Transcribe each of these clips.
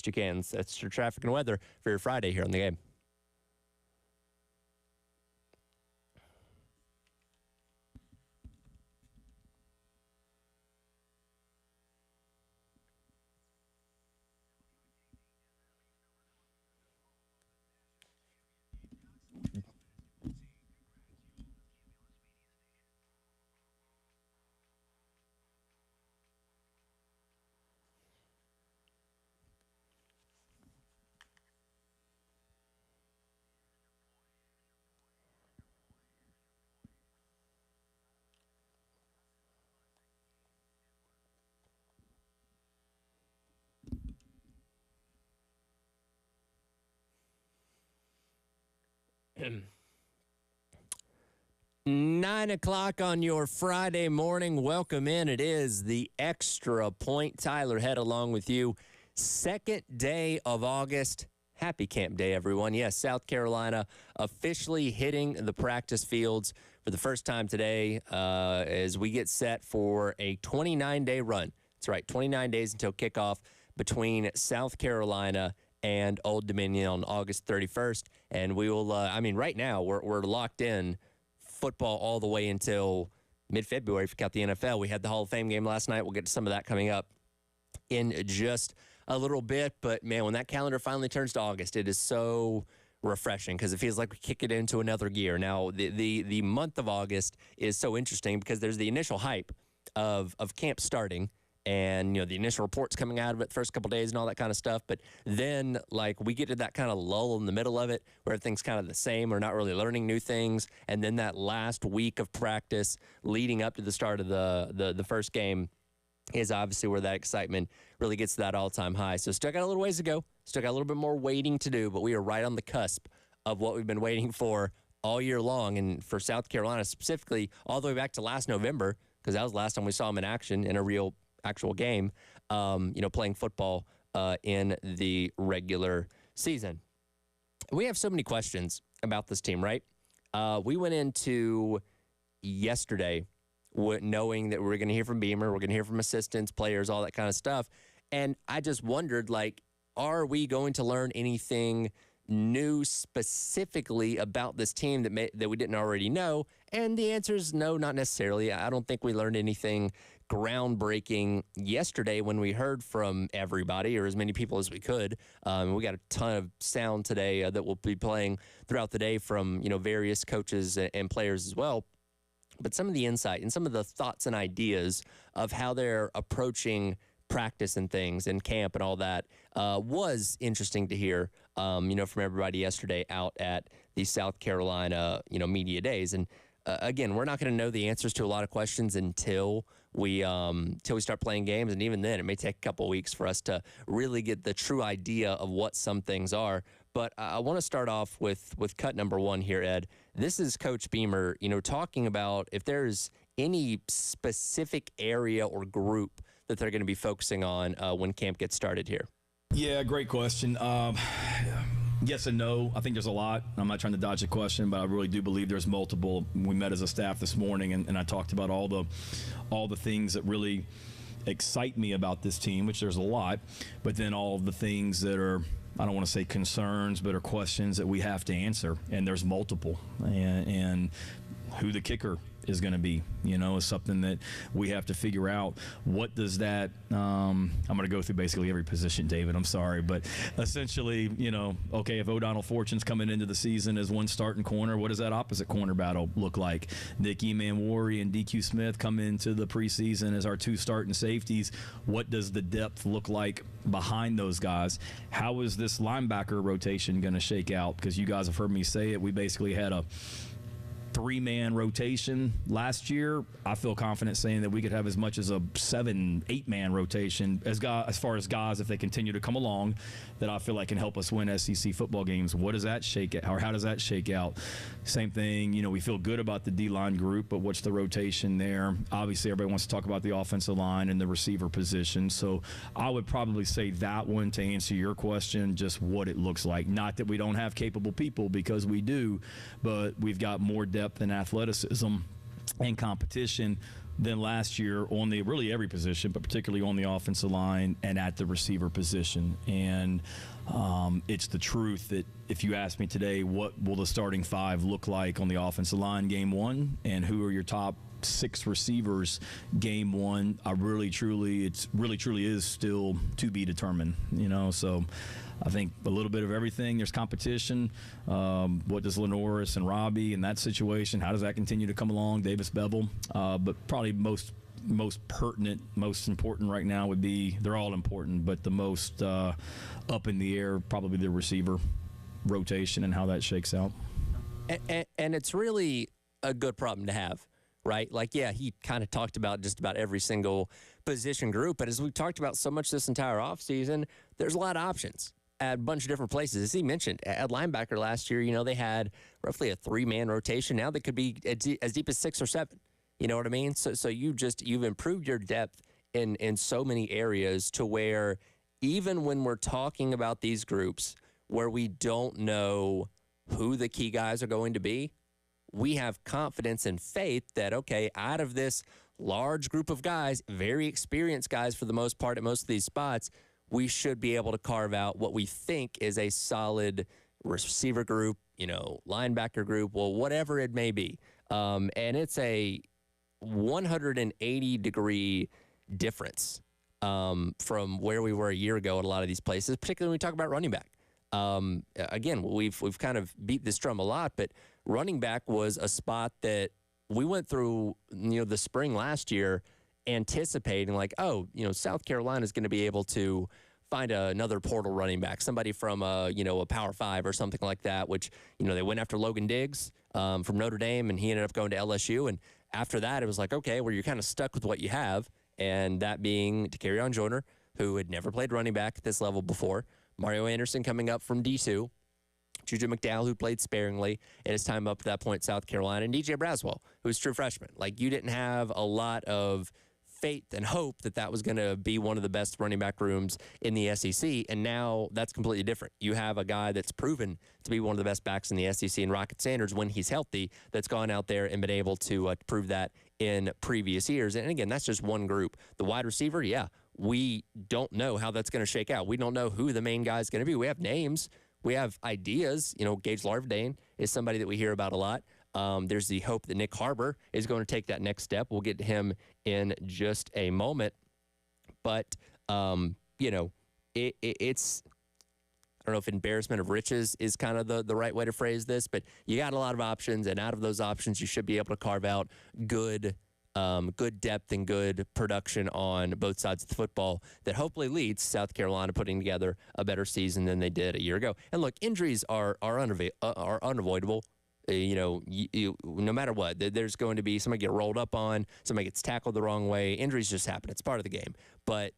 best you can. That's your traffic and weather for your Friday here on the game. Nine o'clock on your Friday morning. Welcome in. It is the Extra Point. Tyler Head along with you. Second day of August. Happy Camp Day, everyone. Yes, South Carolina officially hitting the practice fields for the first time today as we get set for a 29-day run. That's right, 29 days until kickoff between South Carolina and Old Dominion on August 31st. And we will, right now we're locked in football all the way until mid-February if you count the NFL. We had the Hall of Fame game last night. We'll get to some of that coming up in just a little bit. But, man, when that calendar finally turns to August, it is so refreshing because it feels like we kick it into another gear. Now, the month of August is so interesting because there's the initial hype of camp starting and, the initial reports coming out of it the first couple days and all that kind of stuff. But then, we get to that kind of lull in the middle of it where everything's kind of the same. We're not really learning new things. And then that last week of practice leading up to the start of the first game is obviously where that excitement really gets to that all-time high. So still got a little ways to go. Still got a little bit more waiting to do, but we are right on the cusp of what we've been waiting for all year long. And for South Carolina specifically, all the way back to last November, because that was the last time we saw them in action in a real actual game, playing football in the regular season. We have so many questions about this team, right? We went into yesterday knowing that we're going to hear from Beamer, we're going to hear from assistants, players, all that kind of stuff. And I just wondered, are we going to learn anything new specifically about this team that we didn't already know? And the answer is no, not necessarily. I don't think we learned anything groundbreaking yesterday when we heard from everybody, or as many people as we could. We got a ton of sound today that we'll be playing throughout the day from various coaches and players as well. But some of the insight and some of the thoughts and ideas of how they're approaching practice and things and camp and all that was interesting to hear, from everybody yesterday out at the South Carolina, media days. And again, we're not going to know the answers to a lot of questions until we start playing games. And even then, it may take a couple of weeks for us to really get the true idea of what some things are. But I want to start off with cut number one here, Ed. This is Coach Beamer, talking about if there's any specific area or group that they're going to be focusing on when camp gets started here. Yeah, great question. Yes and no. I think there's a lot. I'm not trying to dodge the question, but I really do believe there's multiple. We met as a staff this morning, and I talked about all the things that really excite me about this team, which there's a lot, but then all of the things that are, I don't want to say concerns, but are questions that we have to answer, and there's multiple. And who the kicker is going to be, is something that we have to figure out. What does that, I'm going to go through basically every position, David, I'm sorry, but essentially, okay, if O'Donnell Fortune's coming into the season as one starting corner, what does that opposite corner battle look like? Nick Emanwari and DQ Smith come into the preseason as our two starting safeties. What does the depth look like behind those guys? How is this linebacker rotation going to shake out? Because you guys have heard me say it, we basically had a 3-man rotation last year. I feel confident saying that we could have as much as a 7-8-man rotation as far as guys, if they continue to come along, that I feel like can help us win SEC football games. What does that shake out? Or how does that shake out? Same thing, we feel good about the D-line group, but what's the rotation there? Obviously, everybody wants to talk about the offensive line and the receiver position. So I would probably say that one to answer your question, just what it looks like. Not that we don't have capable people, because we do, but we've got more depth and athleticism and competition. than last year on really every position, but particularly on the offensive line and at the receiver position. And it's the truth that if you ask me today, what will the starting five look like on the offensive line game one, and who are your top 6 receivers game one, it really truly is still to be determined, so I think a little bit of everything. There's competition. What does Lenoris and Robbie in that situation, how does that continue to come along? Davis Bevel, but probably most pertinent, most important right now would be, they're all important, but the most up in the air, probably the receiver rotation and how that shakes out. And it's really a good problem to have, right? Like, yeah, he kind of talked about just about every single position group, but as we've talked about so much this entire offseason, there's a lot of options at a bunch of different places. As he mentioned, at linebacker last year, they had roughly a 3-man rotation. Now they could be as deep as 6 or 7. You know what I mean? So you've improved your depth in so many areas to where even when we're talking about these groups where we don't know who the key guys are going to be, we have confidence and faith that, okay, out of this large group of guys, very experienced guys for the most part at most of these spots, we should be able to carve out what we think is a solid receiver group, linebacker group, well, whatever it may be. And it's a 180-degree difference from where we were a year ago at a lot of these places, particularly when we talk about running back. Again, we've kind of beat this drum a lot, but running back was a spot that we went through, the spring last year anticipating like, South Carolina is going to be able to find another portal running back, somebody from a Power 5 or something like that, which, they went after Logan Diggs from Notre Dame, and he ended up going to LSU. And after that, it was like, okay, well, you're kind of stuck with what you have, and that being Takarion Joyner, who had never played running back at this level before, Mario Anderson coming up from D2, Juju McDowell, who played sparingly in his time up to that point, South Carolina, and DJ Braswell, who's a true freshman. Like, you didn't have a lot of faith and hope that was going to be one of the best running back rooms in the SEC, and now that's completely different. You have a guy that's proven to be one of the best backs in the SEC in Rocket Sanders when he's healthy, that's gone out there and been able to prove that in previous years. And again, that's just one group. The wide receiver, yeah, we don't know how that's going to shake out. We don't know who the main guy is going to be. We have names. We have ideas. Gage Larvadain is somebody that we hear about a lot. There's the hope that Nick Harbor is going to take that next step. We'll get to him in just a moment. But, it's, I don't know if embarrassment of riches is kind of the right way to phrase this, but you got a lot of options, and out of those options, you should be able to carve out good depth and good production on both sides of the football that hopefully leads South Carolina putting together a better season than they did a year ago. And look, injuries are unavoidable. No matter what, there's going to be somebody get rolled up on, somebody gets tackled the wrong way. Injuries just happen. It's part of the game. But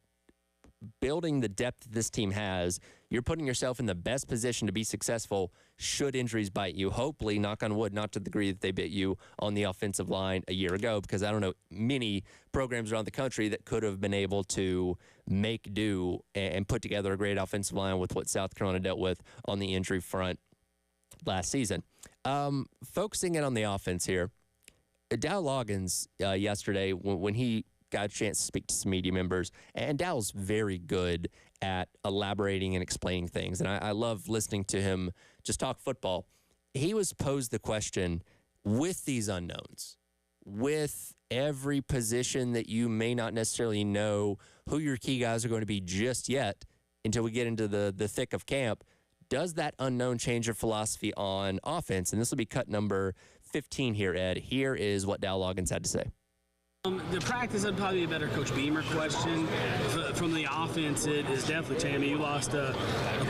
building the depth that this team has, you're putting yourself in the best position to be successful should injuries bite you. Hopefully, knock on wood, not to the degree that they bit you on the offensive line a year ago, because I don't know many programs around the country that could have been able to make do and put together a great offensive line with what South Carolina dealt with on the injury front last season. Focusing in on the offense here, Dow Loggins yesterday, when he got a chance to speak to some media members, and Dow's very good at elaborating and explaining things, and I love listening to him just talk football. He was posed the question, with these unknowns, with every position that you may not necessarily know who your key guys are going to be just yet until we get into the thick of camp, does that unknown change your philosophy on offense? And this will be cut number 15 here, Ed. Here is what Dow Loggins had to say. The practice would probably be a better Coach Beamer question. From the offense, it is definitely changed. I mean, you lost a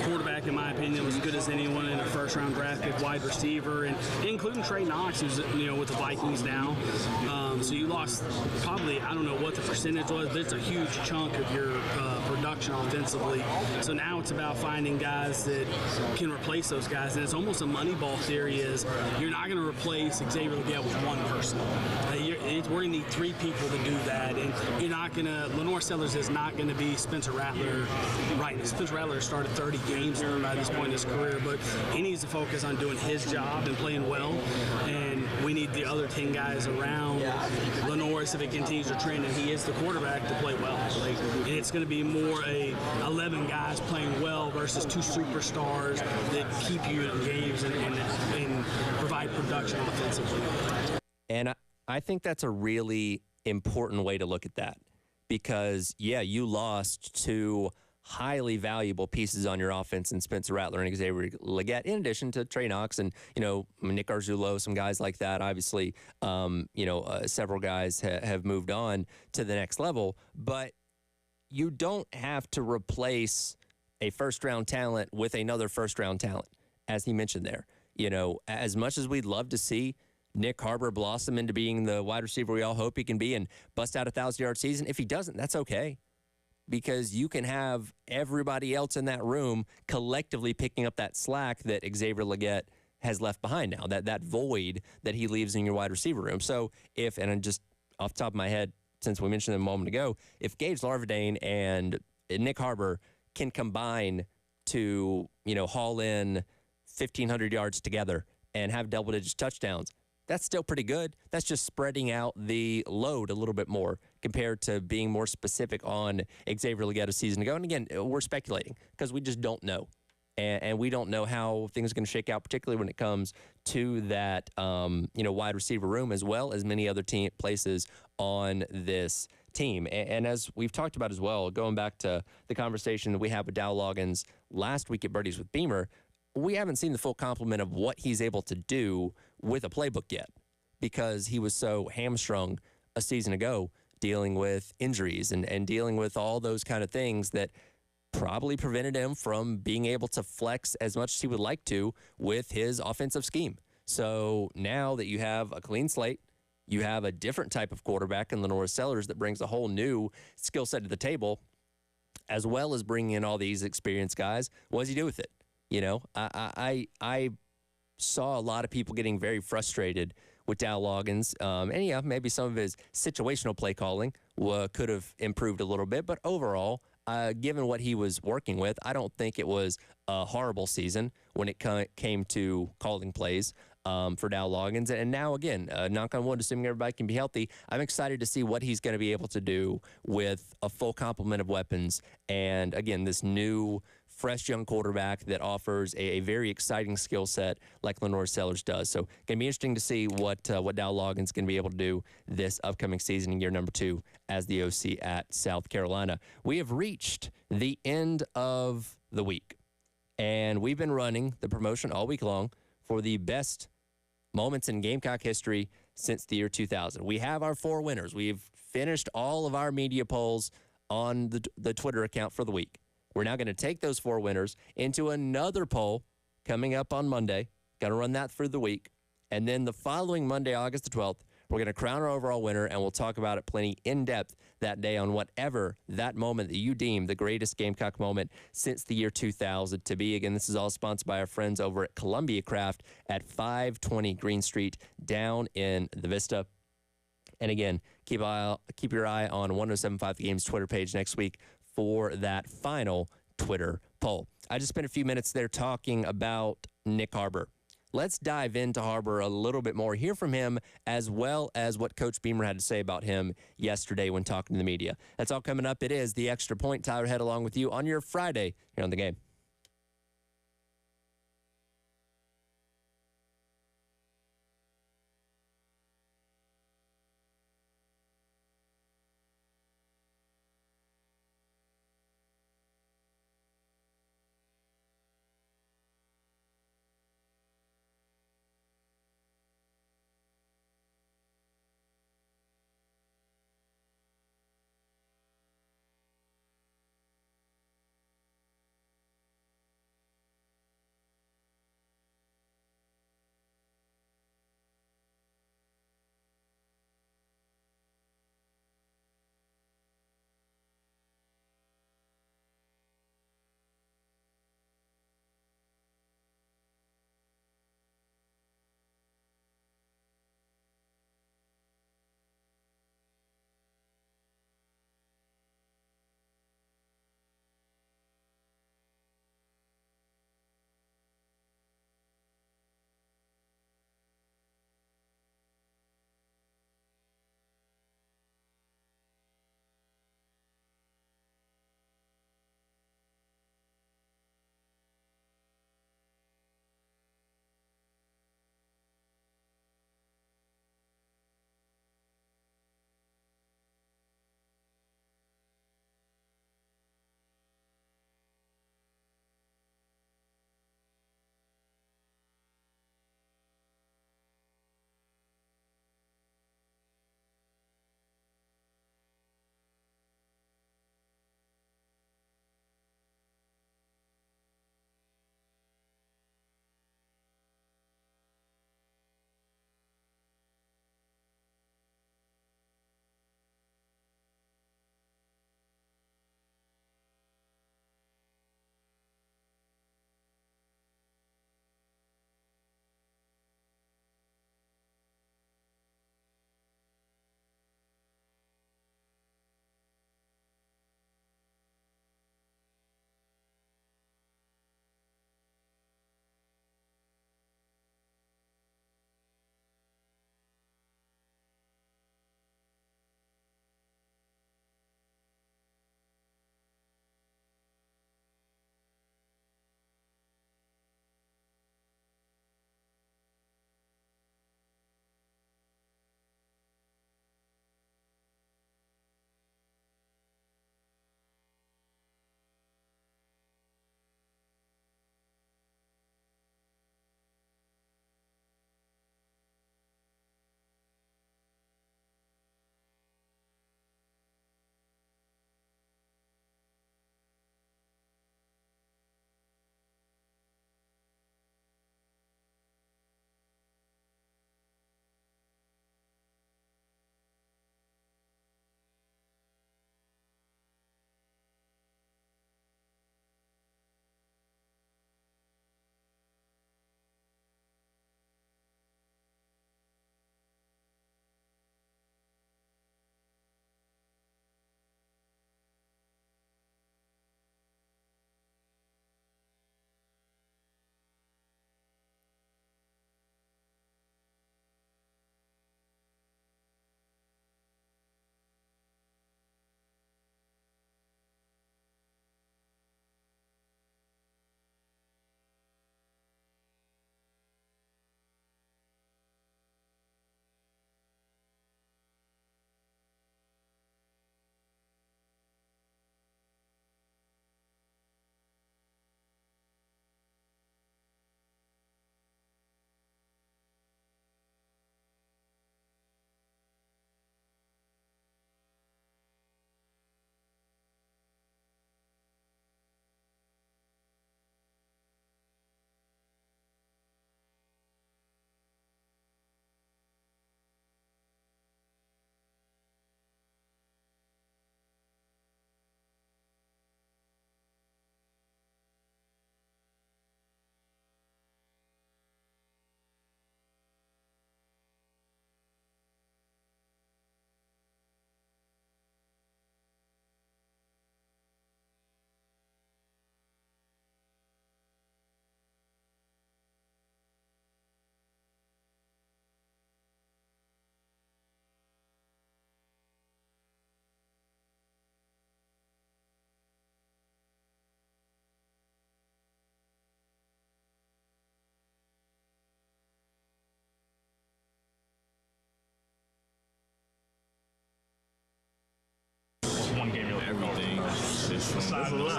quarterback, in my opinion, that was as good as anyone in a first-round draft pick, wide receiver, and including Trey Knox, who's with the Vikings now. So you lost probably, I don't know what the percentage was, but it's a huge chunk of your production offensively. So now it's about finding guys that can replace those guys, and it's almost a Moneyball theory. Is you're not going to replace Xavier Leggett with one person. We're going to need 3 people to do that. And you're not going to, Lenore Sellers is not going to be Spencer Rattler. Right, Spencer Rattler started 30 games by this point in his career, but he needs to focus on doing his job and playing well. And we need the other 10 guys around Lenore, if it continues to trend, and he is the quarterback, to play well. And it's going to be more 11 guys playing well versus 2 superstars that keep you engaged and provide production offensively. And I think that's a really important way to look at that because, yeah, you lost 2 highly valuable pieces on your offense in Spencer Rattler and Xavier Legette, in addition to Trey Knox and, Nick Arzullo, some guys like that. Obviously, several guys have moved on to the next level, but you don't have to replace a first-round talent with another first-round talent, as he mentioned there. As much as we'd love to see Nick Harbor blossom into being the wide receiver we all hope he can be and bust out a 1,000-yard season, if he doesn't, that's okay. Because you can have everybody else in that room collectively picking up that slack that Xavier Legette has left behind now, that void that he leaves in your wide receiver room. So and just off the top of my head, since we mentioned it a moment ago, if Gage Larvadain and Nick Harbor can combine to, haul in 1,500 yards together and have double-digit touchdowns, that's still pretty good. That's just spreading out the load a little bit more compared to being more specific on Xavier Legette a season ago. And again, we're speculating because we just don't know. And we don't know how things are going to shake out, particularly when it comes to that, wide receiver room as well as many other places on this team. And as we've talked about as well, going back to the conversation that we had with Dow Loggins last week at Birdies with Beamer, we haven't seen the full complement of what he's able to do with a playbook yet because he was so hamstrung a season ago dealing with injuries and dealing with all those kind of things that probably prevented him from being able to flex as much as he would like to with his offensive scheme. So now that you have a clean slate, you have a different type of quarterback in Lenore Sellers that brings a whole new skill set to the table, as well as bringing in all these experienced guys. What does he do with it? I saw a lot of people getting very frustrated with Dow Loggins. And maybe some of his situational play calling could have improved a little bit. But overall, given what he was working with, I don't think it was a horrible season when it came to calling plays for Dow Loggins. And now, again, knock on wood, assuming everybody can be healthy, I'm excited to see what he's going to be able to do with a full complement of weapons. And, again, this new fresh young quarterback that offers a very exciting skill set like Lenore Sellers does. So going to be interesting to see what Dow Loggins going to be able to do this upcoming season in year number 2 as the OC at South Carolina. We have reached the end of the week, and we've been running the promotion all week long for the best moments in Gamecock history since the year 2000. We have our 4 winners. We've finished all of our media polls on the Twitter account for the week. We're now going to take those 4 winners into another poll coming up on Monday. Going to run that through the week. And then the following Monday, August the 12th, we're going to crown our overall winner, and we'll talk about it plenty in depth that day on whatever that moment that you deem the greatest Gamecock moment since the year 2000 to be. Again, this is all sponsored by our friends over at Columbia Craft at 520 Green Street down in the Vista. And again, keep your eye on 1075 The Game's Twitter page next week for that final Twitter poll. I just spent a few minutes there talking about Nick Harbor. Let's dive into Harbor a little bit more, hear from him, as well as what Coach Beamer had to say about him yesterday when talking to the media. That's all coming up. It is The Extra Point. Tyler Head along with you on your Friday here on The Game.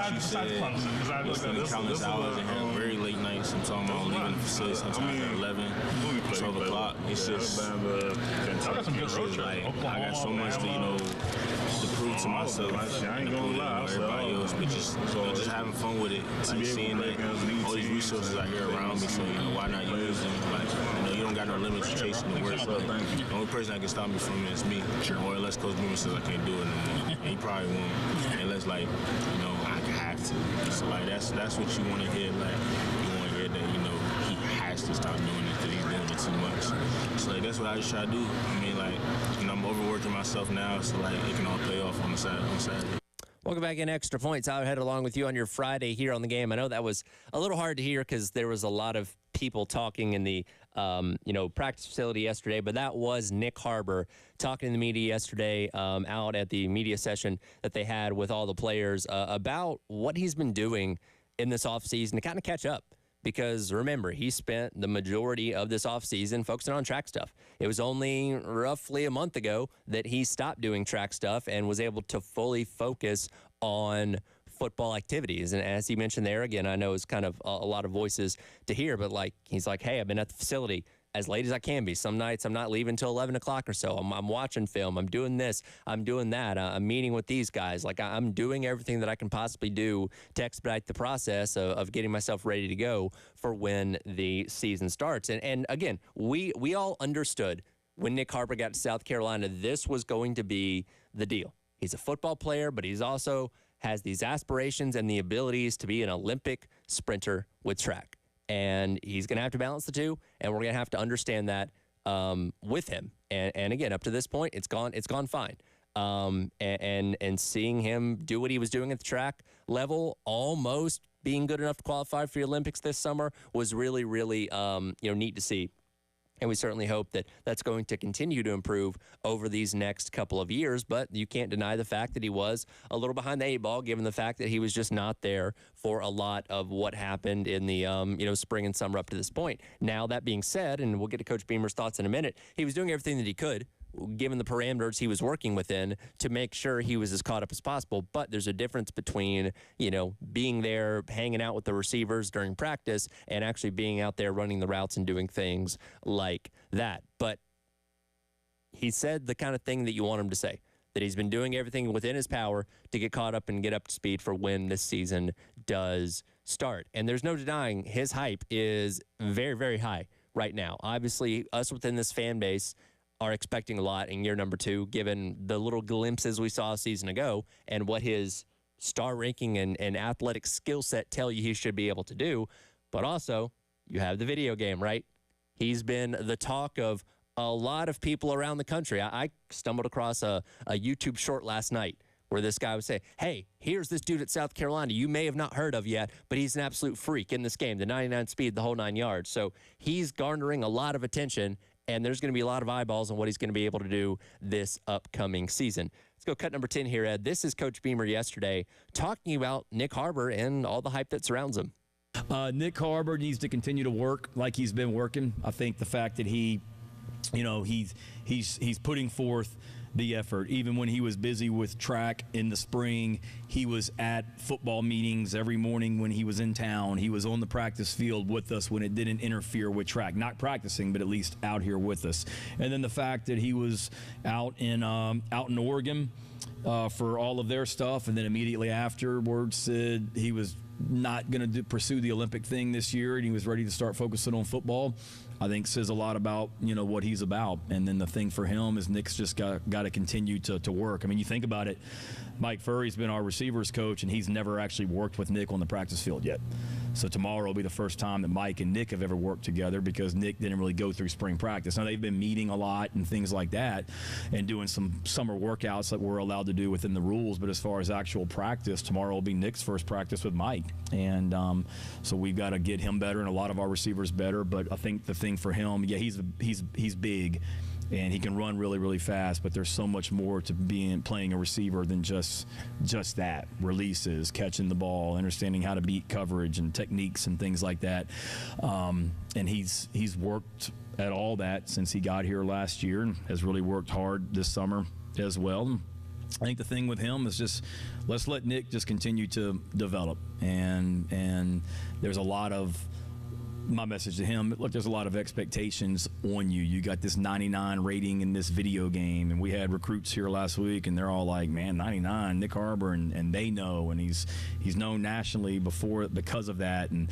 what you said. Spending countless hours and having very late nights. I'm talking about leaving the facility sometimes at 11, 12 o'clock. It's just, I got so much to prove to myself and to prove to everybody else, but just having fun with it. Like seeing that all these resources out here around me, so why not use them? Like, you don't got no limits to chasing the work. The only person that can stop me from it is me. Or unless Coach Beamer says I can't do it anymore. And he probably won't. Unless I have to. So that's what you want to hear. Like, you want to hear that, he has to stop doing it because he's doing it too much. So that's what I just try to do. I mean, I'm overworking myself now, so it can all pay off on Saturday. Welcome back in Extra Points. I'll head along with you on your Friday here on the game. I know that was a little hard to hear because there was a lot of people talking in the practice facility yesterday, but that was Nick Harbor talking to the media yesterday out at the media session that they had with all the players about what he's been doing in this offseason to kind of catch up. Because remember, he spent the majority of this offseason focusing on track stuff. It was only roughly a month ago that he stopped doing track stuff and was able to fully focus on football activities. And as he mentioned there, again, I know it's kind of a lot of voices to hear, but he's like, hey, I've been at the facility as late as I can be. Some nights I'm not leaving until 11 o'clock or so. I'm watching film. I'm doing this. I'm doing that. I'm meeting with these guys. I'm doing everything that I can possibly do to expedite the process of getting myself ready to go for when the season starts. And again, we all understood when Nick Harbor got to South Carolina, this was going to be the deal. He's a football player, but he's also has these aspirations and the abilities to be an Olympic sprinter with track. And he's going to have to balance the two, and we're going to have to understand that with him. And again, up to this point, it's gone fine. And seeing him do what he was doing at the track level, almost being good enough to qualify for the Olympics this summer, was really, really neat to see. And we certainly hope that that's going to continue to improve over these next couple of years. But you can't deny the fact that he was a little behind the eight ball, given the fact that he was just not there for a lot of what happened in the spring and summer up to this point. Now, that being said, and we'll get to Coach Beamer's thoughts in a minute, he was doing everything that he could, given the parameters he was working within, to make sure he was as caught up as possible. But there's a difference between, being there, hanging out with the receivers during practice, and actually being out there running the routes and doing things like that. But he said the kind of thing that you want him to say, that he's been doing everything within his power to get caught up and get up to speed for when this season does start. And there's no denying his hype is very, very high right now. Obviously, us within this fan base are expecting a lot in year number 2, given the little glimpses we saw a season ago and what his star ranking and athletic skill set tell you he should be able to do. But also, you have the video game, right? He's been the talk of a lot of people around the country. I stumbled across a YouTube short last night where this guy was saying, hey, here's this dude at South Carolina you may have not heard of yet, but he's an absolute freak in this game, the 99 speed, the whole 9 yards. So he's garnering a lot of attention, and there's going to be a lot of eyeballs on what he's going to be able to do this upcoming season. Let's go cut number 10 here, Ed. This is Coach Beamer yesterday talking about Nick Harbor and all the hype that surrounds him. Nick Harbor needs to continue to work like he's been working. I think the fact that he's putting forth the effort. Even when he was busy with track in the spring, he was at football meetings every morning when he was in town. He was on the practice field with us when it didn't interfere with track. Not practicing, but at least out here with us. And then the fact that he was out in Oregon for all of their stuff, and then immediately afterwards said he was not going to pursue the Olympic thing this year, and he was ready to start focusing on football, I think says a lot about, what he's about. And then the thing for him is Nick's just got to continue to work. I mean, you think about it, Mike Furry's been our receivers coach, and he's never actually worked with Nick on the practice field yet. So tomorrow will be the first time that Mike and Nick have ever worked together, because Nick didn't really go through spring practice. Now, they've been meeting a lot and things like that and doing some summer workouts that we're allowed to do within the rules. But as far as actual practice, tomorrow will be Nick's first practice with Mike. And so we've got to get him better and a lot of our receivers better. But I think the thing for him, yeah, he's big. And he can run really, really fast, but there's so much more to playing a receiver than just that. Releases, catching the ball, understanding how to beat coverage and techniques and things like that. And he's worked at all that since he got here last year, and has really worked hard this summer as well. I think the thing with him is just let's let Nick just continue to develop. And there's a lot of my message to him, look, there's a lot of expectations on you. You got this 99 rating in this video game, and we had recruits here last week, and they're all like, man, 99, Nick Harbor, and they know, and he's known nationally because of that. And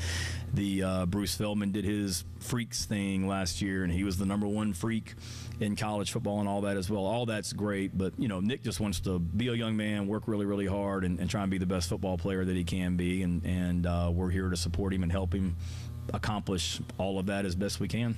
the Bruce Feldman did his freaks thing last year, and he was the #1 freak in college football and all that as well. All that's great, but, Nick just wants to be a young man, work really, really hard, and try and be the best football player that he can be, and we're here to support him and help him accomplish all of that as best we can.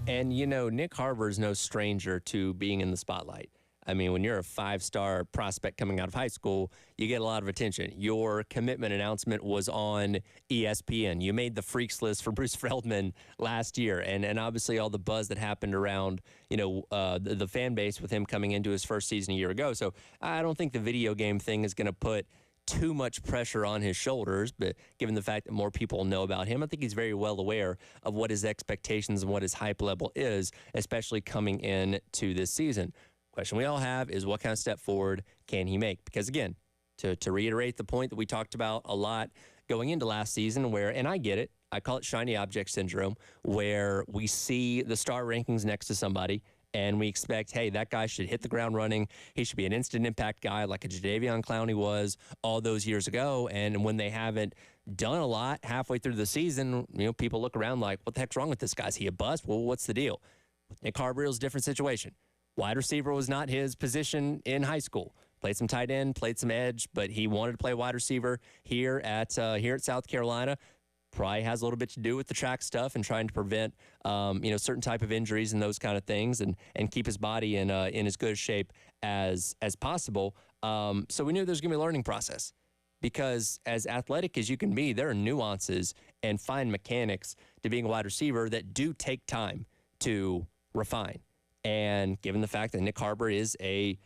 And, Nick Harbor is no stranger to being in the spotlight. I mean, when you're a 5-star prospect coming out of high school, you get a lot of attention. Your commitment announcement was on ESPN. You made the freaks list for Bruce Feldman last year. And obviously all the buzz that happened around, the fan base with him coming into his first season a year ago. So I don't think the video game thing is going to put too much pressure on his shoulders, but given the fact that more people know about him, I think he's very well aware of what his expectations and what his hype level is, especially coming in to this season. Question we all have is what kind of step forward can he make? Because again, to reiterate the point that we talked about a lot going into last season where, and I get it, I call it shiny object syndrome, where we see the star rankings next to somebody and we expect, hey, that guy should hit the ground running. He should be an instant impact guy like a Jadeveon Clowney was all those years ago. And when they haven't done a lot halfway through the season, people look around like, what the heck's wrong with this guy? Is he a bust? Well, what's the deal? With Nick Harbor, it was a different situation. Wide receiver was not his position in high school. Played some tight end, played some edge, but he wanted to play wide receiver here at South Carolina. Probably has a little bit to do with the track stuff and trying to prevent, certain type of injuries and those kind of things, and keep his body in as good a shape as possible. So we knew there's going to be a learning process, because as athletic as you can be, there are nuances and fine mechanics to being a wide receiver that do take time to refine. And given the fact that Nick Harbor is a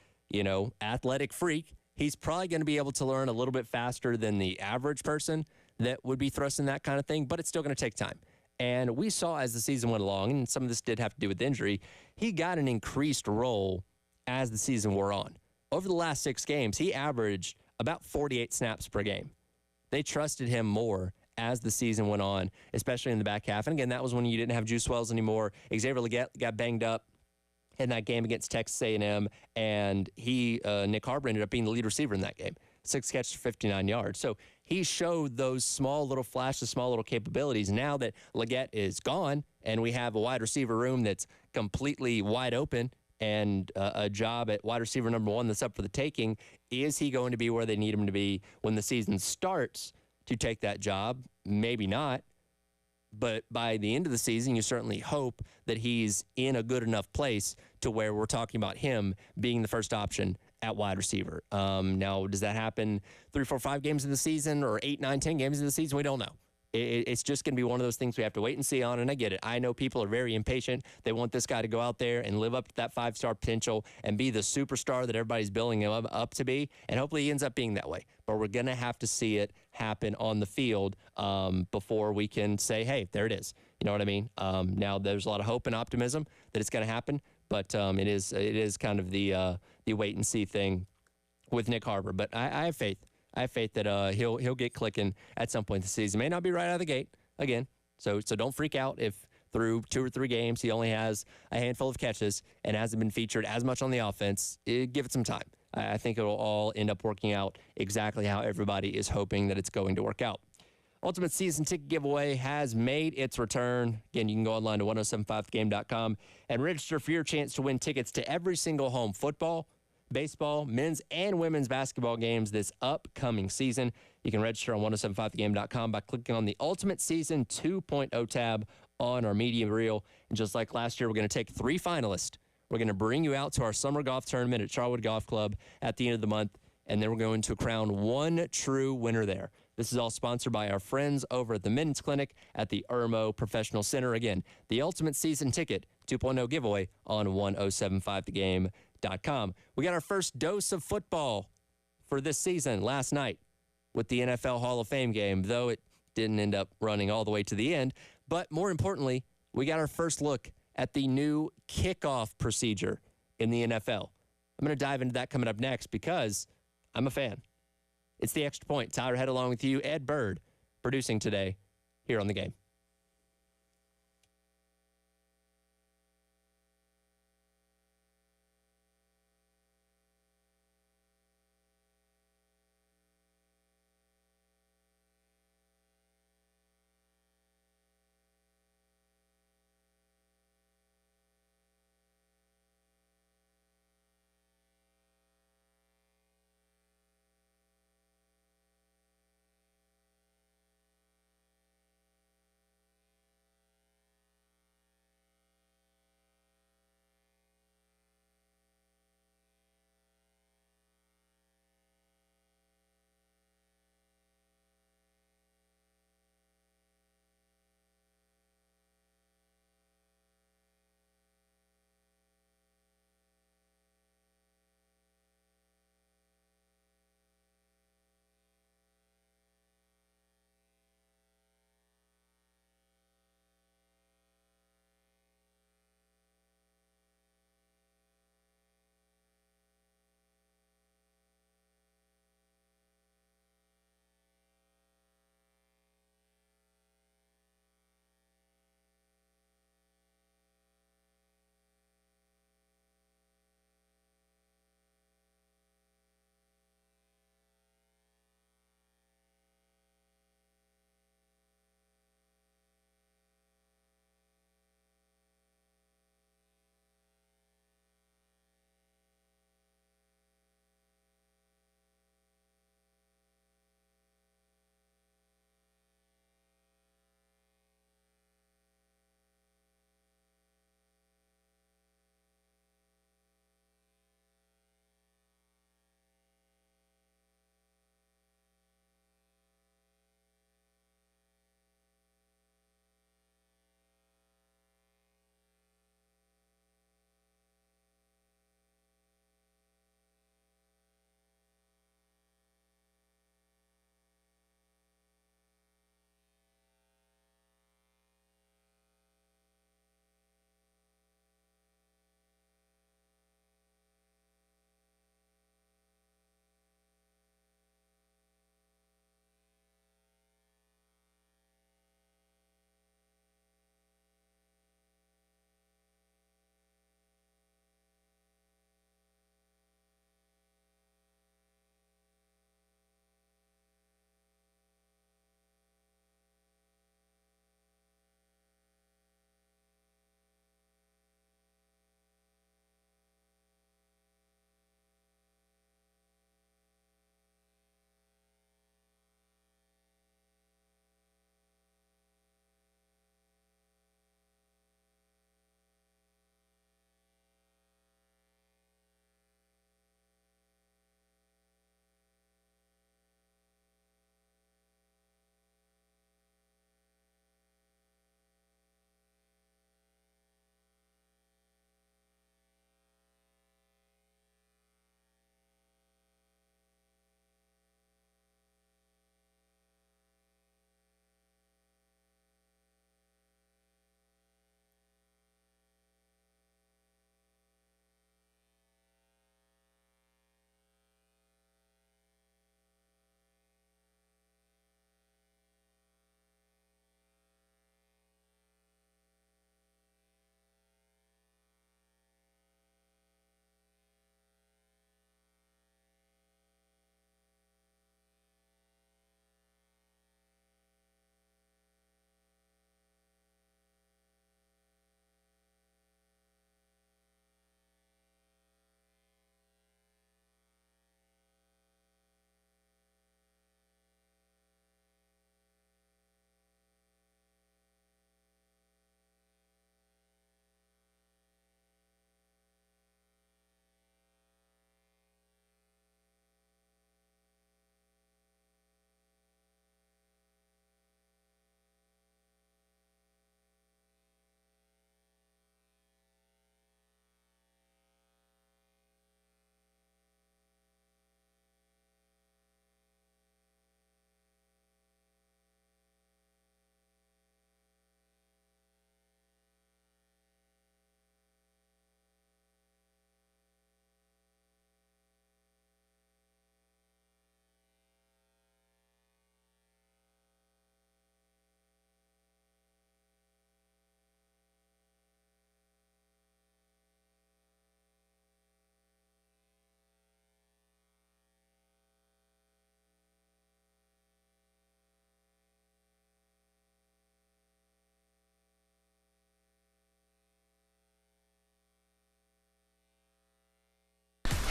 athletic freak, he's probably going to be able to learn a little bit faster than the average person that would be thrusting that kind of thing, but it's still going to take time. And we saw as the season went along, and some of this did have to do with injury, he got an increased role as the season wore on. Over the last 6 games, he averaged about 48 snaps per game. They trusted him more as the season went on, especially in the back half. And again, that was when you didn't have Juice Wells anymore. Xavier Legette got banged up in that game against Texas A&M, and Nick Harbor ended up being the lead receiver in that game. 6 catches, 59 yards. So he showed those small little flashes, small little capabilities. Now that Legette is gone and we have a wide receiver room that's completely wide open and a job at wide receiver #1 that's up for the taking, is he going to be where they need him to be when the season starts to take that job? Maybe not. But by the end of the season, you certainly hope that he's in a good enough place to where we're talking about him being the first option at wide receiver. Now, does that happen 3, 4, 5 games in the season, or 8, 9, 10 games in the season? We don't know. It's just going to be one of those things we have to wait and see on, and I get it. I know people are very impatient. They want this guy to go out there and live up to that 5-star potential and be the superstar that everybody's building him up to be, and hopefully he ends up being that way. But we're going to have to see it happen on the field before we can say, hey, there it is. You know what I mean? Now, there's a lot of hope and optimism that it's going to happen, but it is kind of the wait and see thing with Nick Harbor. But I have faith. I have faith that he'll get clicking at some point this season. May not be right out of the gate again, so don't freak out if through 2 or 3 games he only has a handful of catches and hasn't been featured as much on the offense. Give it some time. I think it'll all end up working out exactly how everybody is hoping that it's going to work out. Ultimate Season Ticket Giveaway has made its return. Again, you can go online to 1075thegame.com and register for your chance to win tickets to every single home football, baseball, men's and women's basketball games this upcoming season. You can register on 1075thegame.com by clicking on the Ultimate Season 2.0 tab on our media reel. And just like last year, we're going to take 3 finalists. We're going to bring you out to our summer golf tournament at Charwood Golf Club at the end of the month, and then we're going to crown 1 true winner there. This is all sponsored by our friends over at the Men's Clinic at the Irmo Professional Center. Again, the Ultimate Season Ticket 2.0 giveaway on 1075thegame.com. We got our first dose of football for this season last night with the NFL Hall of Fame game, though it didn't end up running all the way to the end. But more importantly, we got our first look at the new kickoff procedure in the NFL. I'm going to dive into that coming up next because I'm a fan. It's the Extra Point. Tyler Head along with you. Ed Bird producing today here on The Game.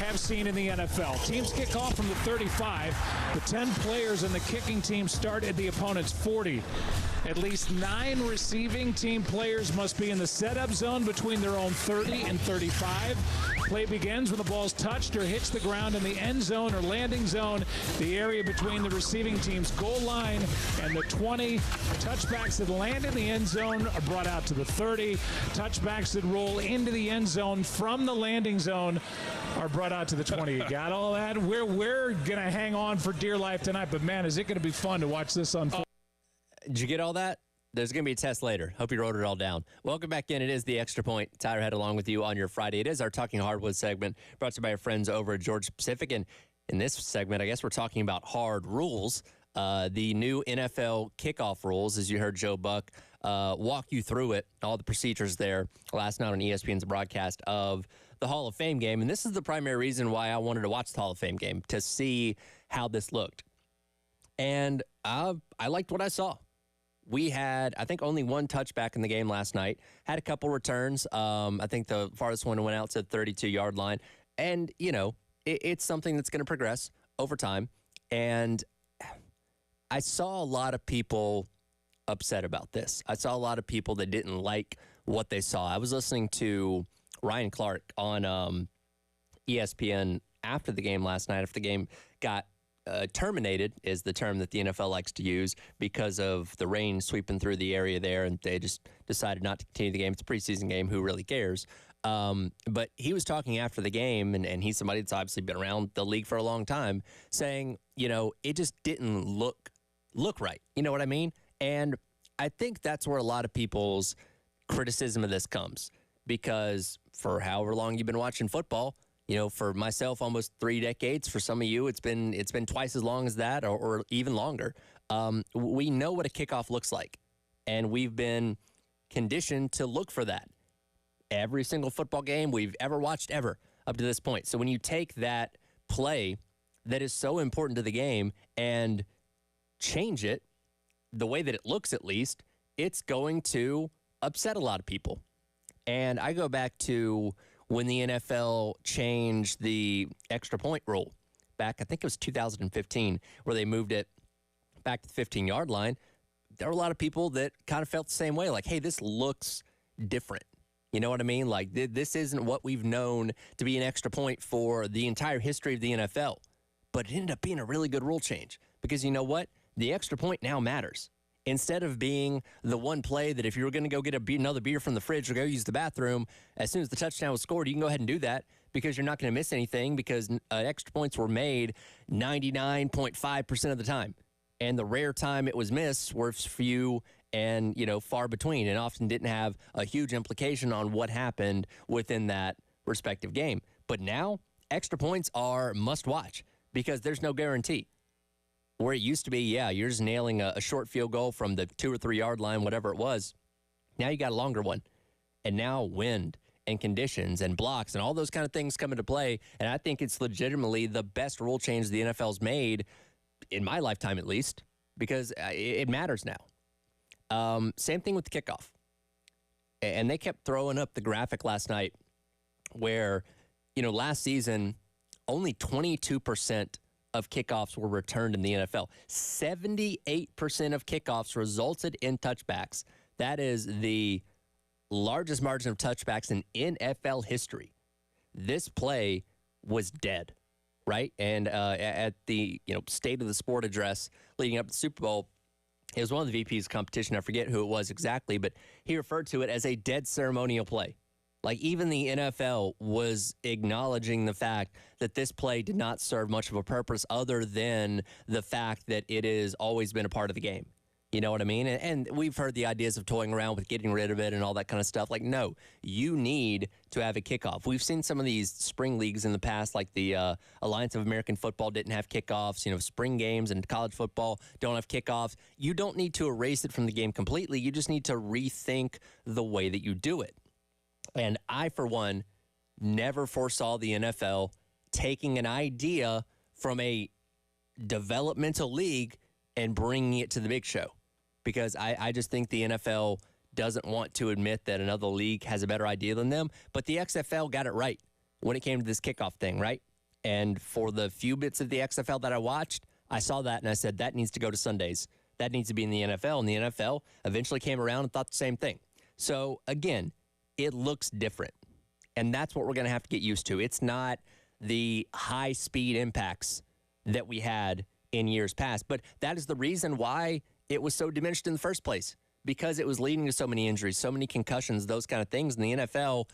have seen in the NFL. Teams kick off from the 35. The 10 players in the kicking team start at the opponent's 40. At least 9 receiving team players must be in the setup zone between their own 30 and 35. Play begins when the ball's touched or hits the ground in the end zone or landing zone, the area between the receiving team's goal line and the 20. Touchbacks that land in the end zone are brought out to the 30. Touchbacks that roll into the end zone from the landing zone are brought out to the 20. You got all that? We're going to hang on for dear life tonight, but man, is it going to be fun to watch this unfold. Did you get all that? There's going to be a test later. Hope you wrote it all down. Welcome back in. It is the Extra Point. Tyler Head along with you on your Friday. It is our Talking Hardwood segment brought to you by our friends over at Georgia Pacific. And in this segment, I guess we're talking about hard rules. The new NFL kickoff rules, as you heard Joe Buck walk you through it, all the procedures there last night on ESPN's broadcast of the Hall of Fame game. And this is the primary reason why I wanted to watch the Hall of Fame game, to see how this looked. And I liked what I saw. We had, I think, only one touchback in the game last night. Had a couple returns. I think the farthest one went out to the 32-yard line. And, you know, it's something that's going to progress over time. And I saw a lot of people upset about this. I saw a lot of people that didn't like what they saw. I was listening to Ryan Clark on ESPN after the game last night, after the game got terminated, is the term that the NFL likes to use, because of the rain sweeping through the area there, and they just decided not to continue the game. It's a preseason game. Who really cares? But he was talking after the game, and he's somebody that's obviously been around the league for a long time, saying, you know, it just didn't look right. You know what I mean? And I think that's where a lot of people's criticism of this comes, because for however long you've been watching football, you know, for myself, almost 3 decades. For some of you, it's been twice as long as that, or even longer. We know what a kickoff looks like, and we've been conditioned to look for that every single football game we've ever watched ever up to this point. So when you take that play that is so important to the game and change it the way that it looks, at least, it's going to upset a lot of people. And I go back to when the NFL changed the extra point rule back, I think it was 2015, where they moved it back to the 15-yard line. There were a lot of people that kind of felt the same way, like, hey, this looks different. You know what I mean? Like, this isn't what we've known to be an extra point for the entire history of the NFL. But it ended up being a really good rule change, because you know what? The extra point now matters. Instead of being the one play that if you were going to go get another beer from the fridge or go use the bathroom, as soon as the touchdown was scored, you can go ahead and do that, because you're not going to miss anything, because extra points were made 99.5% of the time. And the rare time it was missed were few and, you know, far between, and often didn't have a huge implication on what happened within that respective game. But now, extra points are must watch, because there's no guarantee. Where it used to be, yeah, you're just nailing a short field goal from the 2 or 3 yard line, whatever it was. Now you got a longer one. And now wind and conditions and blocks and all those kind of things come into play. And I think it's legitimately the best rule change the NFL's made, in my lifetime at least, because it matters now. Same thing with the kickoff. And they kept throwing up the graphic last night where, you know, last season, only 22% of kickoffs were returned in the NFL. 78% of kickoffs resulted in touchbacks. That is the largest margin of touchbacks in NFL history. This play was dead, right? And at the State of the Sport address leading up to the Super Bowl, it was one of the VP's competition. I forget who it was exactly, but he referred to it as a dead ceremonial play. Like, even the NFL was acknowledging the fact that this play did not serve much of a purpose other than the fact that it has always been a part of the game. You know what I mean? And we've heard the ideas of toying around with getting rid of it and all that kind of stuff. Like, no, you need to have a kickoff. We've seen some of these spring leagues in the past, like the Alliance of American Football didn't have kickoffs. You know, spring games and college football don't have kickoffs. You don't need to erase it from the game completely. You just need to rethink the way that you do it. And I, for one, never foresaw the NFL taking an idea from a developmental league and bringing it to the big show. Because I just think the NFL doesn't want to admit that another league has a better idea than them. But the XFL got it right when it came to this kickoff thing, right? And for the few bits of the XFL that I watched, I saw that and I said, that needs to go to Sundays. That needs to be in the NFL. And the NFL eventually came around and thought the same thing. So, again, it looks different. And that's what we're going to have to get used to. It's not the high-speed impacts that we had in years past. But that is the reason why it was so diminished in the first place, because it was leading to so many injuries, so many concussions, those kind of things. In the NFL,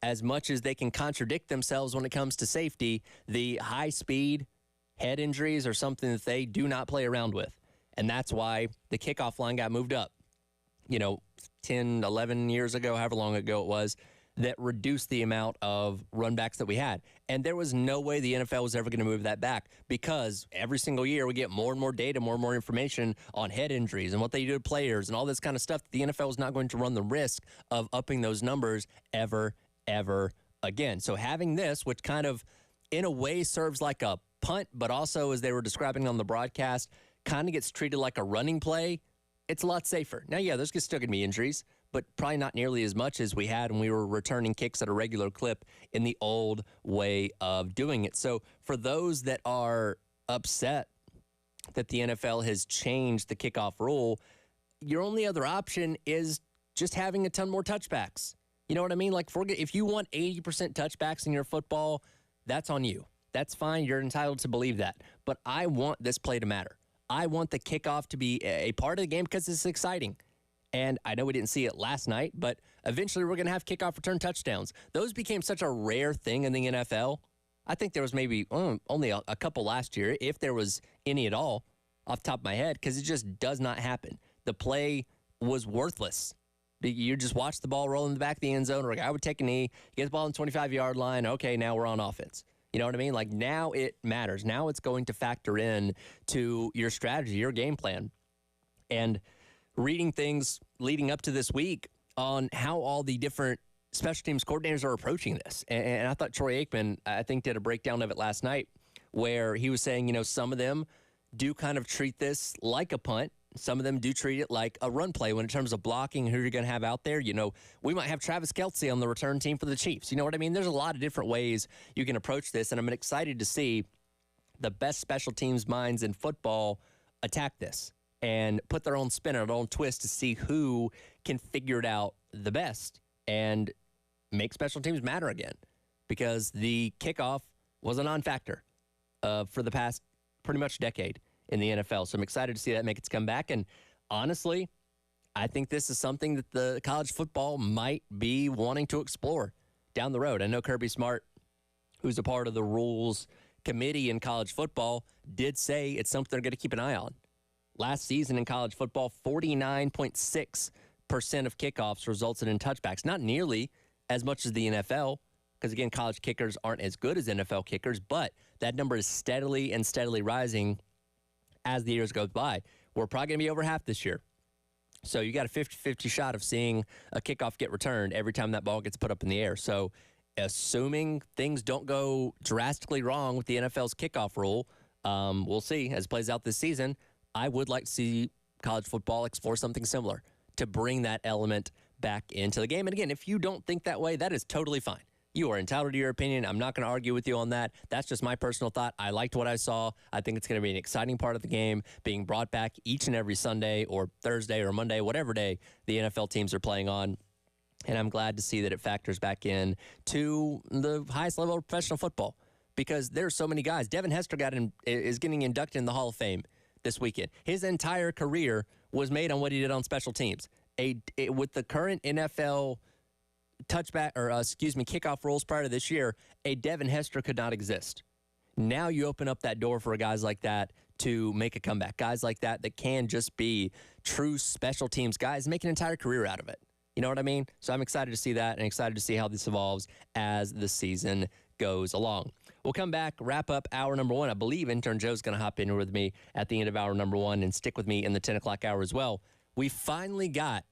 as much as they can contradict themselves when it comes to safety, the high-speed head injuries are something that they do not play around with. And that's why the kickoff line got moved up, 10, 11 years ago, however long ago it was, that reduced the amount of runbacks that we had. And there was no way the NFL was ever going to move that back, because every single year we get more and more data, more and more information on head injuries and what they do to players and all this kind of stuff. The NFL is not going to run the risk of upping those numbers ever again. So having this, which kind of in a way serves like a punt, but also, as they were describing on the broadcast, kind of gets treated like a running play, it's a lot safer. Now, yeah, there's still going to be injuries, but probably not nearly as much as we had when we were returning kicks at a regular clip in the old way of doing it. So for those that are upset that the NFL has changed the kickoff rule, your only other option is just having a ton more touchbacks. You know what I mean? Like, if you want 80% touchbacks in your football, that's on you. That's fine. You're entitled to believe that. But I want this play to matter. I want the kickoff to be a part of the game because it's exciting. And I know we didn't see it last night, but eventually we're going to have kickoff return touchdowns. Those became such a rare thing in the NFL. I think there was maybe only a couple last year, if there was any at all, off the top of my head, because it just does not happen. The play was worthless. You just watch the ball roll in the back of the end zone, or a guy would take a knee, get the ball on the 25-yard line, okay, now we're on offense. You know what I mean? Like, now it matters. Now it's going to factor in to your strategy, your game plan. And reading things leading up to this week on how all the different special teams coordinators are approaching this. And I thought Troy Aikman, I think, did a breakdown of it last night, where he was saying, some of them do kind of treat this like a punt. Some of them do treat it like a run play when in terms of blocking who you're going to have out there. We might have Travis Kelce on the return team for the Chiefs. You know what I mean? There's a lot of different ways you can approach this, and I'm excited to see the best special teams minds in football attack this and put their own spin or their own twist to see who can figure it out the best and make special teams matter again, because the kickoff was a non-factor for the past pretty much decade in the NFL. So I'm excited to see that make its comeback. And honestly, I think this is something that the college football might be wanting to explore down the road. I know Kirby Smart, who's a part of the rules committee in college football, did say it's something they're going to keep an eye on. Last season in college football, 49.6% of kickoffs resulted in touchbacks. Not nearly as much as the NFL, because, again, college kickers aren't as good as NFL kickers, but that number is steadily rising as the years go by. We're probably going to be over half this year. So you got a 50-50 shot of seeing a kickoff get returned every time that ball gets put up in the air. So assuming things don't go drastically wrong with the NFL's kickoff rule, we'll see as it plays out this season. I would like to see college football explore something similar to bring that element back into the game. And again, if you don't think that way, that is totally fine. You are entitled to your opinion. I'm not going to argue with you on that. That's just my personal thought. I liked what I saw. I think it's going to be an exciting part of the game being brought back each and every Sunday or Thursday or Monday, whatever day the NFL teams are playing on. And I'm glad to see that it factors back in to the highest level of professional football, because there's so many guys. Devin Hester is getting inducted in the Hall of Fame this weekend. His entire career was made on what he did on special teams. With the current NFL kickoff rules prior to this year, a Devin Hester could not exist. Now you open up that door for guys like that to make a comeback. Guys like that can just be true special teams guys, make an entire career out of it. You know what I mean? So I'm excited to see that and excited to see how this evolves as the season goes along. We'll come back, wrap up hour number one. I believe intern Joe's going to hop in with me at the end of hour number one and stick with me in the 10 o'clock hour as well. We finally got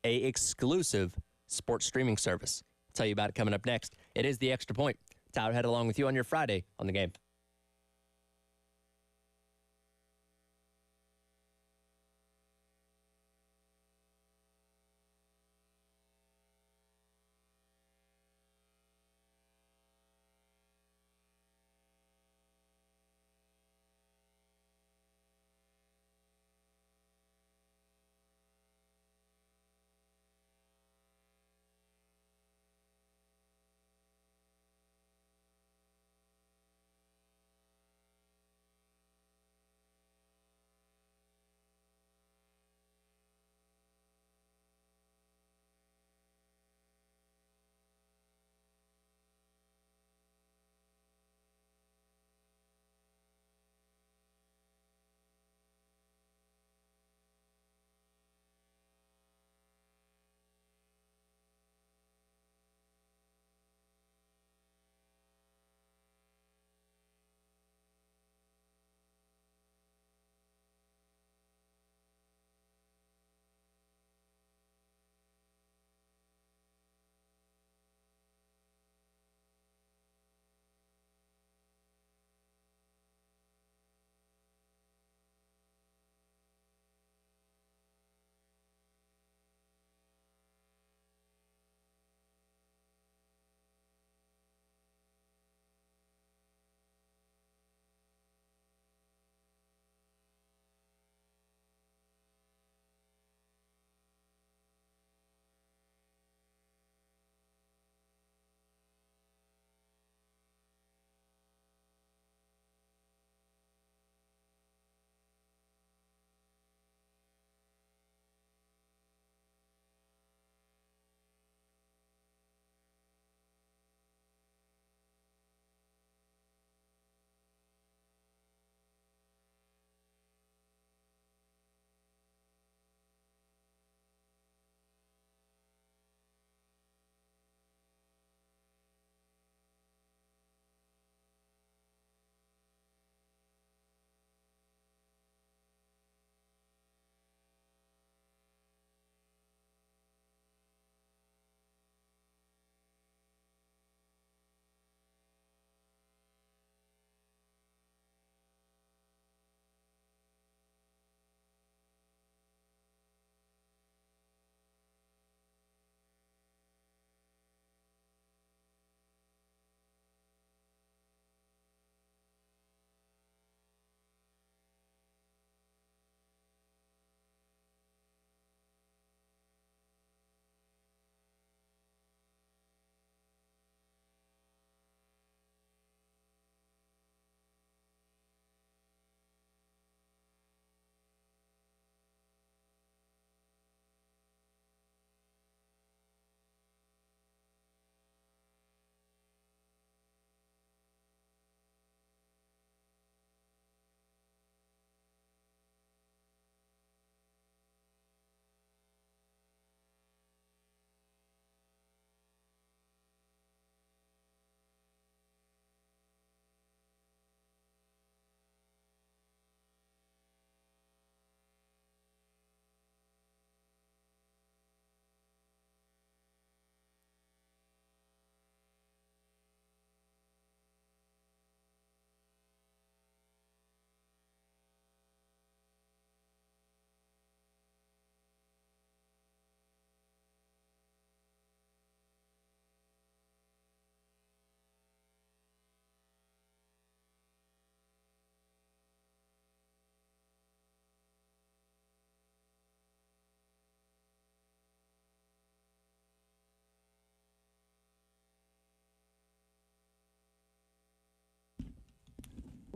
a exclusive sports streaming service. I'll tell you about it coming up next. It is The Extra Point. Tyler Head along with you on your Friday on The Game.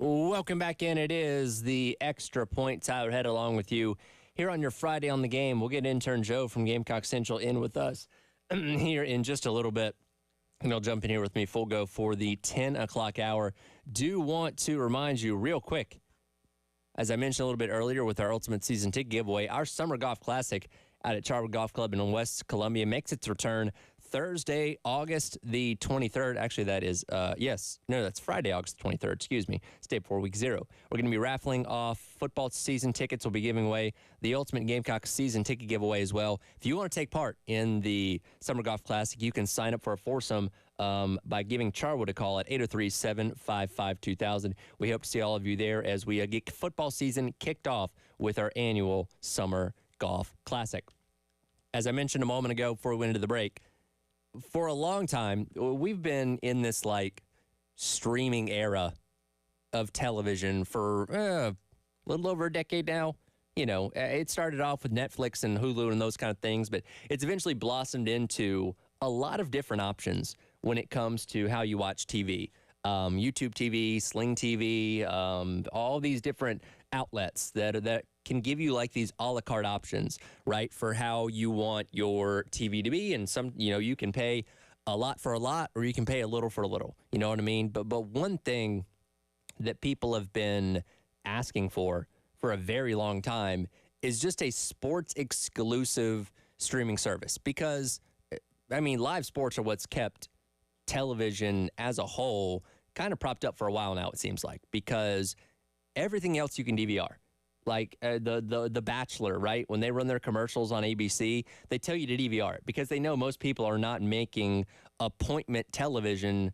Welcome back in. It is the Extra Point. Tyler Head along with you here on your Friday on the Game. We'll get intern Joe from Gamecock Central in with us here in just a little bit. And he'll jump in here with me full go for the 10 o'clock hour. Do want to remind you real quick, as I mentioned a little bit earlier with our Ultimate Season Ticket giveaway, our Summer Golf Classic out at Charwood Golf Club in West Columbia makes its return Thursday, August the 23rd. Actually, that is, that's Friday, August 23rd. Excuse me. It's day before week 0. We're going to be raffling off football season tickets. We'll be giving away the Ultimate Gamecock season ticket giveaway as well. If you want to take part in the Summer Golf Classic, you can sign up for a foursome by giving Charwood a call at 803-755-2000. We hope to see all of you there as we get football season kicked off with our annual Summer Golf Classic. As I mentioned a moment ago before we went into the break, for a long time, we've been in this like streaming era of television for a little over a decade now. You know, it started off with Netflix and Hulu and those kind of things, but it's eventually blossomed into a lot of different options when it comes to how you watch TV. YouTube TV, Sling TV, all these different outlets that can give you like these a la carte options, right, for how you want your TV to be. And some, you can pay a lot for a lot, or you can pay a little for a little. You know what I mean? But one thing that people have been asking for a very long time is just a sports exclusive streaming service, because I mean, live sports are what's kept television as a whole kind of propped up for a while now, it seems like, because everything else you can DVR. Like the Bachelor, right? When they run their commercials on ABC, they tell you to DVR it because they know most people are not making appointment television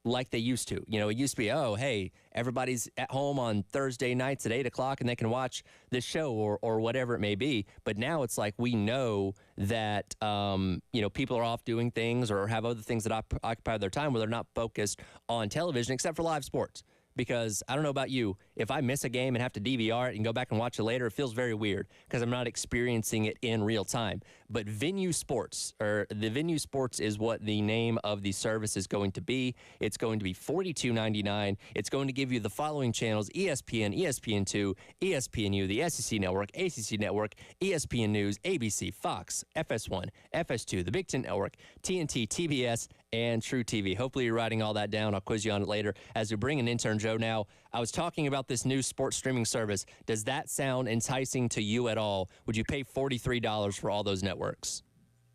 like they used to. You know, it used to be, oh, hey, everybody's at home on Thursday nights at 8 o'clock and they can watch this show or whatever it may be. But now it's like we know that, people are off doing things or have other things that occupy their time where they're not focused on television except for live sports. Because I don't know about you, if I miss a game and have to DVR it and go back and watch it later, it feels very weird because I'm not experiencing it in real time. But Venue Sports, or the Venue Sports is what the name of the service is going to be. It's going to be $42.99. It's going to give you the following channels: ESPN, ESPN2, ESPNU, the SEC Network, ACC Network, ESPN News, ABC, Fox, FS1, FS2, the Big Ten Network, TNT, TBS, and True TV. Hopefully you're writing all that down. I'll quiz you on it later as we bring an intern, Joe. Now, I was talking about this new sports streaming service. Does that sound enticing to you at all? Would you pay $43 for all those networks?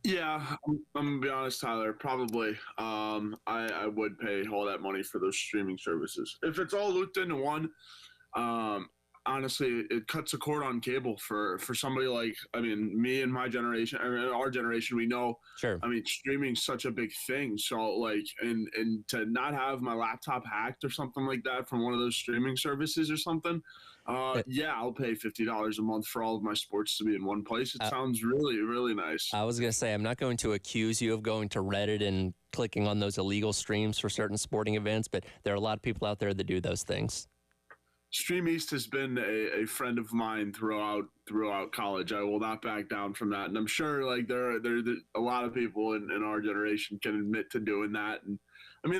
Yeah, I'm going to be honest, Tyler, probably. I would pay all that money for those streaming services. If it's all looped into one, honestly, it cuts a cord on cable for somebody like, me and my generation, our generation, we know, sure. Streaming's such a big thing. So like, and to not have my laptop hacked or something like that from one of those streaming services or something, I'll pay $50 a month for all of my sports to be in one place. It sounds really, really nice. I was going to say, I'm not going to accuse you of going to Reddit and clicking on those illegal streams for certain sporting events, but there are a lot of people out there that do those things. Stream East has been a friend of mine throughout college. I will not back down from that, and I'm sure like there are a lot of people in our generation can admit to doing that. And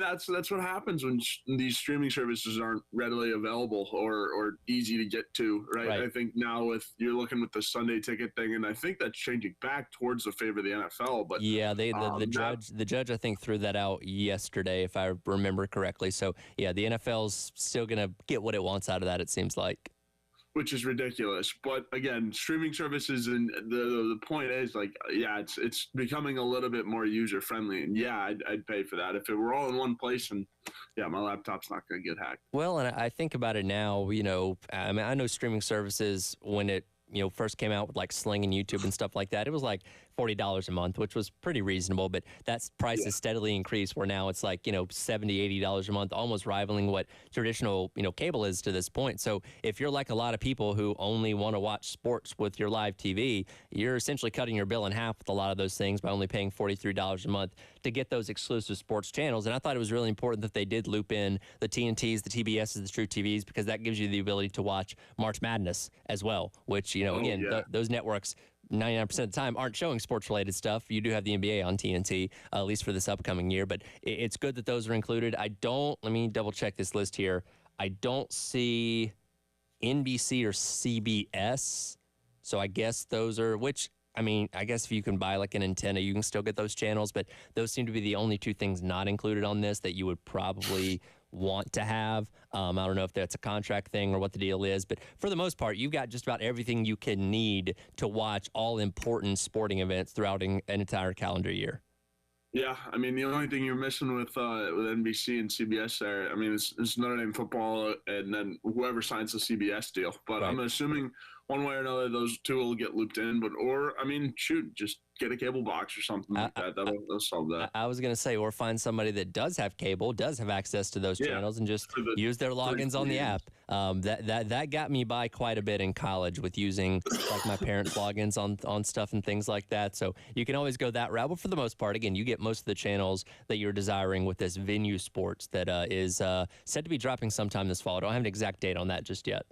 that's what happens when these streaming services aren't readily available or easy to get to, right? I think now you're looking with the Sunday ticket thing, and I think that's changing back towards the favor of the NFL. But yeah, the judge I think threw that out yesterday, if I remember correctly. So yeah, the NFL's still gonna get what it wants out of that, it seems like. Which is ridiculous. But again, streaming services, and the point is like, yeah, it's becoming a little bit more user friendly, and yeah, I'd pay for that if it were all in one place. And yeah, my laptop's not going to get hacked. Well, and I think about it now. I know streaming services when it first came out with like Sling and YouTube and stuff like that, it was like $40 a month, which was pretty reasonable, but that price has steadily increased where now it's like, $70, $80 a month, almost rivaling what traditional, cable is to this point. So if you're like a lot of people who only want to watch sports with your live TV, you're essentially cutting your bill in half with a lot of those things by only paying $43 a month to get those exclusive sports channels. And I thought it was really important that they did loop in the TNTs, the TBSs, the True TVs, because that gives you the ability to watch March Madness as well, which, those networks 99% of the time aren't showing sports-related stuff. You do have the NBA on TNT, at least for this upcoming year, but it's good that those are included. Let me double-check this list here. I don't see NBC or CBS. So I guess those are, which, I mean, I guess if you can buy like an antenna, you can still get those channels, but those seem to be the only two things not included on this that you would probably want to have. I don't know if that's a contract thing or what the deal is, but for the most part, you've got just about everything you can need to watch all important sporting events throughout an entire calendar year. Yeah, I mean, the only thing you're missing with NBC and CBS there, I mean, it's Notre Dame football and then whoever signs the CBS deal. But Right. I'm assuming one way or another those two will get looped in. Or I mean, shoot, just get a cable box or something like that. That'll solve that. I was going to say, or find somebody that does have cable, does have access to those channels, and just use their logins on the app. That got me by quite a bit in college with using like my parents' logins on stuff and things like that. So you can always go that route. But for the most part, again, you get most of the channels that you're desiring with this Venue Sports that is said to be dropping sometime this fall. I don't have an exact date on that just yet.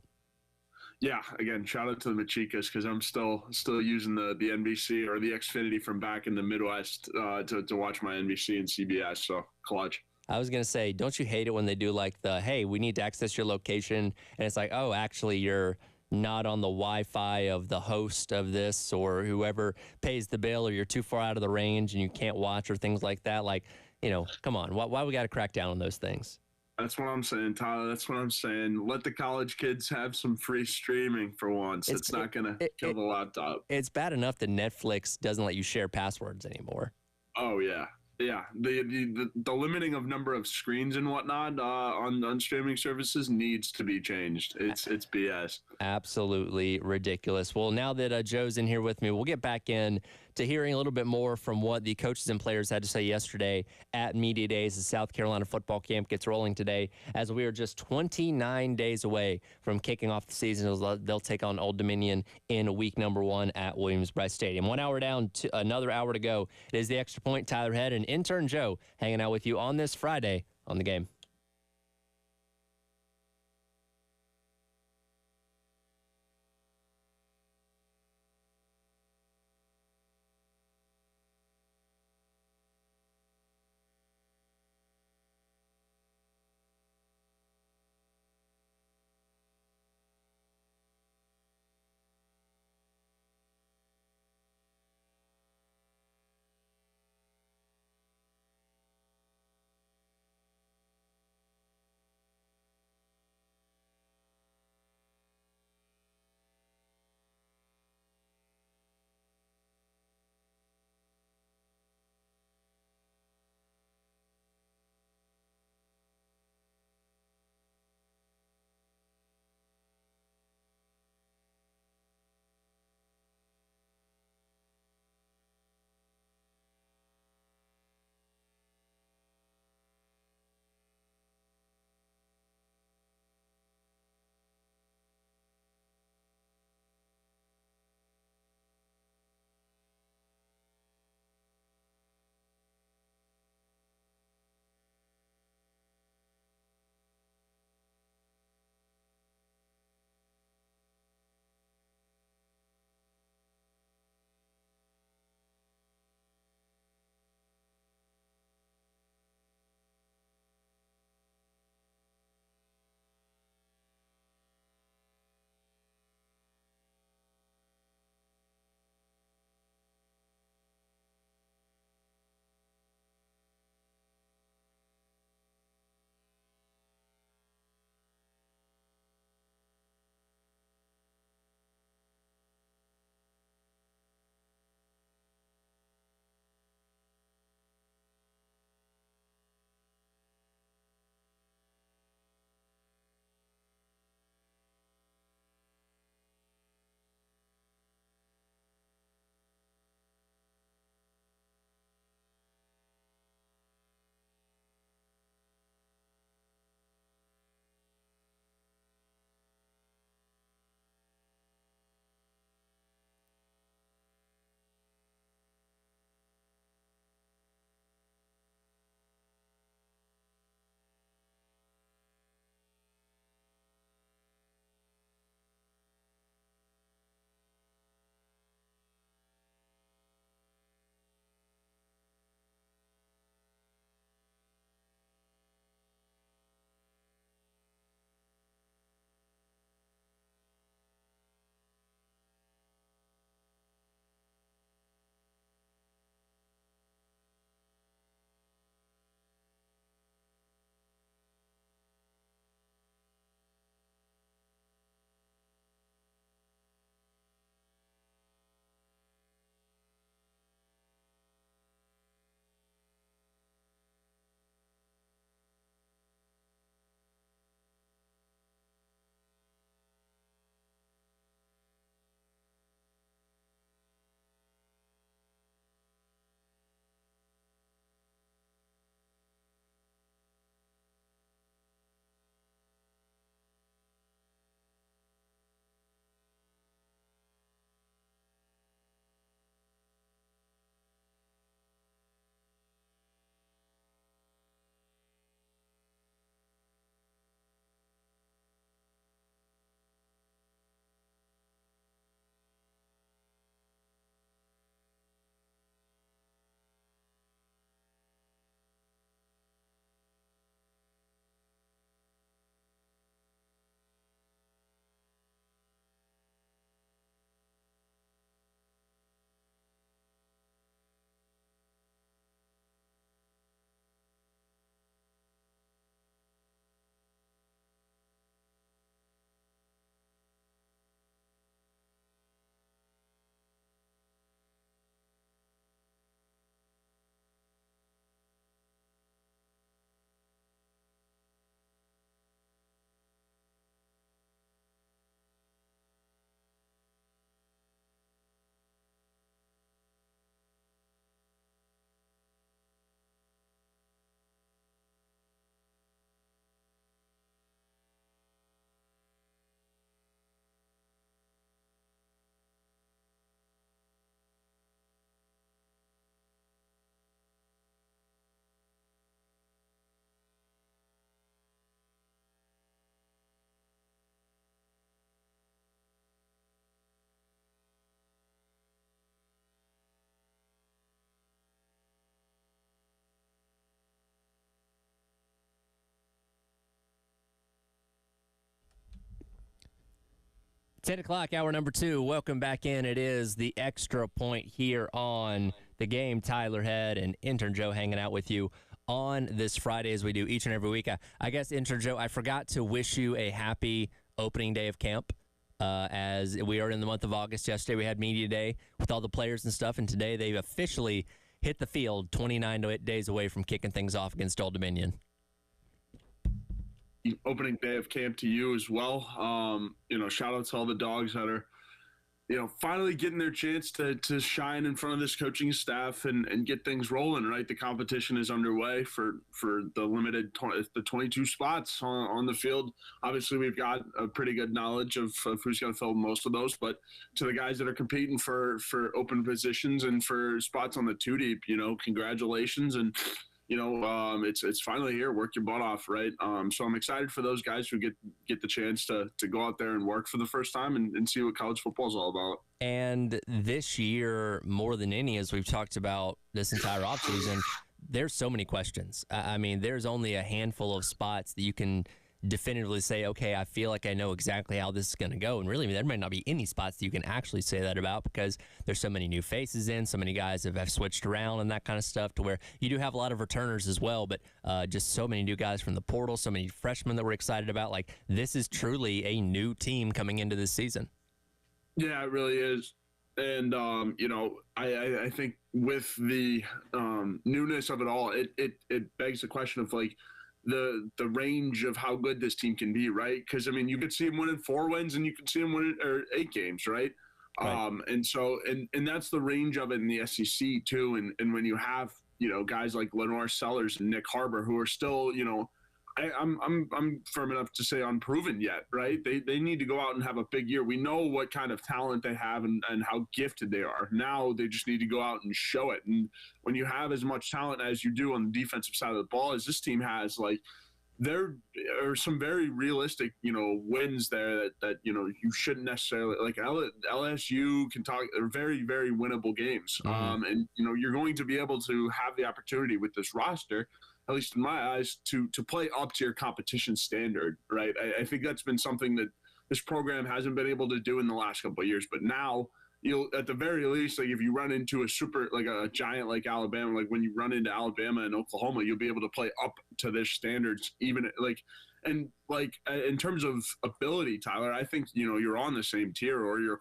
Yeah, again, shout out to the Machicas because I'm still using the NBC or the Xfinity from back in the Midwest to watch my NBC and CBS. So clutch. I was going to say, don't you hate it when they do like the, hey, we need to access your location, and it's like, oh, actually, you're not on the Wi-Fi of the host of this or whoever pays the bill, or you're too far out of the range and you can't watch or things like that. Like, come on, why we got to crack down on those things? That's what I'm saying, Tyler. That's what I'm saying. Let the college kids have some free streaming for once. It's not going to kill the laptop. It's bad enough that Netflix doesn't let you share passwords anymore. Oh, yeah. Yeah. The limiting of number of screens and whatnot on streaming services needs to be changed. It's BS. Absolutely ridiculous. Well, now that Joe's in here with me, we'll get back in to hearing a little bit more from what the coaches and players had to say yesterday at Media Days. The South Carolina football camp gets rolling today as we are just 29 days away from kicking off the season. They'll take on Old Dominion in week number 1 at Williams-Brice Stadium. 1 hour down, to another hour to go. It is the Extra Point. Tyler Head and intern Joe hanging out with you on this Friday on The Game. 10 o'clock, hour number 2. Welcome back in. It is the Extra Point here on The Game. Tyler Head and intern Joe hanging out with you on this Friday as we do each and every week. I guess, intern Joe, I forgot to wish you a happy opening day of camp. As we are in the month of August. Yesterday we had media day with all the players and stuff, and today they've officially hit the field 29 days away from kicking things off against Old Dominion. Opening day of camp to you as well. Shout out to all the dogs that are, finally getting their chance to shine in front of this coaching staff and get things rolling, right? The competition is underway for the limited 22 spots on the field. Obviously, we've got a pretty good knowledge of who's going to fill most of those, but to the guys that are competing for open positions and for spots on the 2 deep, congratulations. And it's finally here. Work your butt off, right? So I'm excited for those guys who get the chance to go out there and work for the first time and see what college football is all about. And this year, more than any, as we've talked about this entire offseason, there's so many questions. I mean, there's only a handful of spots that you can definitively say, okay, I feel like I know exactly how this is going to go. And really, there might not be any spots that you can actually say that about because there's so many new faces in, so many guys have switched around and that kind of stuff, to where you do have a lot of returners as well, but just so many new guys from the portal, so many freshmen that we're excited about. Like, this is truly a new team coming into this season. Yeah, it really is. And, I think with the newness of it all, it begs the question of, like, the range of how good this team can be, right? Because, you could see them winning 4 wins and you could see them winning 8 games, right? And so that's the range of it in the SEC too. And when you have, guys like Lenore Sellers and Nick Harbor, who are still, I'm firm enough to say unproven yet, right? They need to go out and have a big year. We know what kind of talent they have and how gifted they are. Now they just need to go out and show it. And when you have as much talent as you do on the defensive side of the ball as this team has, like, there are some very realistic, wins there that you shouldn't necessarily, like LSU, Kentucky, are very, very winnable games. Mm-hmm. And you're going to be able to have the opportunity with this roster, at least in my eyes, to play up to your competition standard, right? I think that's been something that this program hasn't been able to do in the last couple of years. But now, you'll, at the very least, like, if you run into a giant like Alabama, like when you run into Alabama and Oklahoma, you'll be able to play up to their standards, even in terms of ability, Tyler, I think, you're on the same tier, or you're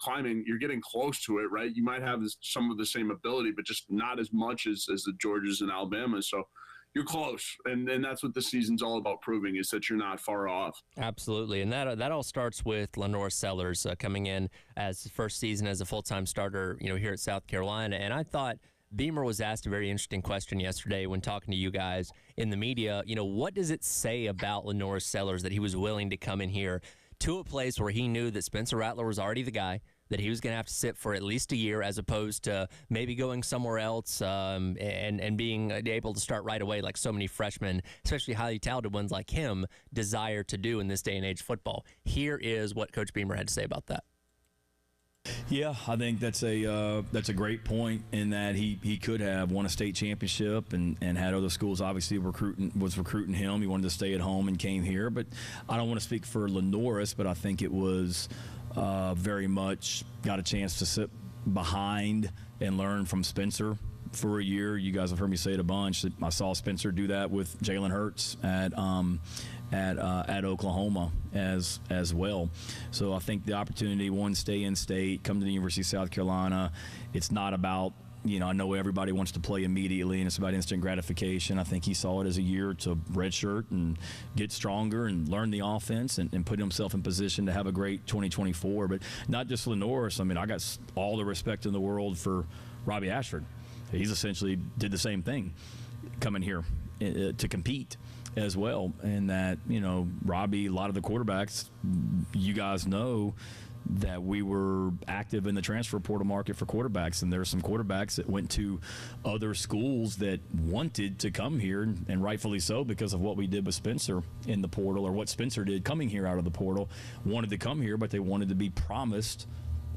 getting close to it, right? You might have some of the same ability, but just not as much as the Georgias and Alabama. So you're close, and that's what the season's all about proving, is that you're not far off. Absolutely, and that all starts with Lenore Sellers coming in as first season as a full-time starter, here at South Carolina. And I thought Beamer was asked a very interesting question yesterday when talking to you guys in the media. What does it say about Lenore Sellers that he was willing to come in here to a place where he knew that Spencer Rattler was already the guy, that he was going to have to sit for at least a year, as opposed to maybe going somewhere else and being able to start right away, like so many freshmen, especially highly talented ones like him, desire to do in this day and age football. Here is what Coach Beamer had to say about that. Yeah, I think that's a great point, in that he could have won a state championship and had other schools obviously recruiting him. He wanted to stay at home and came here. But I don't want to speak for Lenoris, but I think it was very much got a chance to sit behind and learn from Spencer for a year. You guys have heard me say it a bunch. I saw Spencer do that with Jalen Hurts at Oklahoma as well. So I think the opportunity, one, stay in state, come to the University of South Carolina. It's not about, I know everybody wants to play immediately and it's about instant gratification. I think he saw it as a year to redshirt and get stronger and learn the offense and put himself in position to have a great 2024. But not just Lenoris. I got all the respect in the world for Robbie Ashford. He's essentially did the same thing coming here to compete as well. And that, Robbie, a lot of the quarterbacks, you guys know that we were active in the transfer portal market for quarterbacks, and there are some quarterbacks that went to other schools that wanted to come here, and rightfully so, because of what we did with Spencer in the portal, or what Spencer did coming here out of the portal. Wanted to come here, but they wanted to be promised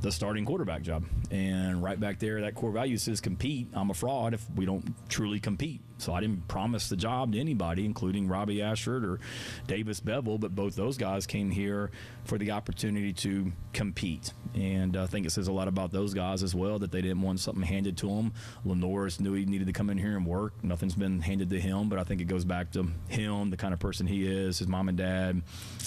the starting quarterback job. And right back there, that core value says compete. I'm a fraud if we don't truly compete. So I didn't promise the job to anybody, including Robbie Ashford or Davis Bevel, but both those guys came here for the opportunity to compete. And I think it says a lot about those guys as well, that they didn't want something handed to them. Lenoris knew he needed to come in here and work. Nothing's been handed to him, but I think it goes back to him, the kind of person he is, his mom and dad,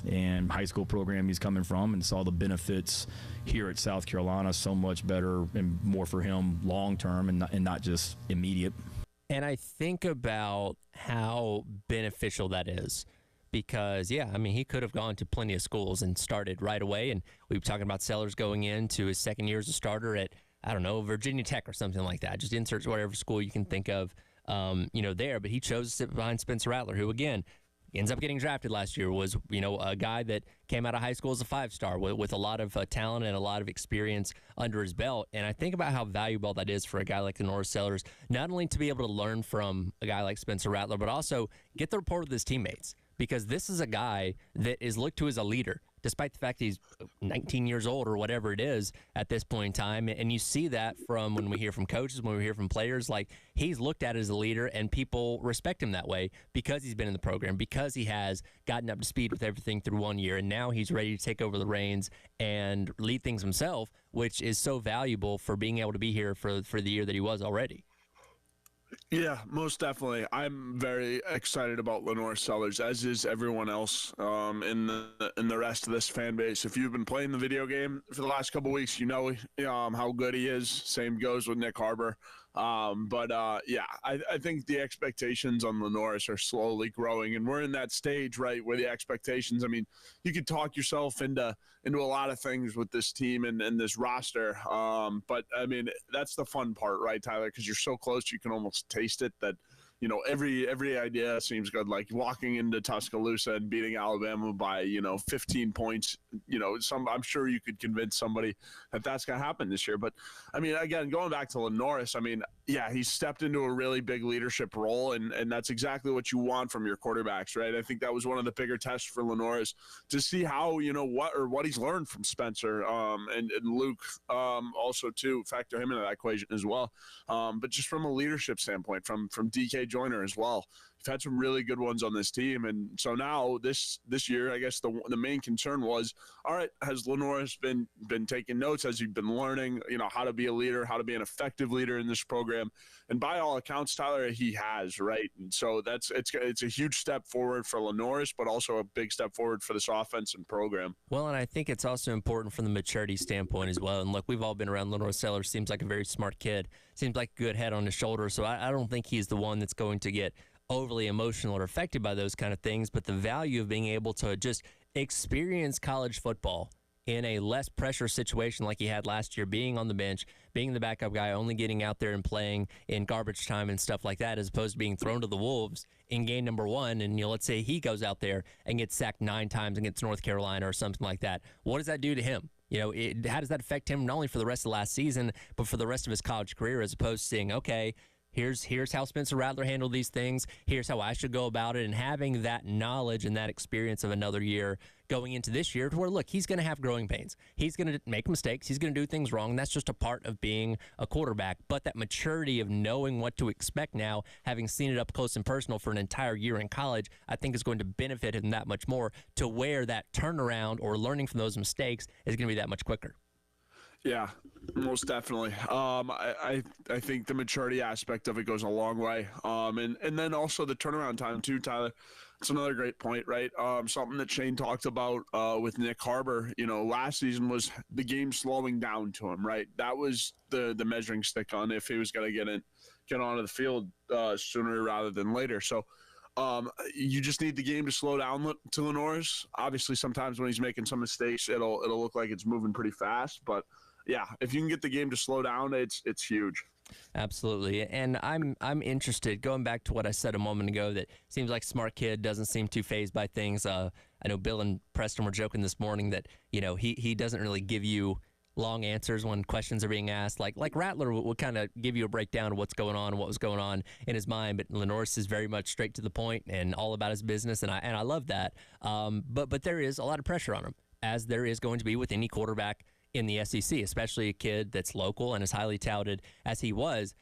and high school program he's coming from, and saw the benefits here at South Carolina so much better and more for him long term and not just immediate. And I think about how beneficial that is because, yeah, I mean, he could have gone to plenty of schools and started right away. And we were talking about Sellers going into his second year as a starter at, I don't know, Virginia Tech or something like that. Just insert whatever school you can think of, there. But he chose to sit behind Spencer Rattler, who, again, ends up getting drafted last year, was, a guy that came out of high school as a 5-star with a lot of talent and a lot of experience under his belt. And I think about how valuable that is for a guy like Lenoris Sellers, not only to be able to learn from a guy like Spencer Rattler, but also get the rapport with his teammates, because this is a guy that is looked to as a leader, despite the fact he's 19 years old or whatever it is at this point in time. And you see that from when we hear from coaches, when we hear from players, like he's looked at as a leader and people respect him that way because he's been in the program, because he has gotten up to speed with everything through 1 year. And now he's ready to take over the reins and lead things himself, which is so valuable for being able to be here for the year that he was already. Yeah, most definitely. I'm very excited about Lenoris Sellers, as is everyone else in the rest of this fan base. If you've been playing the video game for the last couple of weeks, you know how good he is. Same goes with Nick Harbor. I think the expectations on Lenoris are slowly growing, and we're in that stage, right, where the expectations, I mean, you could talk yourself into a lot of things with this team and this roster. But, I mean, that's the fun part, right, Tyler, because you're so close you can almost taste it that, every idea seems good. Like walking into Tuscaloosa and beating Alabama by, 15 points, I'm sure you could convince somebody that that's going to happen this year. But, I mean, again, going back to Lenoris, I mean, yeah, he stepped into a really big leadership role, and that's exactly what you want from your quarterbacks, right? I think that was one of the bigger tests for Lenoris to see how, what he's learned from Spencer and Luke also, too, factor him into that equation as well. But just from a leadership standpoint, from DK Joyner as well. We've had some really good ones on this team, and so now this year, I guess the main concern was, all right, has Lenoris been taking notes? Has he been learning, how to be a leader, how to be an effective leader in this program? And by all accounts, Tyler, he has, right? And so it's a huge step forward for Lenoris, but also a big step forward for this offense and program. Well, and I think it's also important from the maturity standpoint as well. And look, we've all been around Lenoris Sellers. Seems like a very smart kid. Seems like a good head on his shoulder. So I don't think he's the one that's going to get overly emotional or affected by those kind of things, but the value of being able to just experience college football in a less pressure situation like he had last year, being on the bench, being the backup guy, only getting out there and playing in garbage time and stuff like that, as opposed to being thrown to the wolves in game number one. And, let's say he goes out there and gets sacked 9 times against North Carolina or something like that. What does that do to him? How does that affect him not only for the rest of last season, but for the rest of his college career, as opposed to saying, okay, Here's how Spencer Rattler handled these things. Here's how I should go about it. And having that knowledge and that experience of another year going into this year, to where, look, he's going to have growing pains. He's going to make mistakes. He's going to do things wrong. That's just a part of being a quarterback. But that maturity of knowing what to expect now, having seen it up close and personal for an entire year in college, I think is going to benefit him that much more, to where that turnaround or learning from those mistakes is going to be that much quicker. Yeah, most definitely. I think the maturity aspect of it goes a long way. And then also the turnaround time too, Tyler. It's another great point, right? Something that Shane talked about with Nick Harbor, last season was the game slowing down to him, right? That was the measuring stick on if he was going to get onto the field sooner rather than later. So you just need the game to slow down to Lenoris. Obviously, sometimes when he's making some mistakes, it'll look like it's moving pretty fast, but yeah, if you can get the game to slow down, it's huge. Absolutely. And I'm interested, going back to what I said a moment ago, that seems like smart kid, doesn't seem too fazed by things. I know Bill and Preston were joking this morning that, he doesn't really give you long answers when questions are being asked. Like Rattler will kind of give you a breakdown of what's going on and what was going on in his mind, but Lenoris is very much straight to the point and all about his business, and I love that. But there is a lot of pressure on him, as there is going to be with any quarterback in the SEC, especially a kid that's local and as highly touted as he was.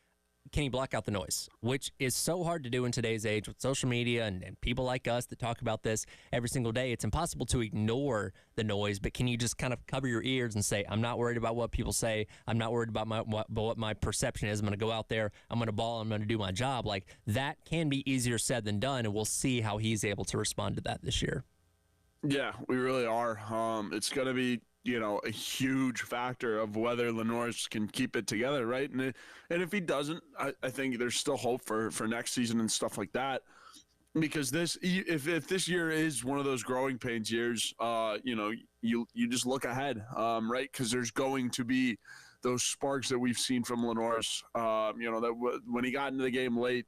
Can he block out the noise, which is so hard to do in today's age with social media and people like us that talk about this every single day? It's impossible to ignore the noise, but can you just kind of cover your ears and say, I'm not worried about what people say. I'm not worried about what my perception is. I'm going to go out there. I'm going to ball. I'm going to do my job. Like, that can be easier said than done, and we'll see how he's able to respond to that this year. Yeah, we really are. It's going to be, a huge factor of whether Lenore's can keep it together, right? And if he doesn't, I think there's still hope for next season and stuff like that. Because if this year is one of those growing pains years, you just look ahead, right? Because there's going to be those sparks that we've seen from Lenore's, that when he got into the game late,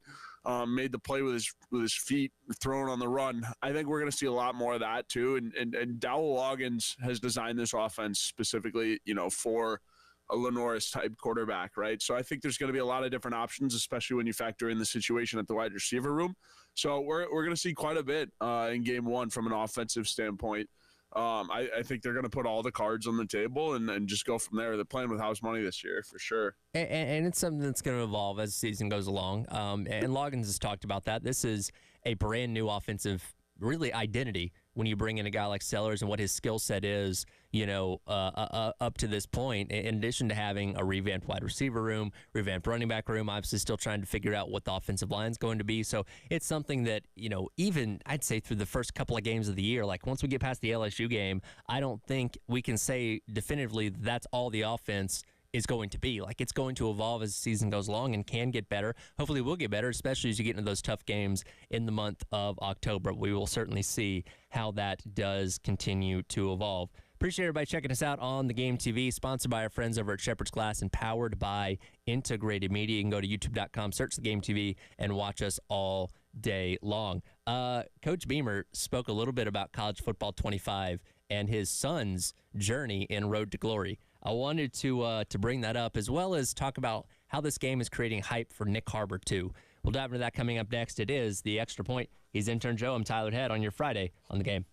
made the play with his feet, thrown on the run. I think we're going to see a lot more of that too. And Dowell Loggins has designed this offense specifically, for a Lenore's type quarterback, right? So I think there's going to be a lot of different options, especially when you factor in the situation at the wide receiver room. So we're going to see quite a bit in game one from an offensive standpoint. I think they're going to put all the cards on the table and just go from there. They're playing with house money this year for sure. And it's something that's going to evolve as the season goes along. And Loggins has talked about that. This is a brand new offensive, really, identity when you bring in a guy like Sellers and what his skill set is, up to this point, in addition to having a revamped wide receiver room, revamped running back room, obviously still trying to figure out what the offensive line is going to be. So it's something that, even I'd say through the first couple of games of the year, like once we get past the LSU game, I don't think we can say definitively that's all the offense is going to be. Like, it's going to evolve as the season goes along and can get better. Hopefully we'll get better, especially as you get into those tough games in the month of October. We will certainly see how that does continue to evolve. Appreciate everybody checking us out on the Game TV, sponsored by our friends over at Shepherd's Glass and powered by Integrated Media. You can go to youtube.com, search the Game TV, and watch us all day long. Coach Beamer spoke a little bit about College Football 25 and his son's journey in Road to Glory. I wanted to bring that up, as well as talk about how this game is creating hype for Nick Harbor, too. We'll dive into that coming up next. It is The Extra Point. He's Intern Joe. I'm Tyler Head on your Friday on the Game.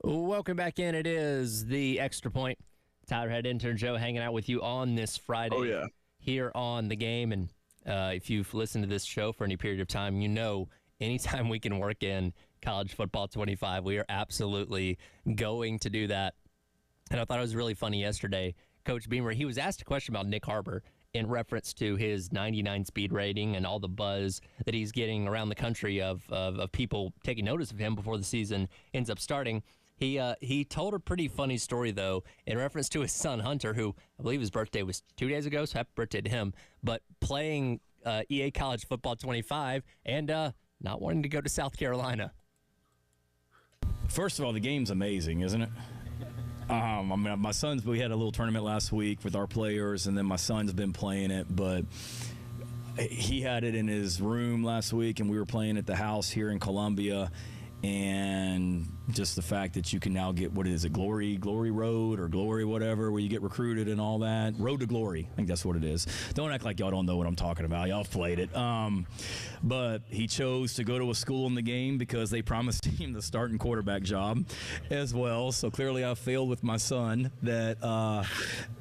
Welcome back in. It is the Extra Point. Tyler Head intern Joe hanging out with you on this Friday here on The Game. And if you've listened to this show for any period of time, you know anytime we can work in College Football 25, we are absolutely going to do that. And I thought it was really funny yesterday. Coach Beamer, he was asked a question about Nick Harbor in reference to his 99 speed rating and all the buzz that he's getting around the country of people taking notice of him before the season ends up starting. He told a pretty funny story, though, in reference to his son, Hunter, who I believe his birthday was 2 days ago, so happy birthday to him, but playing EA College Football 25 and not wanting to go to South Carolina. First of all, the game's amazing, isn't it? I mean, my son's, we had a little tournament last week with our players, and then my son's been playing it, but he had it in his room last week, and we were playing at the house here in Columbia. And just the fact that you can now get, what is it, Glory Road or Glory whatever, where you get recruited and all that. Road to Glory, I think that's what it is. Don't act like y'all don't know what I'm talking about. Y'all have played it. But he chose to go to a school in the game because they promised him the starting quarterback job as well. So clearly I failed with my son that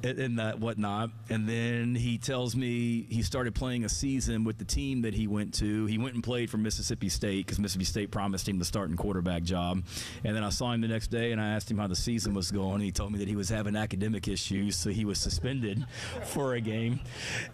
and that whatnot. And then he tells me he started playing a season with the team that he went to. He went and played for Mississippi State because Mississippi State promised him the starting quarterback job. And then I saw him the next day and I asked him how the season was going. And he told me that he was having academic issues, so he was suspended for a game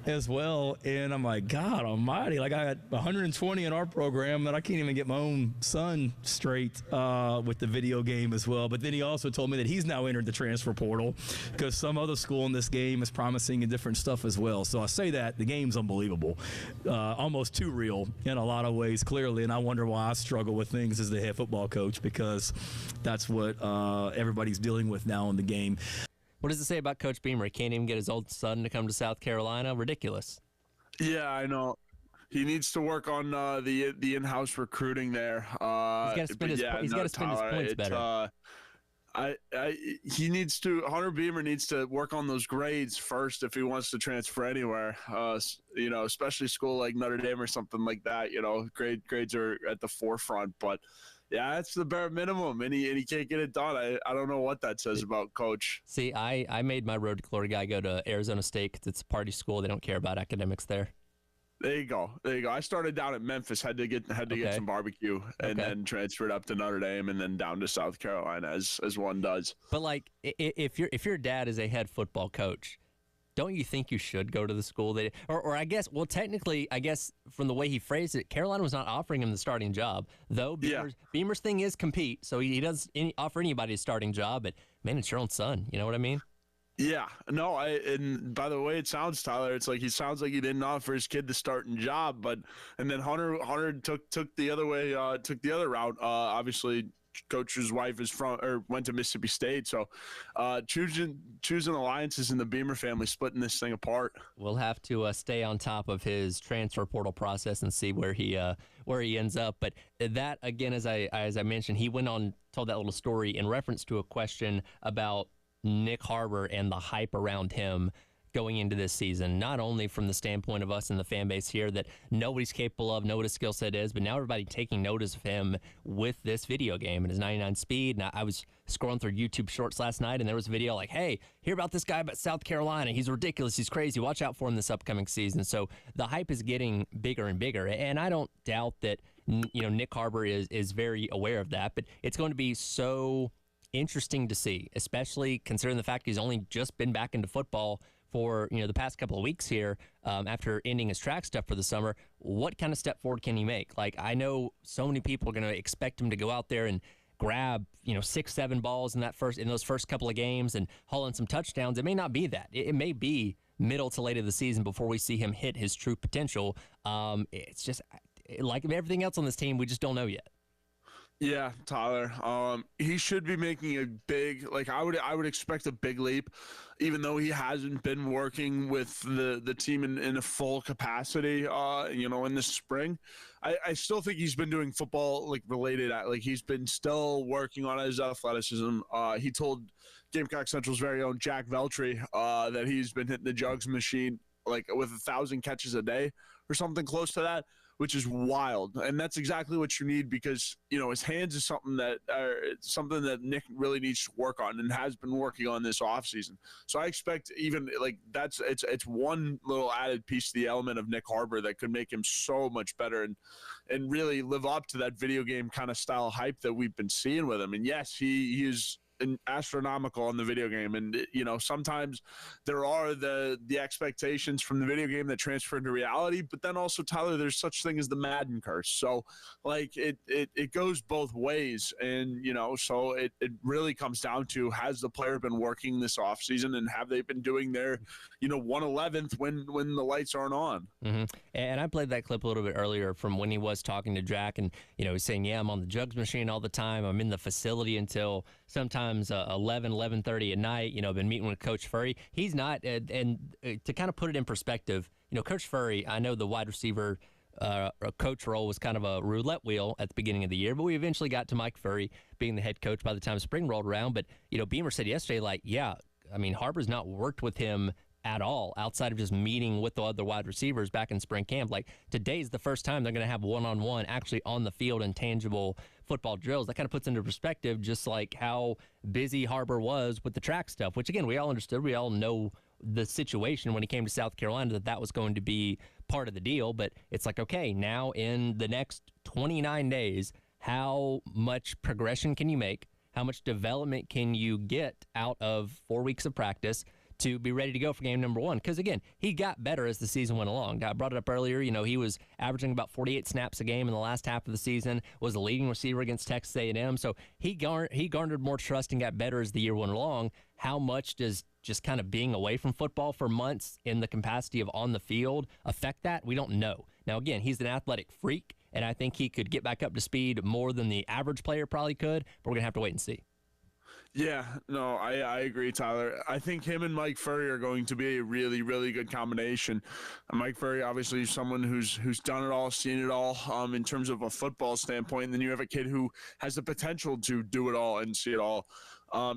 as well. And I'm like, God almighty, like I got 120 in our program that I can't even get my own son straight with the video game as well. But then he also told me that he's now entered the transfer portal because some other school in this game is promising and different stuff as well. So I say that the game's unbelievable, almost too real in a lot of ways, clearly. And I wonder why I struggle with things as the head football coach, because that's what everybody's dealing with now in the game. What does it say about Coach Beamer? He can't even get his old son to come to South Carolina? Ridiculous. Yeah, I know. He needs to work on the in-house recruiting there. He's got to spend his points better. Hunter Beamer needs to work on those grades first if he wants to transfer anywhere. Especially a school like Notre Dame or something like that. Grades are at the forefront, but yeah, that's the bare minimum, and he can't get it done. I don't know what that says about Coach. See, I made my Road to Glory guy go to Arizona State because it's a party school. They don't care about academics there. There you go. I started down at Memphis, had to get some barbecue, and then transferred up to Notre Dame, and then down to South Carolina as one does. But like, if your dad is a head football coach, don't you think you should go to the school that, or I guess, well, technically, I guess from the way he phrased it, Carolina was not offering him the starting job, though. Beamer's thing is compete, so he doesn't offer anybody a starting job. But man, it's your own son. You know what I mean? Yeah, no, and by the way it sounds, Tyler, it's like he sounds like he didn't offer his kid the starting job, and then Hunter took the other way, took the other route. Obviously, Coach's wife went to Mississippi State, so choosing alliances in the Beamer family, splitting this thing apart. We'll have to stay on top of his transfer portal process and see where he ends up. But that again, as I mentioned, he went on, told that little story in reference to a question about Nick Harbor and the hype around him going into this season, not only from the standpoint of us in the fan base here that know what he's capable of, know what his skill set is, but now everybody taking notice of him with this video game and his 99 speed. And I was scrolling through YouTube shorts last night, and there was a video like, hey, hear about this guy about South Carolina. He's ridiculous. He's crazy. Watch out for him this upcoming season. So the hype is getting bigger and bigger. And I don't doubt that, Nick Harbor is very aware of that, but it's going to be so interesting to see, especially considering the fact he's only just been back into football for the past couple of weeks here after ending his track stuff for the summer. What kind of step forward can he make? Like, I know so many people are going to expect him to go out there and grab 6-7 balls in those first couple of games and haul in some touchdowns. It may not be that. It may be middle to late of the season before we see him hit his true potential. It's just like everything else on this team, we just don't know yet. Yeah, Tyler. He should be making a big, I would expect a big leap, even though he hasn't been working with the team in a full capacity, in the spring. I still think he's been doing football related, he's been still working on his athleticism. He told Gamecock Central's very own Jack Veltri that he's been hitting the jugs machine with 1,000 catches a day or something close to that, which is wild. And that's exactly what you need because, his hands is something that Nick really needs to work on and has been working on this offseason. So I expect even like it's one little added piece to the element of Nick Harbor that could make him so much better and really live up to that video game kind of style hype that we've been seeing with him. And yes, he is astronomical in the video game, and sometimes there are the expectations from the video game that transfer into reality, but then also, Tyler, there's such thing as the Madden curse. So like it goes both ways, and so it really comes down to, has the player been working this offseason, and have they been doing their 1/11th when the lights aren't on. Mm-hmm. And I played that clip a little bit earlier from when he was talking to Jack, and he's saying, yeah, I'm on the jugs machine all the time, I'm in the facility until sometimes 11:30 at night. I've been meeting with Coach Furry. He's not, and to kind of put it in perspective, Coach Furry, I know the wide receiver coach role was kind of a roulette wheel at the beginning of the year, but we eventually got to Mike Furry being the head coach by the time spring rolled around. But, Beamer said yesterday, like, yeah, I mean, Harbor's not worked with him at all outside of just meeting with the other wide receivers back in spring camp. Like, today's the first time they're going to have one-on-one actually on the field and tangible football drills. That kind of puts into perspective just like how busy Harbor was with the track stuff, which again, we all understood. We all know the situation when he came to South Carolina that was going to be part of the deal. But it's like, okay, now in the next 29 days, how much progression can you make? How much development can you get out of 4 weeks of practice to be ready to go for game number one? Because, again, he got better as the season went along. I brought it up earlier. He was averaging about 48 snaps a game in the last half of the season, was a leading receiver against Texas A&M. So he garnered more trust and got better as the year went along. How much does just kind of being away from football for months in the capacity of on the field affect that? We don't know. Now, again, he's an athletic freak, and I think he could get back up to speed more than the average player probably could, but we're going to have to wait and see. Yeah, no, I agree, Tyler. I think him and Mike Furry are going to be a really, really good combination. Mike Furry, obviously, is someone who's done it all, seen it all in terms of a football standpoint. And then you have a kid who has the potential to do it all and see it all.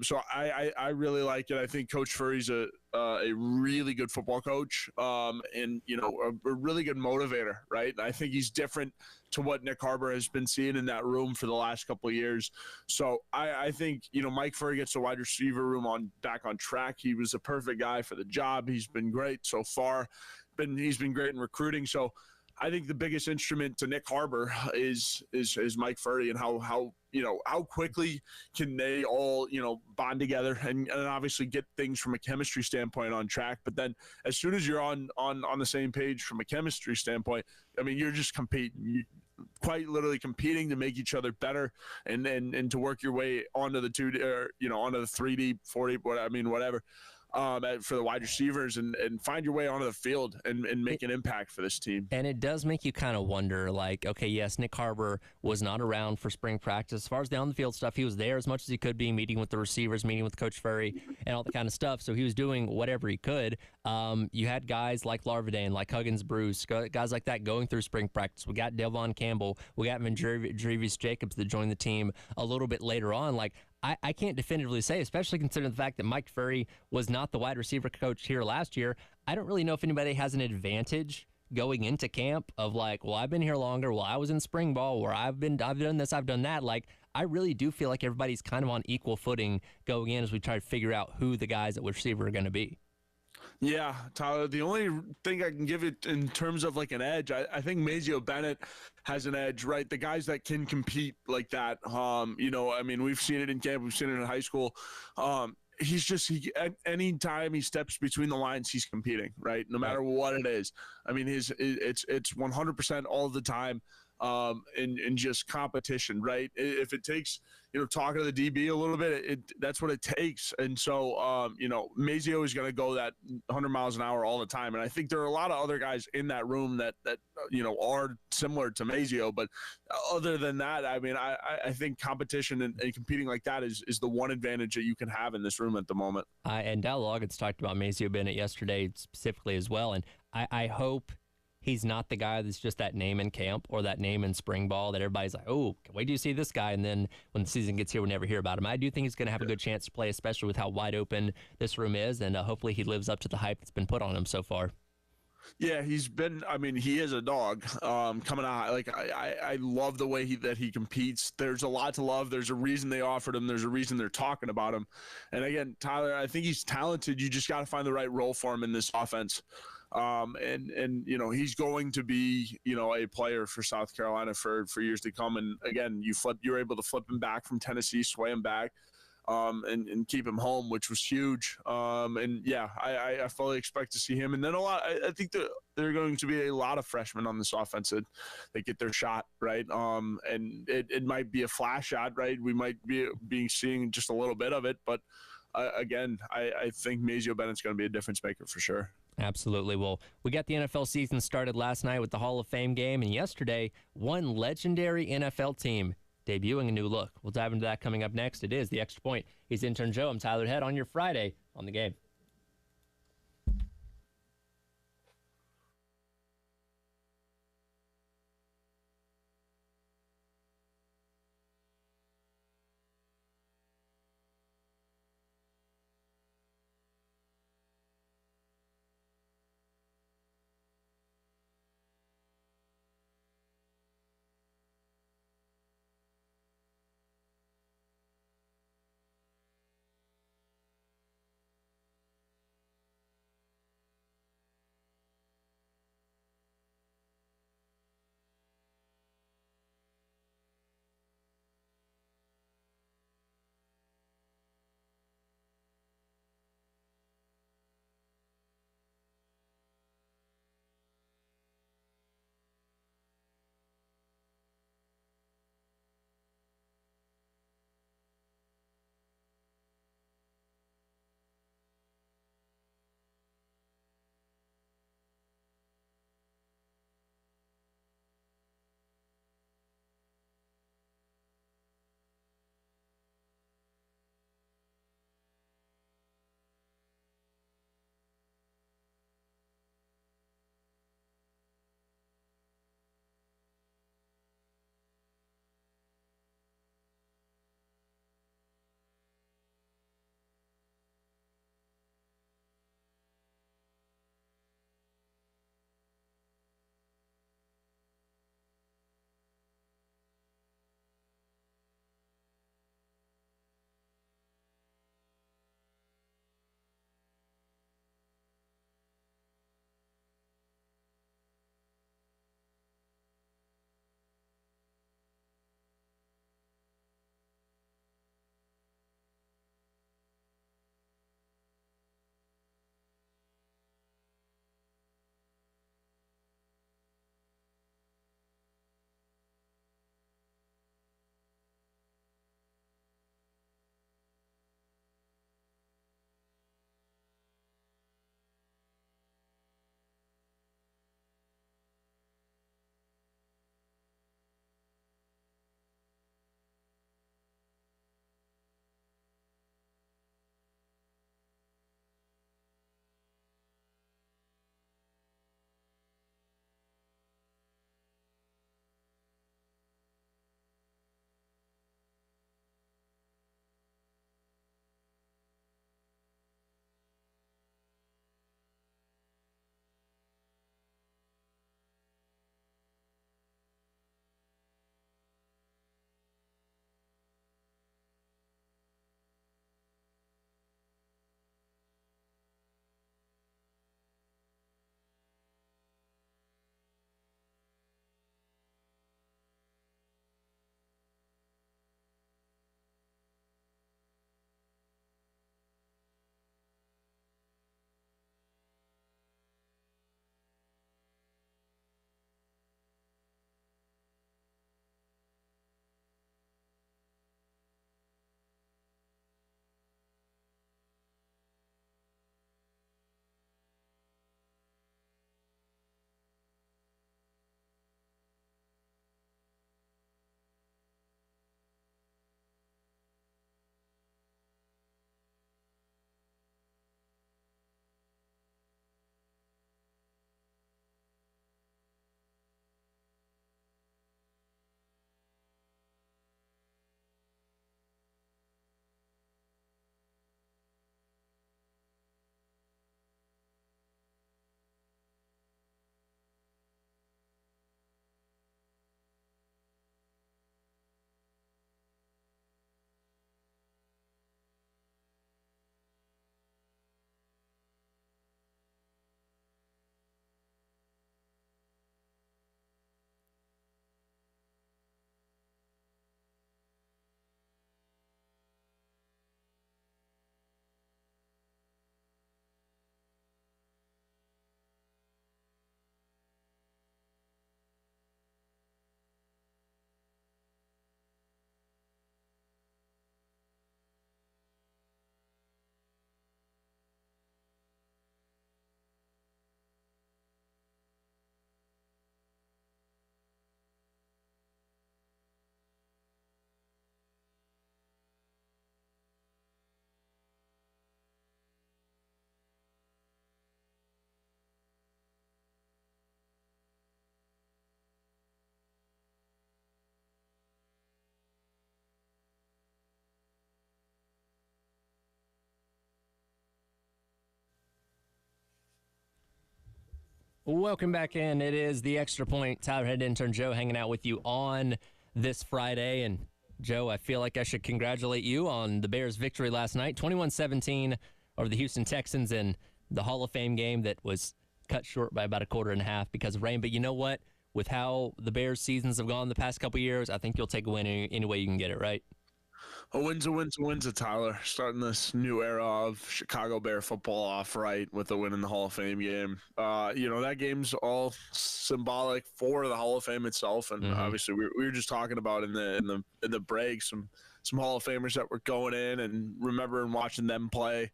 So I really like it. I think Coach Furry's a really good football coach and, a really good motivator, right? And I think he's different to what Nick Harbor has been seeing in that room for the last couple of years. So I think, Mike Furry gets the wide receiver room back on track. He was a perfect guy for the job. He's been great so far. He's been great in recruiting. So I think the biggest instrument to Nick Harbor is Mike Furry, and how quickly can they all, bond together and obviously get things from a chemistry standpoint on track. But then as soon as you're on the same page from a chemistry standpoint, I mean, you're just competing. Quite literally competing to make each other better and to work your way onto the 2D or, onto the 3D, 4D, whatever. For the wide receivers and find your way onto the field and make an impact for this team. And it does make you kind of wonder, like, okay, yes, Nick Harbor was not around for spring practice. As far as the on-the-field stuff, he was there as much as he could be, meeting with the receivers, meeting with Coach Furry, and all that kind of stuff. So he was doing whatever he could. You had guys like Larvadain, like Huggins Bruce, guys like that going through spring practice. We got Delvon Campbell. We got Vandrevius Jacobs that joined the team a little bit later on. Like, I can't definitively say, especially considering the fact that Mike Furry was not the wide receiver coach here last year. I don't really know if anybody has an advantage going into camp of like, well, I've been here longer. Well, I was in spring ball where I've done this, I've done that. Like, I really do feel like everybody's kind of on equal footing going in as we try to figure out who the guys at receiver are going to be. Yeah, Tyler, the only thing I can give it in terms of like an edge, I think Mazio Bennett has an edge, right? The guys that can compete like that, we've seen it in camp, we've seen it in high school. Any time he steps between the lines, he's competing, right? No matter what it is. I mean, it's 100% all the time. In just competition, right? If it takes, talking to the DB a little bit, that's what it takes. And so, Mazio is going to go that 100 miles an hour all the time. And I think there are a lot of other guys in that room that are similar to Mazio. But other than that, I mean, I think competition and competing like that is the one advantage that you can have in this room at the moment. And Dal Loggins talked about Mazio Bennett yesterday specifically as well. And I hope he's not the guy that's just that name in camp or that name in spring ball that everybody's like, oh, wait do you see this guy? And then when the season gets here, we never hear about him. I do think he's going to have a good chance to play, especially with how wide open this room is. And hopefully he lives up to the hype that's been put on him so far. Yeah, he's been. I mean, he is a dog. Coming out, like I love the way that he competes. There's a lot to love. There's a reason they offered him. There's a reason they're talking about him. And again, Tyler, I think he's talented. You just got to find the right role for him in this offense. And he's going to be a player for South Carolina for years to come. And again, you're able to flip him back from Tennessee, sway him back. And keep him home, which was huge. And yeah, I fully expect to see him. And then I think that there are going to be a lot of freshmen on this offense that get their shot, right? And it might be a flash shot, right? We might be seeing just a little bit of it, but again, I think Mazio Bennett's going to be a difference maker for sure. Absolutely. Well, we got the NFL season started last night with the Hall of Fame game, and yesterday, one legendary NFL team debuting a new look. We'll dive into that coming up next. It is The Extra Point. He's intern Joe. I'm Tyler Head on your Friday on the game. Welcome back in. It is the Extra Point. Tyler Head intern Joe hanging out with you on this Friday. And Joe, I feel like I should congratulate you on the Bears' victory last night, 21-17 over the Houston Texans in the Hall of Fame game that was cut short by about a quarter and a half because of rain. But you know what? With how the Bears' seasons have gone the past couple years, I think you'll take a win any way you can get it, right? A win's a win's a win's a Tyler. Starting this new era of Chicago Bear football off right with a win in the Hall of Fame game. That game's all symbolic for the Hall of Fame itself, and obviously we were just talking about in the break some Hall of Famers that were going in and remembering watching them play.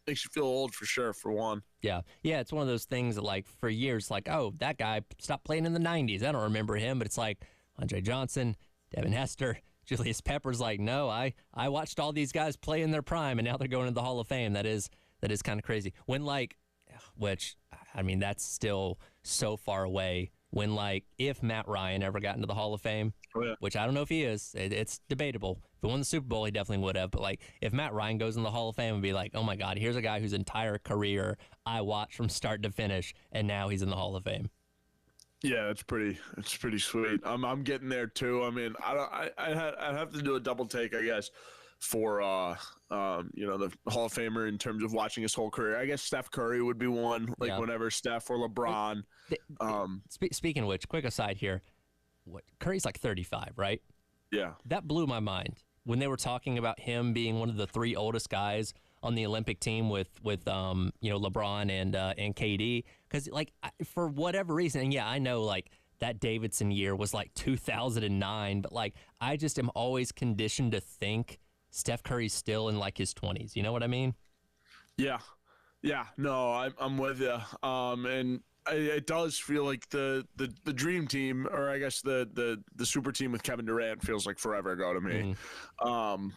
Makes you feel old for sure, for one. Yeah, it's one of those things that, like, for years, like, oh, that guy stopped playing in the 90s. I don't remember him, but it's like Andre Johnson, Devin Hester, Julius Pepper's like, no, I watched all these guys play in their prime, and now they're going into the Hall of Fame. That is kind of crazy. That's still so far away. When, like, if Matt Ryan ever got into the Hall of Fame, which I don't know if he is, it's debatable. If he won the Super Bowl, he definitely would have. But, like, if Matt Ryan goes in the Hall of Fame and be like, oh, my God, here's a guy whose entire career I watched from start to finish, and now he's in the Hall of Fame. Yeah, it's pretty sweet. I'm getting there too. I mean, I have to do a double take, I guess, for the Hall of Famer in terms of watching his whole career. I guess Steph Curry would be one, whenever Steph or LeBron. Speaking of which, quick aside here, Curry's like 35, right? Yeah. That blew my mind when they were talking about him being one of the 3 oldest guys on the Olympic team with LeBron and KD, because for whatever reason, and I know like that Davidson year was like 2009, but like I just am always conditioned to think Steph Curry's still in like his 20s. You know what I mean? Yeah. No, I'm with you. And it does feel like the dream team, or I guess the super team with Kevin Durant feels like forever ago to me.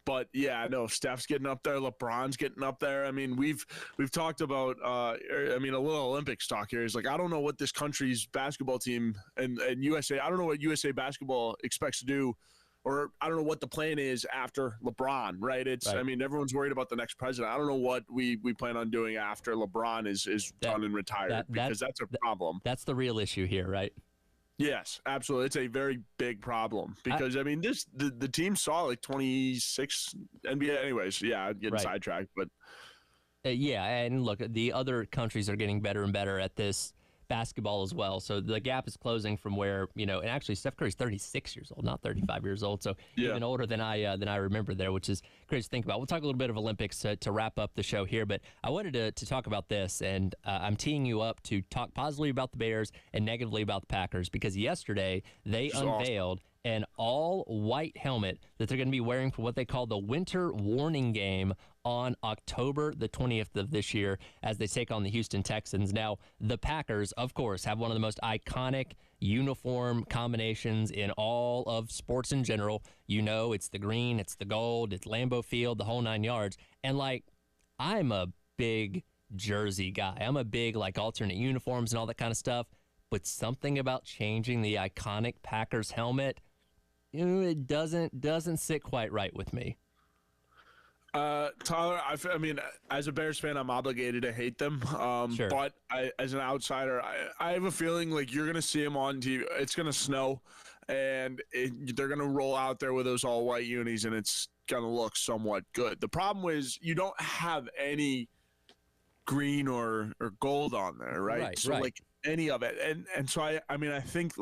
But yeah, no, Steph's getting up there, LeBron's getting up there. I mean, we've talked about a little Olympics talk here. Is like, I don't know what this country's basketball team and USA, I don't know what USA basketball expects to do, or I don't know what the plan is after LeBron, right? Right. I mean, everyone's worried about the next president. I don't know what we plan on doing after LeBron is done and retired, because that's a problem. That's the real issue here, right? Yes, absolutely. It's a very big problem because, the team saw like 26 NBA anyways. Yeah, getting sidetracked, but. And look, the other countries are getting better and better at this basketball as well. So the gap is closing from where, and actually Steph Curry's 36 years old, not 35 years old. So even older than I remember there, which is crazy to think about. We'll talk a little bit of Olympics to wrap up the show here, but I wanted to talk about this, and I'm teeing you up to talk positively about the Bears and negatively about the Packers, because yesterday they unveiled an all-white helmet that they're going to be wearing for what they call the Winter Warning Game on October the 20th of this year as they take on the Houston Texans. Now, the Packers, of course, have one of the most iconic uniform combinations in all of sports in general. It's the green, it's the gold, it's Lambeau Field, the whole 9 yards. And, I'm a big jersey guy. I'm a big, alternate uniforms and all that kind of stuff. But something about changing the iconic Packers helmet, it doesn't sit quite right with me. Tyler, I mean, as a Bears fan, I'm obligated to hate them. Sure. But as an outsider, I have a feeling like you're going to see them on TV. It's going to snow, and they're going to roll out there with those all-white unis, and it's going to look somewhat good. The problem is you don't have any green or gold on there, right? So, any of it. And so, I think,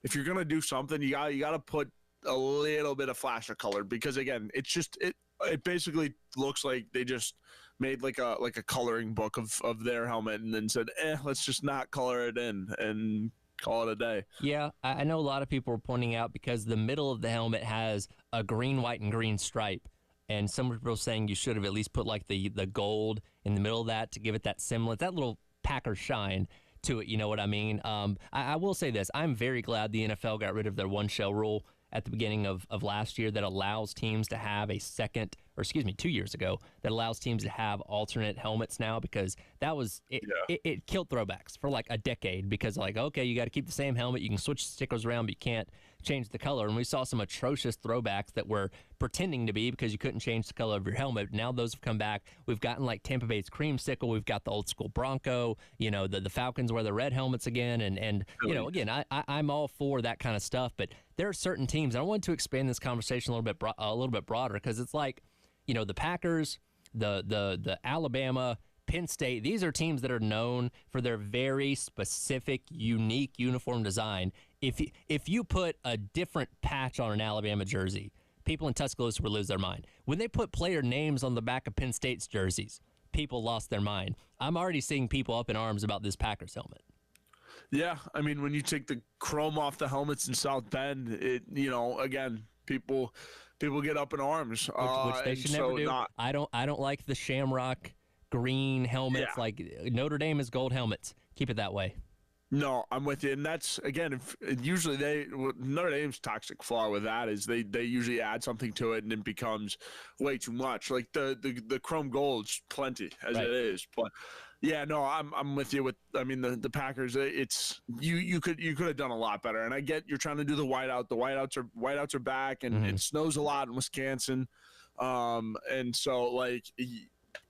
if you're going to do something, you got to put a little bit of flash of color, because, again, it's just – it basically looks like they just made like a coloring book of their helmet and then said, let's just not color it in and call it a day. Yeah, I know a lot of people are pointing out because the middle of the helmet has a green, white, and green stripe. And some people are saying you should have at least put the gold in the middle of that to give it that semblance, that little Packer shine to it. You know what I mean? I will say this. I'm very glad the NFL got rid of their one shell rule at the beginning of last year that allows teams to have a second or excuse me, 2 years ago, that allows teams to have alternate helmets now, because that was it killed throwbacks for like a decade, because like, okay, you got to keep the same helmet, you can switch stickers around, but you can't change the color. And we saw some atrocious throwbacks that were pretending to be because you couldn't change the color of your helmet. Now those have come back. We've gotten like Tampa Bay's creamsicle. We've got the old school Bronco. You know, the Falcons wear the red helmets again. And you know, again, I'm all for that kind of stuff. But there are certain teams, and I want to expand this conversation a little bit broader, because it's like, you know, the Packers, the Alabama, Penn State, these are teams that are known for their very specific, unique uniform design. If you put a different patch on an Alabama jersey, people in Tuscaloosa would lose their mind. When they put player names on the back of Penn State's jerseys, people lost their mind. I'm already seeing people up in arms about this Packers helmet. Yeah, I mean, when you take the chrome off the helmets in South Bend, it, you know, again, people get up in arms, which they should never do. I don't like the shamrock green helmets. Yeah. Like Notre Dame is gold helmets. Keep it that way. No, I'm with you, and that's again. Usually, Notre Dame's toxic flaw with that is they usually add something to it, and it becomes way too much. Like the chrome gold's plenty as it is, but yeah, no, I'm with you. I mean, the Packers, it's you could have done a lot better, and I get you're trying to do the whiteout. The whiteouts are back, and it snows a lot in Wisconsin, and so like.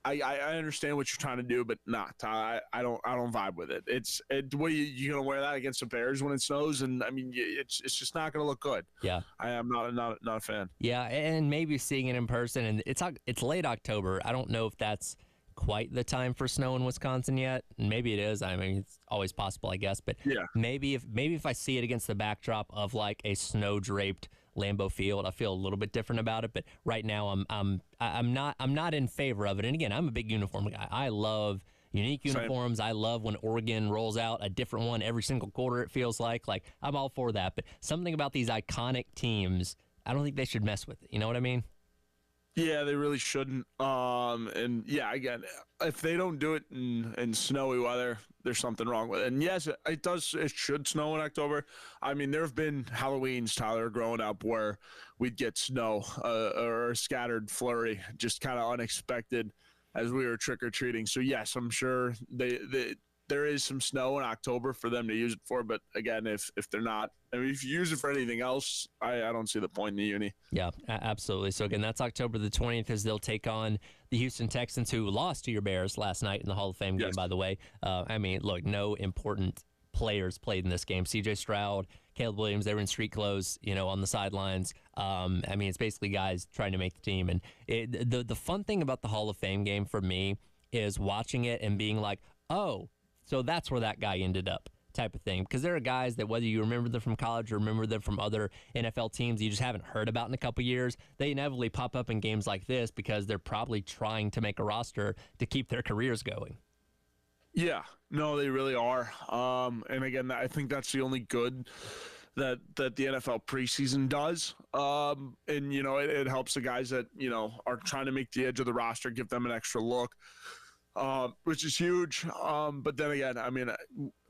I understand what you're trying to do, but I don't vibe with it. What are you gonna wear that against the Bears when it snows? And I mean, it's just not gonna look good. Yeah, I am not a fan. Yeah, and maybe seeing it in person, and it's late October. I don't know if that's quite the time for snow in Wisconsin yet. Maybe it is. I mean, it's always possible, I guess. But yeah, maybe if I see it against the backdrop of like a snow draped Lambeau Field, I feel a little bit different about it. But right now, I'm not in favor of it. And again, I'm a big uniform guy. I love unique uniforms. Same. I love when Oregon rolls out a different one every single quarter. It feels like I'm all for that. But something about these iconic teams, I don't think they should mess with it. You know what I mean? Yeah, they really shouldn't. And yeah, again, if they don't do it in snowy weather, there's something wrong with it. And yes, it should snow in October. I mean, there have been Halloweens, Tyler, growing up where we'd get snow or a scattered flurry, just kind of unexpected as we were trick-or-treating. So yes, I'm sure there is some snow in October for them to use it for. But again, if they're not, I mean, if you use it for anything else, I don't see the point in the uni. Yeah, absolutely. So again, that's October the 20th as they'll take on the Houston Texans, who lost to your Bears last night in the Hall of Fame game, by the way. I mean, look, no important players played in this game. C.J. Stroud, Caleb Williams, they were in street clothes, on the sidelines. I mean, it's basically guys trying to make the team. And the fun thing about the Hall of Fame game for me is watching it and being like, oh, so that's where that guy ended up, type of thing. Because there are guys that whether you remember them from college or remember them from other NFL teams you just haven't heard about in a couple years, they inevitably pop up in games like this because they're probably trying to make a roster to keep their careers going. Yeah, no, they really are. And again, I think that's the only good that the NFL preseason does. And, it helps the guys that, are trying to make the edge of the roster, give them an extra look. Which is huge. But then again, I mean,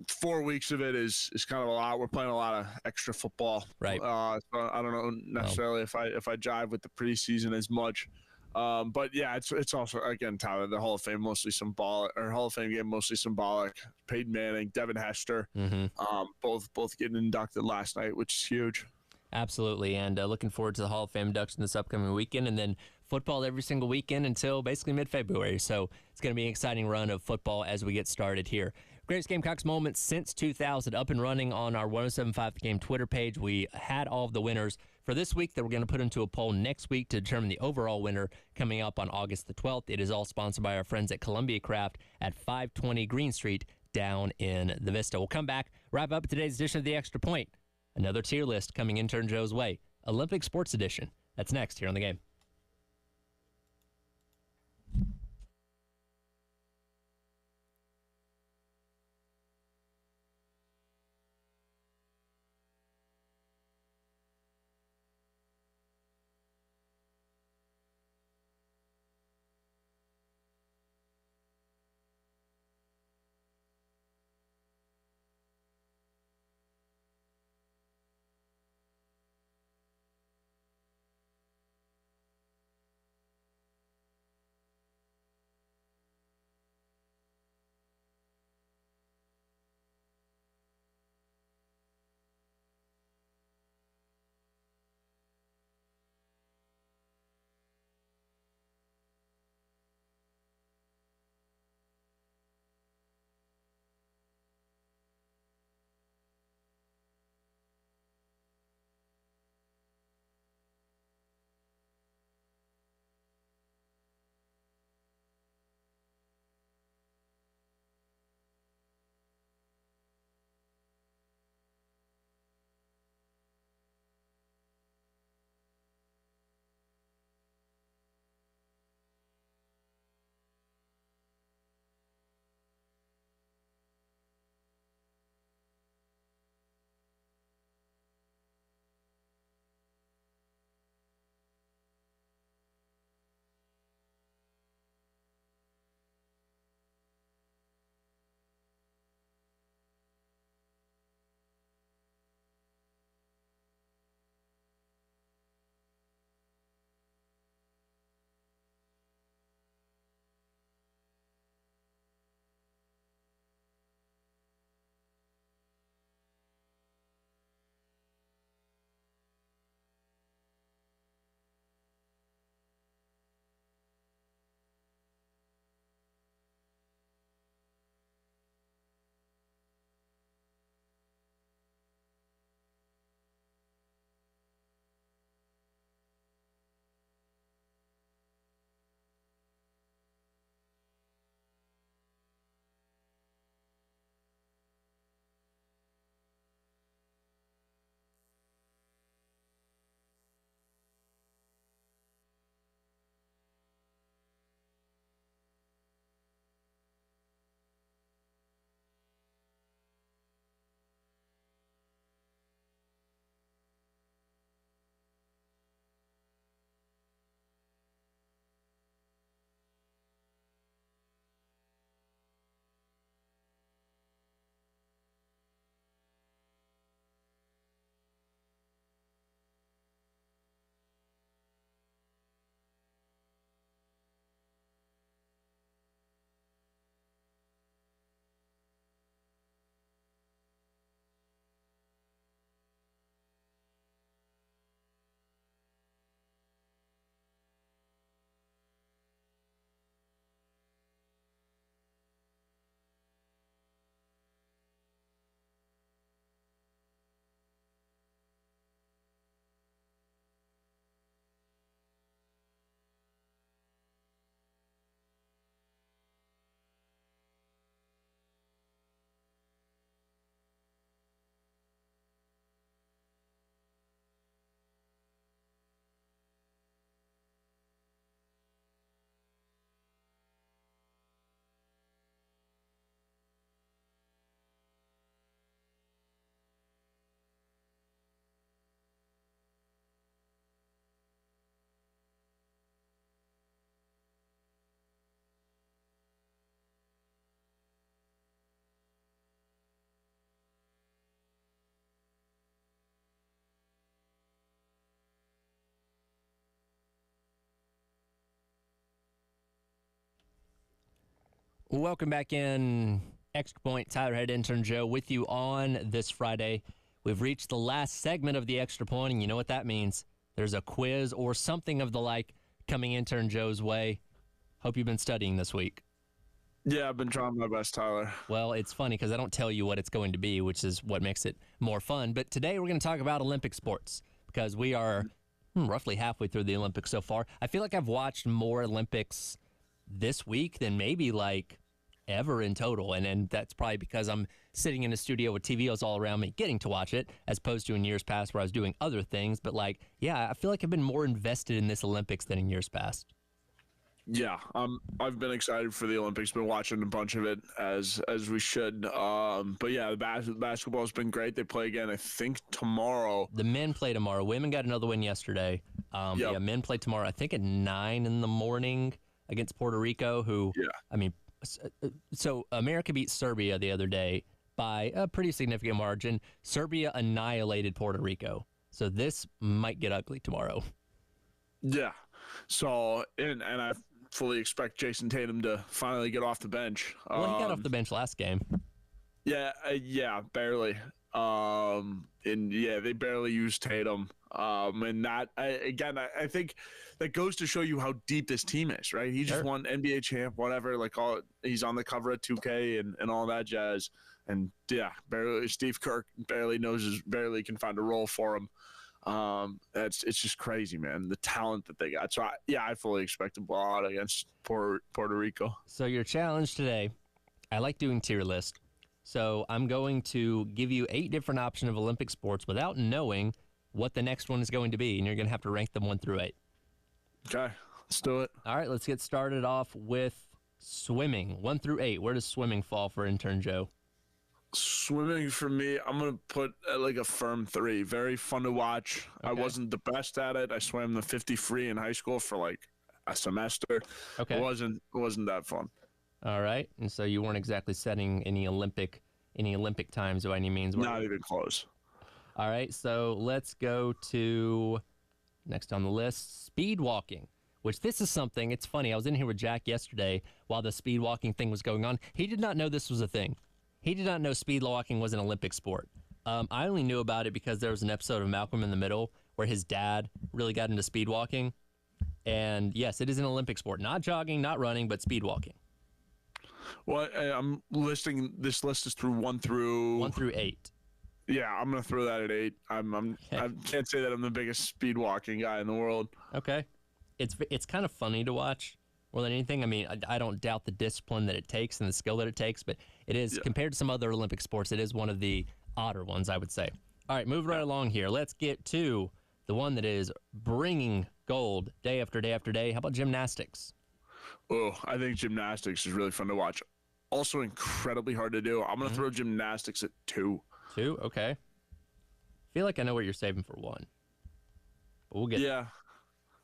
4 weeks of it is kind of a lot. We're playing a lot of extra football. Right. So I don't know necessarily if I jive with the preseason as much. But yeah, it's also, again, Tyler, the Hall of Fame Hall of Fame game mostly symbolic. Peyton Manning, Devin Hester, both getting inducted last night, which is huge. Absolutely, and looking forward to the Hall of Fame induction this upcoming weekend, and then football every single weekend until basically mid-February. So it's going to be an exciting run of football as we get started here. Greatest Gamecocks moments since 2000, up and running on our 107.5 The Game Twitter page. We had all of the winners for this week that we're going to put into a poll next week to determine the overall winner coming up on August the 12th. It is all sponsored by our friends at Columbia Craft at 520 Green Street down in the Vista. We'll come back, wrap up today's edition of The Extra Point. Another tier list coming intern Joe's way. Olympic Sports Edition. That's next here on The Game. Welcome back in. Extra Point, Tyler Head, intern Joe, with you on this Friday. We've reached the last segment of the Extra Point, and you know what that means. There's a quiz or something of the like coming intern Joe's way. Hope you've been studying this week. Yeah, I've been trying my best, Tyler. Well, it's funny because I don't tell you what it's going to be, which is what makes it more fun. But today we're going to talk about Olympic sports because we are roughly halfway through the Olympics so far. I feel like I've watched more Olympics this week than maybe like ever in total. And that's probably because I'm sitting in a studio with TVs all around me getting to watch it as opposed to in years past where I was doing other things. But like, yeah, I feel like I've been more invested in this Olympics than in years past. Yeah, I've been excited for the Olympics. Been watching a bunch of it as we should. But yeah, the basketball's been great. They play again, I think, tomorrow. The men play tomorrow. Women got another win yesterday. Yeah, men play tomorrow. I think at 9 in the morning against Puerto Rico. Who? Yeah. I mean, so America beat Serbia the other day by a pretty significant margin. Serbia annihilated Puerto Rico. So this might get ugly tomorrow. Yeah. So and I fully expect Jason Tatum to finally get off the bench. Well, he got off the bench last game. Yeah, barely. And yeah, they barely used Tatum. And that I think that goes to show you how deep this team is, right? He just won NBA champ, whatever. Like he's on the cover of 2K and all that jazz. And yeah, barely. Steve Kerr barely can find a role for him. It's just crazy, man. The talent that they got. So I fully expect a blowout against Puerto Rico. So your challenge today, I like doing tier list. So I'm going to give you 8 different options of Olympic sports without knowing what the next one is going to be, and you're going to have to rank them 1 through 8. Okay, let's do it. All right, let's get started off with swimming. 1 through 8. Where does swimming fall for intern Joe? Swimming for me, I'm going to put like a firm 3. Very fun to watch. Okay. I wasn't the best at it. I swam the 50 free in high school for like a semester. Okay. It wasn't that fun. All right. And so you weren't exactly setting any Olympic times by any means. Not even close. All right. So let's go to next on the list, speed walking, which this is something. It's funny. I was in here with Jack yesterday while the speed walking thing was going on. He did not know this was a thing. He did not know speed walking was an Olympic sport. I only knew about it because there was an episode of Malcolm in the Middle where his dad really got into speed walking. And yes, it is an Olympic sport. Not jogging, not running, but speed walking. Well, I'm listing, this list is through 1 through 8. Yeah, I'm going to throw that at 8. I can't say that I'm the biggest speed walking guy in the world. Okay. It's kind of funny to watch more than anything. I mean, I don't doubt the discipline that it takes and the skill that it takes, but it is, compared to some other Olympic sports, it is one of the odder ones, I would say. All right, moving right along here. Let's get to the one that is bringing gold day after day after day. How about gymnastics? Oh, I think gymnastics is really fun to watch. Also incredibly hard to do. I'm going to throw gymnastics at 2. 2? Okay. I feel like I know what you're saving for 1. But we'll get Yeah,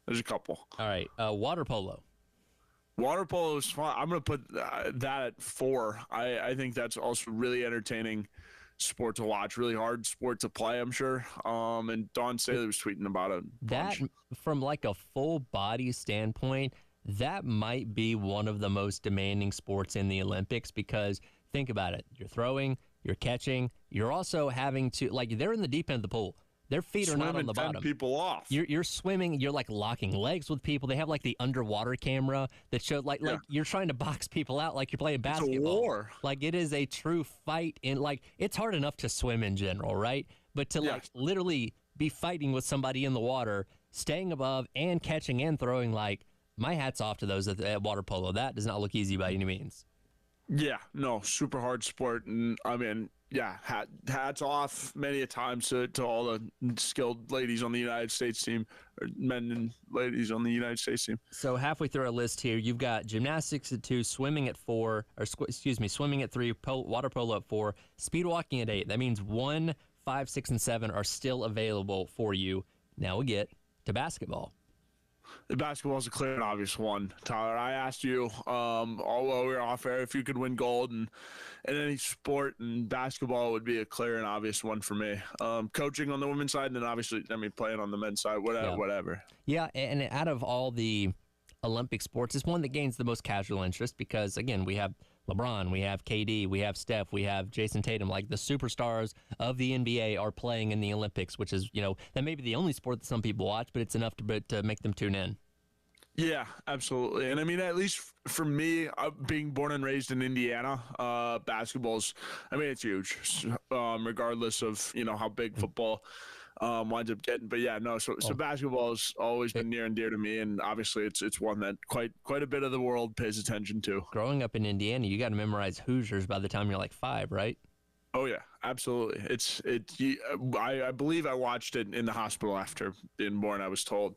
there's a couple. All right, water polo. Water polo is fun. I'm going to put that at 4. I think that's also really entertaining sport to watch. Really hard sport to play, I'm sure. And Don Staley was tweeting about it. That, from like a full body standpoint, that might be one of the most demanding sports in the Olympics because think about it. You're throwing, you're catching, you're also having to, like, they're in the deep end of the pool. Their feet are not on the bottom. People off. You're swimming. You're like locking legs with people. They have like the underwater camera that shows like you're trying to box people out like you're playing basketball. It's a war. Like it is a true fight. And like it's hard enough to swim in general, right? But to like literally be fighting with somebody in the water, staying above and catching and throwing, like my hat's off to those at water polo. That does not look easy by any means. Yeah, no, super hard sport, and I mean. Yeah, hats off many a times to all the skilled ladies on the United States team, or men and ladies on the United States team. So halfway through our list here, you've got gymnastics at 2, swimming at 4, swimming at 3, water polo at 4, speed walking at 8. That means 1, 5, 6, and 7 are still available for you. Now we get to basketball. The basketball is a clear and obvious one, Tyler. I asked you while we were off air if you could win gold in any sport, and basketball would be a clear and obvious one for me. Coaching on the women's side, and then obviously, playing on the men's side, whatever. Yeah, and out of all the Olympic sports, it's one that gains the most casual interest because, again, we have LeBron, we have KD, we have Steph, we have Jason Tatum. Like the superstars of the NBA are playing in the Olympics, which is, that may be the only sport that some people watch, but it's enough to make them tune in. Yeah, absolutely. And I mean, at least for me, being born and raised in Indiana, basketball's, it's huge, regardless of, how big football winds up getting. But yeah, no, so basketball has always been near and dear to me. And obviously it's one that quite a bit of the world pays attention to. Growing up in Indiana, you got to memorize Hoosiers by the time you're like 5, right? Oh yeah, absolutely. I believe I watched it in the hospital after being born, I was told.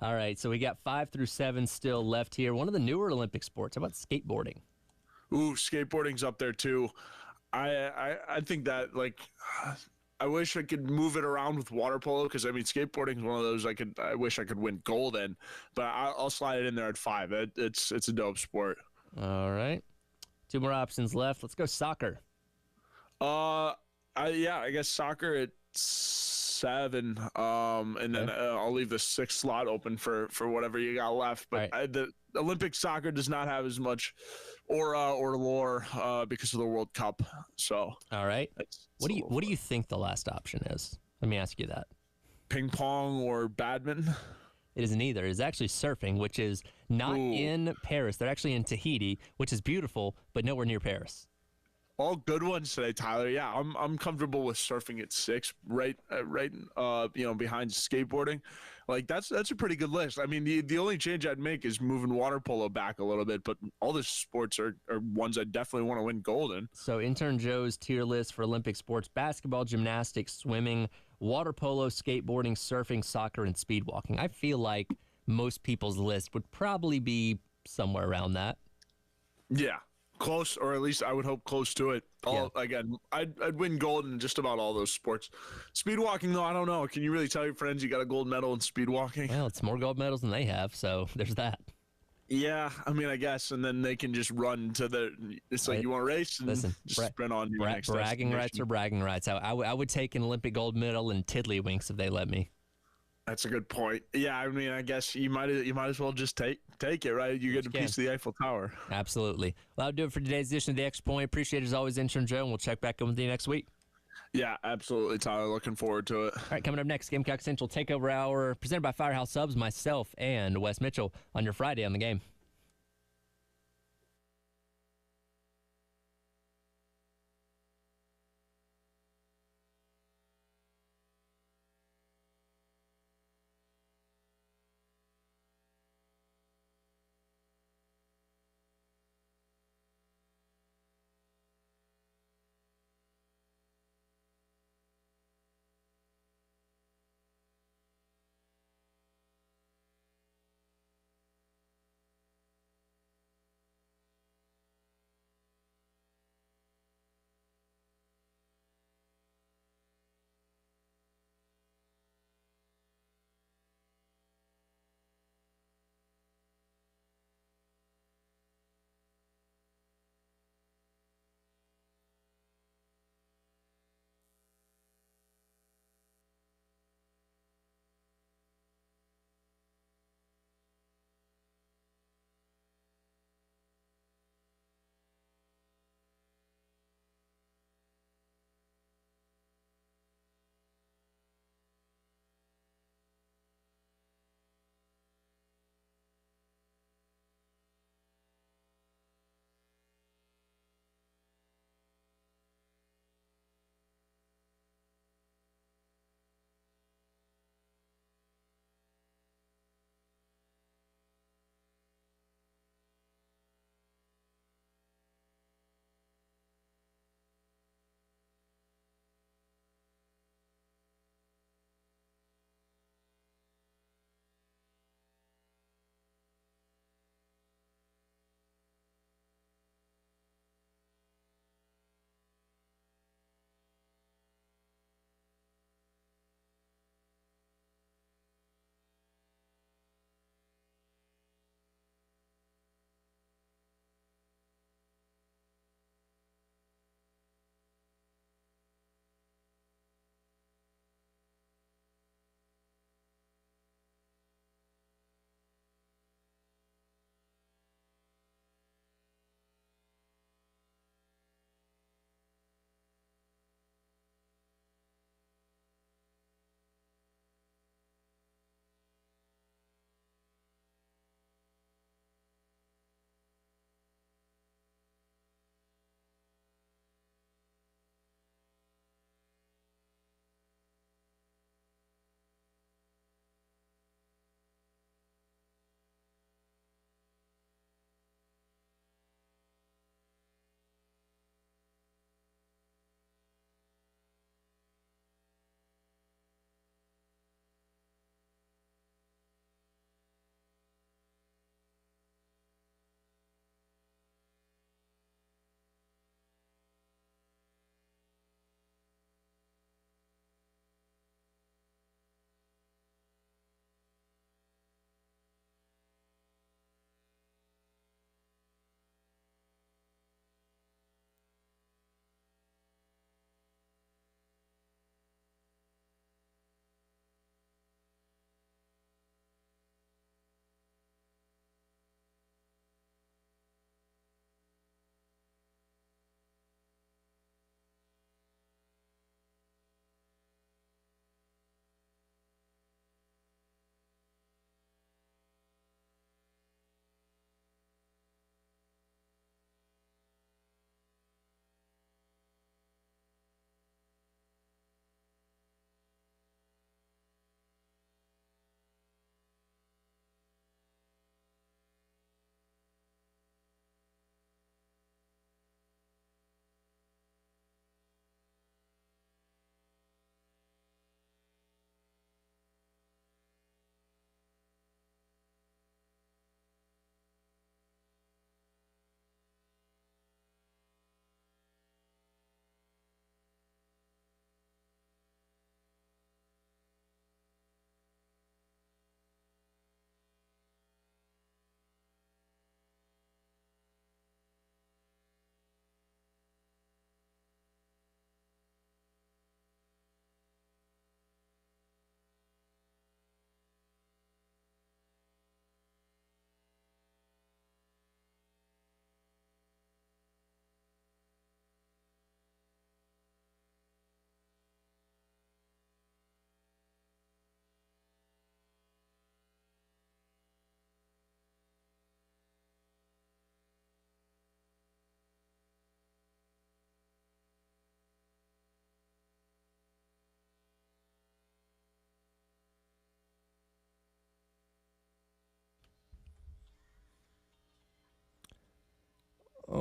All right, so we got 5 through 7 still left here. One of the newer Olympic sports. How about skateboarding? Ooh, skateboarding's up there too. I think that I wish I could move it around with water polo because skateboarding is one of those I wish I could win gold in, but I'll slide it in there at 5. It's a dope sport. All right, 2 more options left. Let's go soccer. I guess soccer at 7, and then I'll leave the 6th slot open for whatever you got left. But right. The Olympic soccer does not have as much aura or lore because of the World Cup. So all right, what do you think the last option is? Let me ask you that. Ping pong or badminton? It isn't either. It's actually surfing, which is not in Paris. They're actually in Tahiti, which is beautiful, but nowhere near Paris. All good ones today, Tyler. Yeah, I'm comfortable with surfing at 6, right, behind skateboarding. That's a pretty good list. The only change I'd make is moving water polo back a little bit, but all the sports are ones I definitely want to win gold in. So intern Joe's tier list for Olympic sports: basketball, gymnastics, swimming, water polo, skateboarding, surfing, soccer, and speed walking. I feel like most people's list would probably be somewhere around that. Yeah. Close, or at least I would hope close to it. Again, I'd win gold in just about all those sports. Speed walking, though, I don't know. Can you really tell your friends you got a gold medal in speed walking? Well, it's more gold medals than they have, so there's that. Yeah, I guess, and then they can just run to it's like you want to race and just sprint on to your next bragging rights or bragging rights. I would take an Olympic gold medal in tiddlywinks if they let me. That's a good point. Yeah, I guess you might as well just take it, right? You get a piece of the Eiffel Tower. Absolutely. Well, that'll do it for today's edition of the Extra Point. Appreciate it as always, intern Joe, and we'll check back in with you next week. Yeah, absolutely, Tyler. Looking forward to it. All right, coming up next, Gamecock Central Takeover Hour, presented by Firehouse Subs, myself and Wes Mitchell on your Friday on the Game.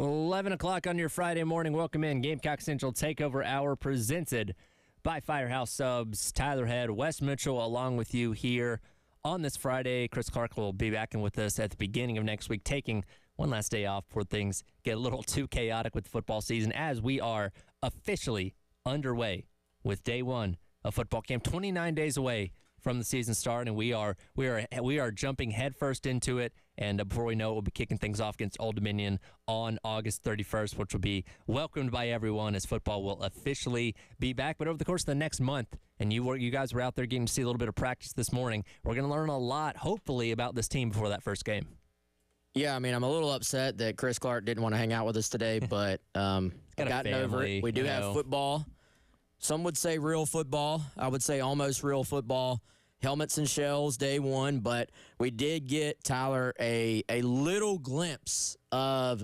11 o'clock on your Friday morning. Welcome in. Gamecock Central Takeover Hour presented by Firehouse Subs. Tyler Head, Wes Mitchell along with you here on this Friday. Chris Clark will be back in with us at the beginning of next week, taking one last day off before things get a little too chaotic with the football season as we are officially underway with day one of football camp, 29 days away from the season start, and we are jumping headfirst into it. And before we know it, we'll be kicking things off against Old Dominion on August 31st, which will be welcomed by everyone as football will officially be back. But over the course of the next month, and you guys were out there getting to see a little bit of practice this morning, we're going to learn a lot, hopefully, about this team before that first game. Yeah, I mean, I'm a little upset that Chris Clark didn't want to hang out with us today, but I've gotten over it. We do have football. Some would say real football. I would say almost real football. Helmets and shells, day one. But we did get, Tyler, a little glimpse of,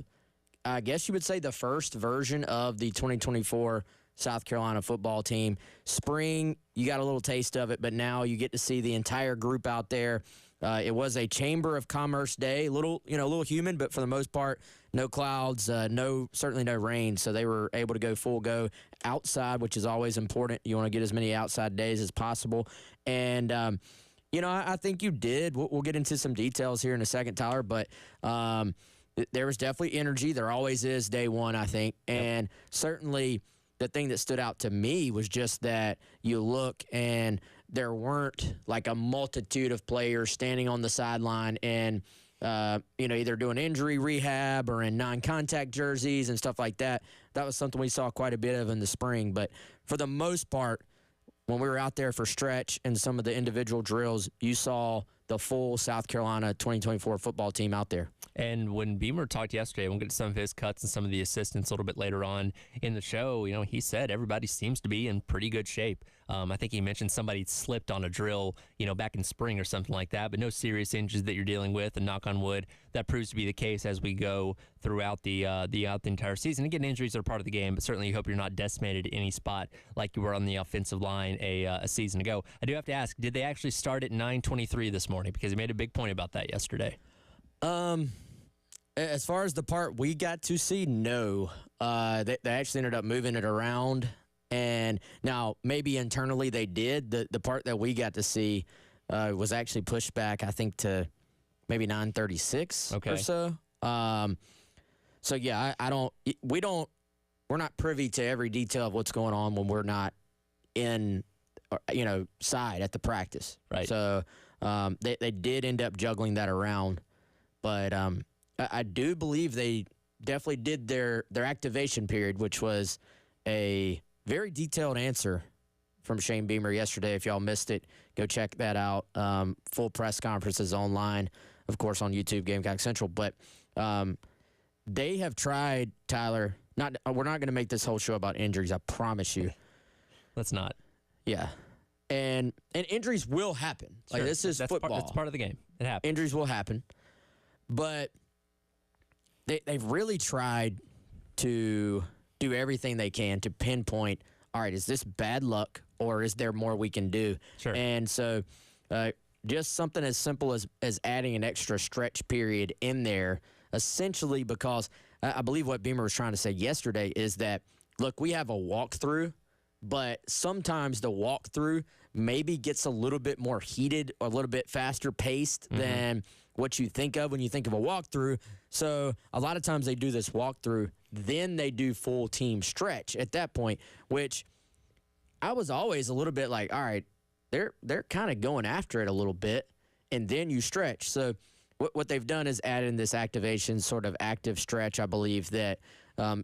I guess you would say, the first version of the 2024 South Carolina football team. Spring, you got a little taste of it, but now you get to see the entire group out there. It was a Chamber of Commerce day, a little humid, but for the most part, no clouds, certainly no rain. So they were able to go full go outside, which is always important. You want to get as many outside days as possible. And, I think you did. We'll get into some details here in a second, Tyler, but there was definitely energy. There always is day one, I think. And certainly the thing that stood out to me was just that you look and there weren't like a multitude of players standing on the sideline and, either doing injury rehab or in non-contact jerseys and stuff like that. That was something we saw quite a bit of in the spring. But for the most part, when we were out there for stretch and some of the individual drills, you saw the full South Carolina 2024 football team out there. And when Beamer talked yesterday, we'll get to some of his cuts and some of the assistants a little bit later on in the show. He said everybody seems to be in pretty good shape. I think he mentioned somebody slipped on a drill, back in spring or something like that, but no serious injuries that you're dealing with. And knock on wood, that proves to be the case as we go throughout the entire season. Again, injuries are part of the game, but certainly you hope you're not decimated at any spot like you were on the offensive line a season ago. I do have to ask, did they actually start at 9:23 this morning? Because he made a big point about that yesterday. As far as the part we got to see, no. They actually ended up moving it around. And now maybe internally they did. The part that we got to see was actually pushed back, I think, to maybe 9:36 or so. So yeah, we're not privy to every detail of what's going on when we're not in, side at the practice. Right. So they did end up juggling that around, but I do believe they definitely did their activation period, which was a very detailed answer from Shane Beamer yesterday. If y'all missed it, go check that out. Full press conferences online, of course, on YouTube, Gamecock Central. But they have tried, Tyler. We're not going to make this whole show about injuries. I promise you. Let's not. Yeah, and injuries will happen. Sure. Like this is football. That's part of the game. It happens. Injuries will happen, but they've really tried to do everything they can to pinpoint, all right, is this bad luck or is there more we can do? Sure. And so just something as simple as adding an extra stretch period in there, essentially because I believe what Beamer was trying to say yesterday is that, look, we have a walkthrough, but sometimes the walkthrough maybe gets a little bit more heated or a little bit faster paced than what you think of when you think of a walkthrough. So a lot of times they do this walkthrough, then they do full team stretch at that point, which I was always a little bit like, all right, they're kind of going after it a little bit, and then you stretch. So what they've done is add in this activation, sort of active stretch, I believe, that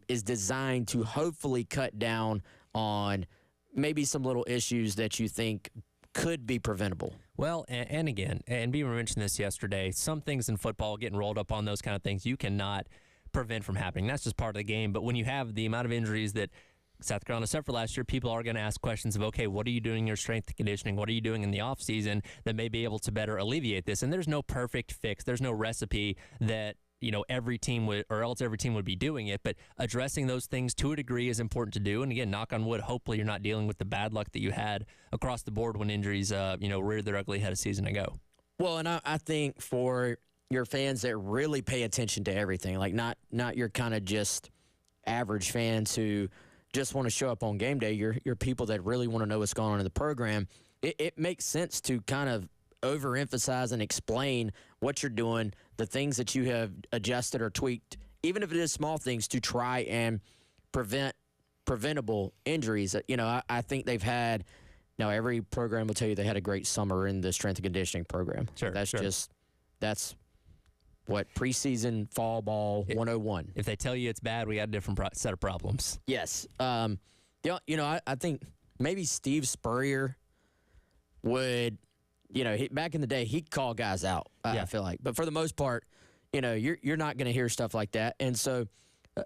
is designed to hopefully cut down on maybe some little issues that you think could be preventable. Well, and again, and Beamer mentioned this yesterday, some things in football, getting rolled up on those kind of things, you cannot prevent from happening. That's just part of the game. But when you have the amount of injuries that South Carolina suffered last year, people are going to ask questions of, okay, what are you doing in your strength and conditioning? What are you doing in the offseason that may be able to better alleviate this? And there's no perfect fix. There's no recipe that every team would, or else every team would be doing it. But addressing those things to a degree is important to do. And again, knock on wood, hopefully you're not dealing with the bad luck that you had across the board when injuries, reared their ugly head a season ago. Well, and I think for your fans that really pay attention to everything, like not your kind of just average fans who just want to show up on game day. You're people that really want to know what's going on in the program. It makes sense to kind of overemphasize and explain what you're doing, the things that you have adjusted or tweaked, even if it is small things, to try and preventable injuries. I think they've had. Now, every program will tell you they had a great summer in the strength and conditioning program. Sure, that's what preseason fall ball 101. If they tell you it's bad, we got a different set of problems. Yes. I think maybe Steve Spurrier would, back in the day, he'd call guys out, I feel like. But for the most part, you're not going to hear stuff like that. And so,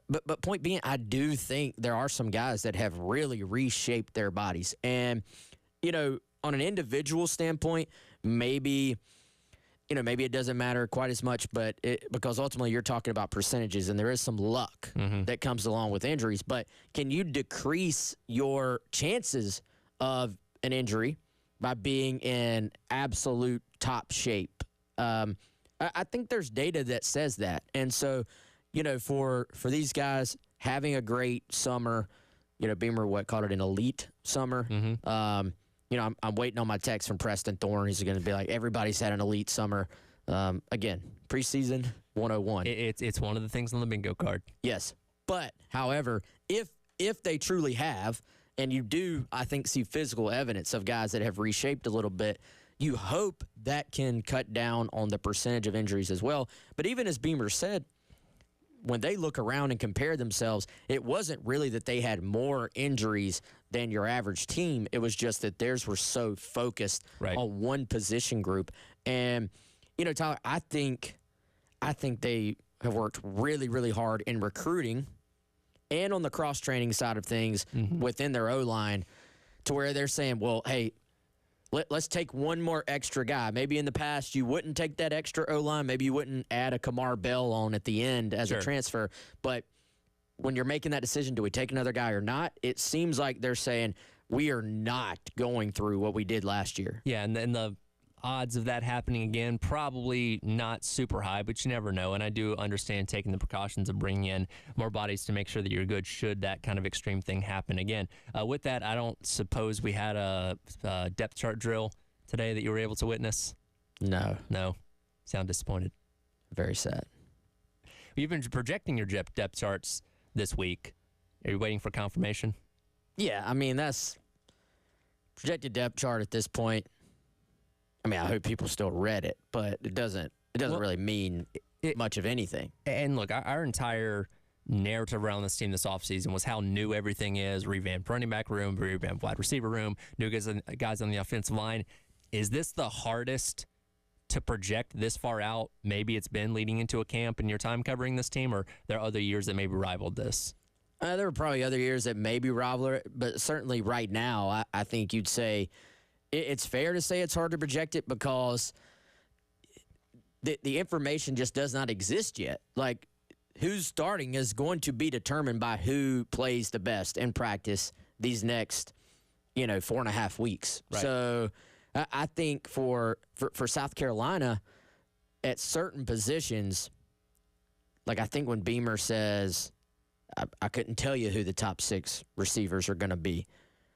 but point being, I do think there are some guys that have really reshaped their bodies. And, on an individual standpoint, maybe it doesn't matter quite as much, but because ultimately you're talking about percentages, and there is some luck that comes along with injuries. But can you decrease your chances of an injury by being in absolute top shape? I think there's data that says that. And so, for these guys having a great summer, Beamer called it an elite summer. I'm waiting on my text from Preston Thorne. He's going to be like, everybody's had an elite summer. Again, preseason 101. It's one of the things on the bingo card. Yes. But, however, if they truly have, and you do, I think, see physical evidence of guys that have reshaped a little bit, you hope that can cut down on the percentage of injuries as well. But even as Beamer said, when they look around and compare themselves, it wasn't really that they had more injuries than your average team. It was just that theirs were so focused on one position group. And, Tyler, I think they have worked really, really hard in recruiting and on the cross-training side of things within their O-line to where they're saying, well, hey, let's take one more extra guy. Maybe in the past you wouldn't take that extra O-line. Maybe you wouldn't add a Kamar Bell on at the end as a transfer. But when you're making that decision, do we take another guy or not, it seems like they're saying we are not going through what we did last year. Yeah, and then the odds of that happening again, probably not super high, but you never know. And I do understand taking the precautions of bringing in more bodies to make sure that you're good should that kind of extreme thing happen again. With that, I don't suppose we had a depth chart drill today that you were able to witness? No. Sound disappointed. Very sad. You've been projecting your depth charts this week. Are you waiting for confirmation? Yeah, I mean, that's projected depth chart at this point. I mean, I hope people still read it, but it doesn't really mean much of anything. And look, our entire narrative around this team this offseason was how new everything is, revamped running back room, revamped wide receiver room, new guys on the offensive line. Is this the hardest to project this far out? Maybe it's been leading into a camp in your time covering this team, or there are other years that maybe rivaled this? There were probably other years that maybe rival it, but certainly right now, I think you'd say it's fair to say it's hard to project it because the information just does not exist yet. Like, who's starting is going to be determined by who plays the best in practice these next, 4.5 weeks. Right. So I think for South Carolina, at certain positions, like I think when Beamer says, I couldn't tell you who the top 6 receivers are going to be.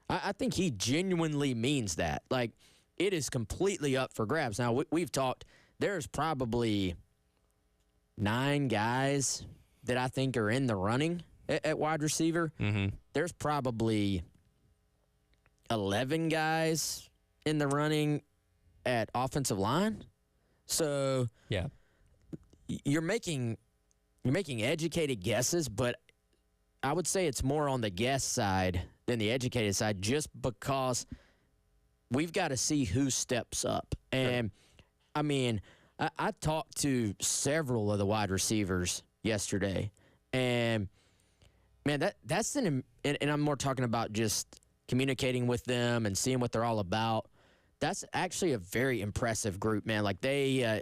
I think he genuinely means that. Like, it is completely up for grabs. Now, we've talked, there's probably 9 guys that I think are in the running at wide receiver. There's probably 11 guys in the running at offensive line. So, yeah, you're making educated guesses, but I would say it's more on the guess side than the educated side, just because we've got to see who steps up. And, I mean, I talked to several of the wide receivers yesterday, and, man, that's and I'm more talking about just communicating with them and seeing what they're all about. That's actually a very impressive group, man. Like, they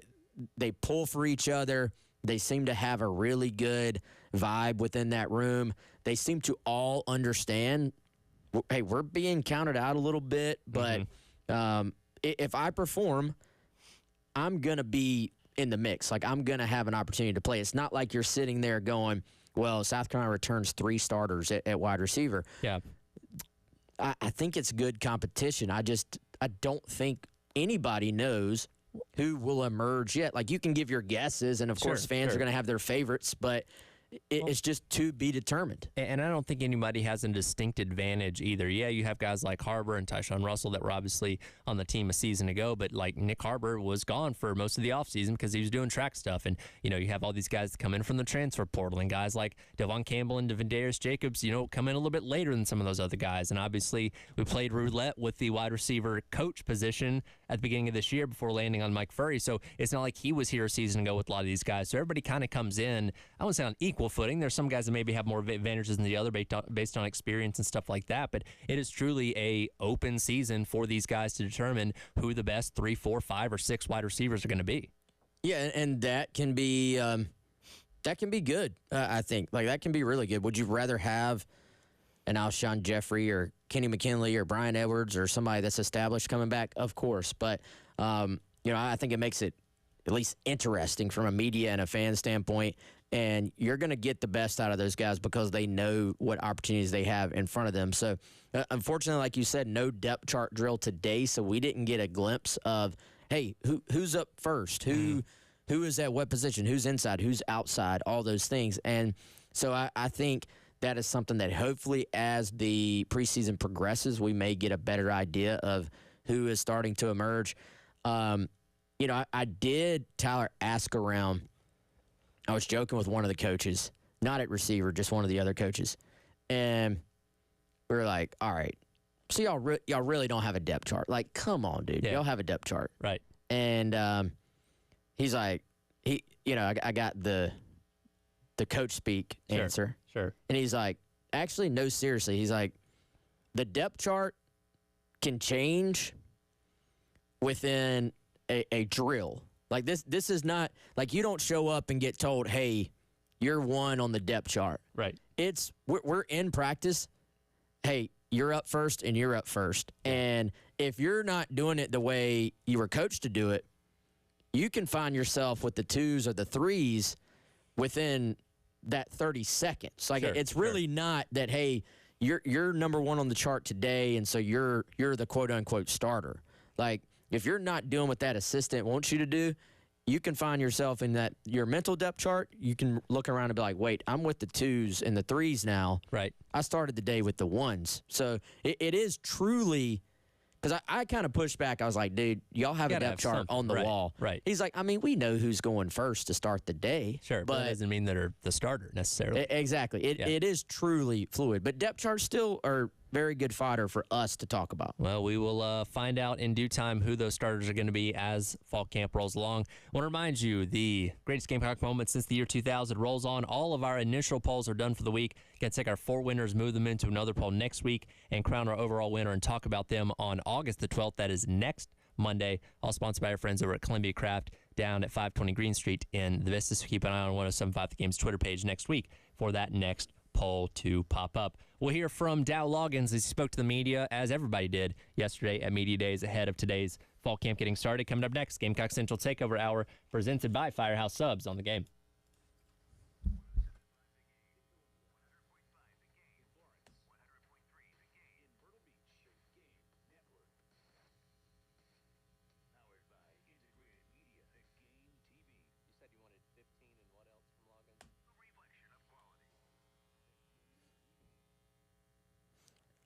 pull for each other. They seem to have a really good vibe within that room. They seem to all understand, hey, we're being counted out a little bit, but if I perform, I'm going to be in the mix. Like, I'm going to have an opportunity to play. It's not like you're sitting there going, well, South Carolina returns 3 starters at wide receiver. Yeah. I think it's good competition. I don't think anybody knows who will emerge yet. Like, you can give your guesses, and of course fans are going to have their favorites, but it's just to be determined. And I don't think anybody has a distinct advantage either. Yeah, you have guys like Harbor and Tyshawn Russell that were obviously on the team a season ago, but like Nick Harbor was gone for most of the offseason because he was doing track stuff. And, you have all these guys that come in from the transfer portal, and guys like Devon Campbell and Devendarius Jacobs, come in a little bit later than some of those other guys. And obviously we played roulette with the wide receiver coach position at the beginning of this year before landing on Mike Furry. So it's not like he was here a season ago with a lot of these guys. So everybody kind of comes in, I wouldn't say on equal footing. There's some guys that maybe have more advantages than the other based on experience and stuff like that. But it is truly a open season for these guys to determine who the best 3, 4, 5, or 6 wide receivers are going to be. Yeah, and that can be good. I think that can be really good. Would you rather have an Alshon Jeffrey or Kenny McKinley or Brian Edwards or somebody that's established coming back? Of course, but I think it makes it at least interesting from a media and a fan standpoint. And you're going to get the best out of those guys because they know what opportunities they have in front of them. So, unfortunately, like you said, no depth chart drill today, so we didn't get a glimpse of, hey, who's up first? Who is at what position? Who's inside? Who's outside? All those things. And so I think that is something that hopefully as the preseason progresses, we may get a better idea of who is starting to emerge. I did, Tyler, ask around. I was joking with one of the coaches, not at receiver, just one of the other coaches. And we were like, all right, so y'all really don't have a depth chart. Like, come on, dude. Y'all have a depth chart. Right. And he's like, I got the coach speak answer. Sure. And he's like, actually, no, seriously. He's like, the depth chart can change within a drill. Like, this is not, like, you don't show up and get told, hey, you're 1 on the depth chart. Right. We're in practice. Hey, you're up first and you're up first. And if you're not doing it the way you were coached to do it, you can find yourself with the 2s or the 3s within that 30 seconds. Like, it's really not that, hey, you're number 1 on the chart today, and so you're the quote-unquote starter. Like, if you're not doing what that assistant wants you to do, you can find yourself in that your mental depth chart. You can look around and be like, wait, I'm with the 2s and the 3s now. Right. I started the day with the 1s. So it is truly, because I kind of pushed back. I was like, dude, y'all have a depth chart on the wall. Right. He's like, I mean, we know who's going first to start the day. Sure, but that doesn't mean they're the starter necessarily. Exactly. It is truly fluid. But depth charts still are very good fodder for us to talk about. Well, we will find out in due time who those starters are going to be as fall camp rolls along. I want to remind you, the greatest Gamecock moment since the year 2000 rolls on. All of our initial polls are done for the week. Going to take our 4 winners, move them into another poll next week, and crown our overall winner and talk about them on August the 12th. That is next Monday. All sponsored by our friends over at Columbia Craft down at 520 Green Street in the Vista. So keep an eye on 1075 The Game's Twitter page next week for that next poll to pop up. We'll hear from Dow Loggins as he spoke to the media, as everybody did yesterday at Media Days ahead of today's fall camp getting started. Coming up next, Gamecock Central Takeover Hour presented by Firehouse Subs on The Game.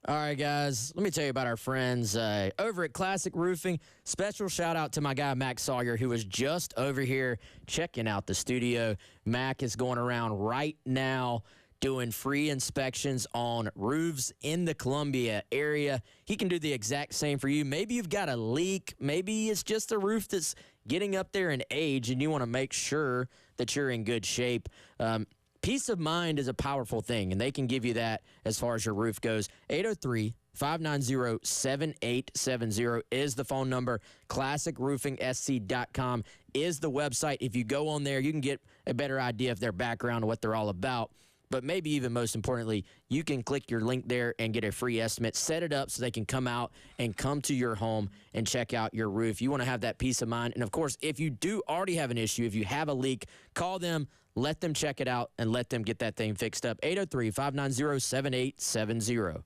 All right, guys, let me tell you about our friends over at Classic Roofing. Special shout out to my guy, Mac Sawyer, who was just over here checking out the studio. Mac is going around right now doing free inspections on roofs in the Columbia area. He can do the exact same for you. Maybe you've got a leak. Maybe it's just a roof that's getting up there in age and you want to make sure that you're in good shape. Peace of mind is a powerful thing, and they can give you that as far as your roof goes. 803-590-7870 is the phone number. ClassicRoofingSC.com is the website. If you go on there, you can get a better idea of their background and what they're all about. but maybe even most importantly, you can click your link there and get a free estimate. Set it up so they can come out and come to your home and check out your roof. You want to have that peace of mind. And, of course, if you do already have an issue, if you have a leak, call them, let them check it out, and let them get that thing fixed up. 803-590-7870.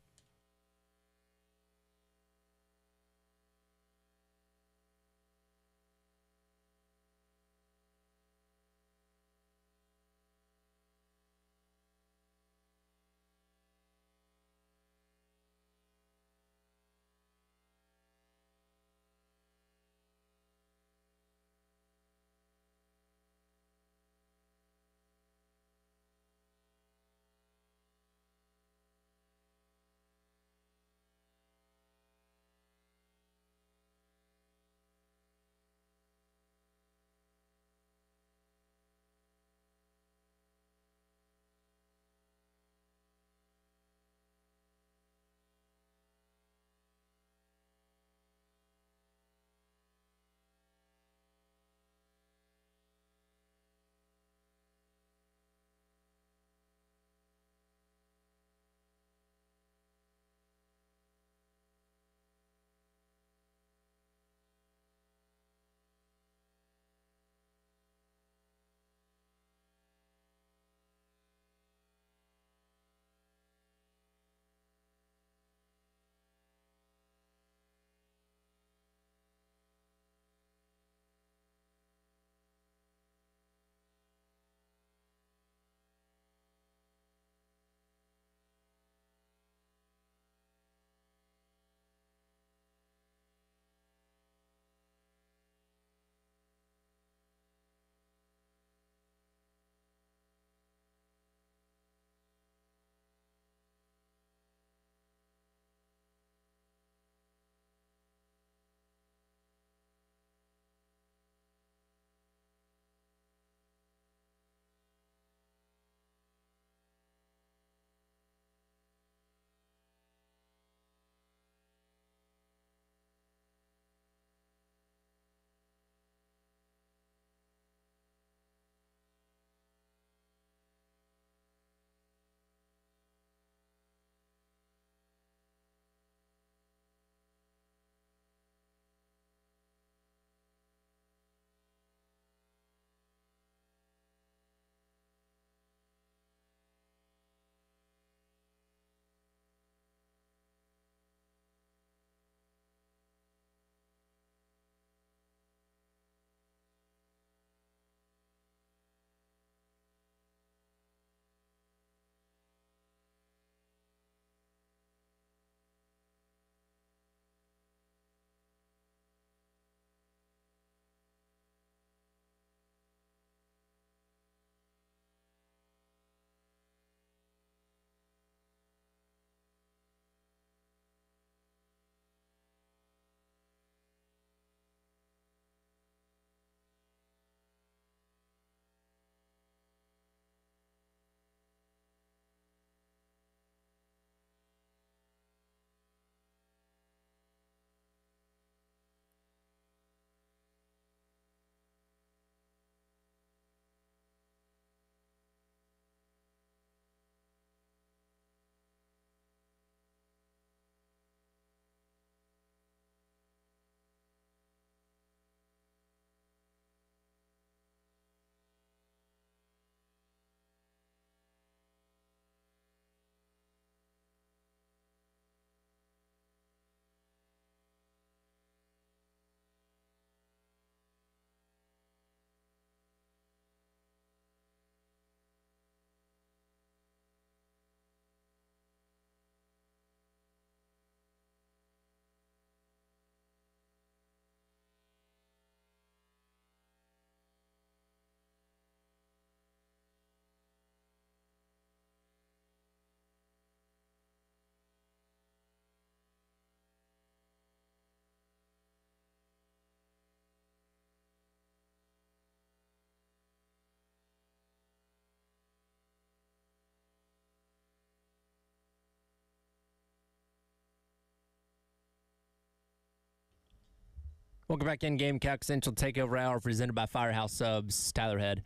Welcome back in. Gamecock Central Takeover Hour presented by Firehouse Subs. Tyler Head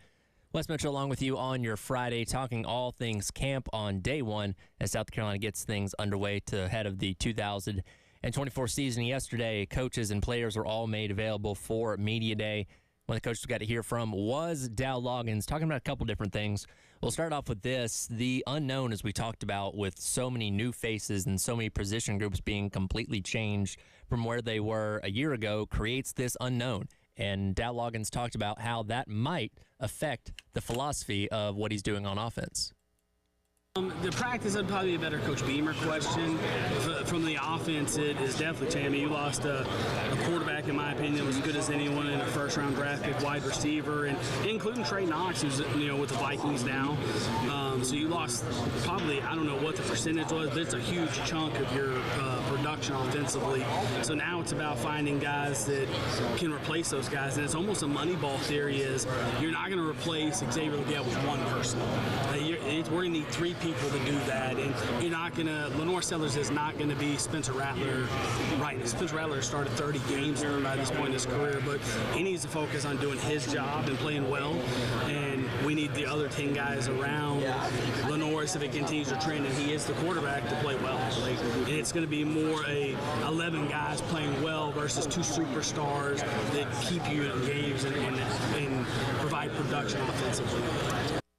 Wes Mitchell along with you on your Friday, talking all things camp on day one as South Carolina gets things underway to ahead of the 2024 season. Yesterday, coaches and players were all made available for Media Day. One of the coaches we got to hear from was Dow Loggins, talking about a couple different things. We'll start off with this. The unknown, as we talked about, with so many new faces and so many position groups being completely changed from where they were a year ago, creates this unknown. And Dow Loggins talked about how that might affect the philosophy of what he's doing on offense. The practice would probably be a better Coach Beamer question. From the offense, it is definitely Tammy. You lost a quarterback, in my opinion, was as good as anyone in a first-round draft pick, wide receiver, and including Trey Knox, who's with the Vikings now. So you lost probably, I don't know what the percentage was, but it's a huge chunk of your production offensively. So now it's about finding guys that can replace those guys, and it's almost a Moneyball theory. Is you're not going to replace Xavier Legette with one person. We're going to need three people to do that, and you're not going to. Lenore Sellers is not going to be Spencer Rattler. Right, Spencer Rattler started 30 games by this point in his career, but he needs to focus on doing his job and playing well. And we need the other 10 guys around Lenore's, if it continues to trend, and he is the quarterback, to play well. And it's going to be more a 11 guys playing well versus 2 superstars that keep you in games and provide production offensively.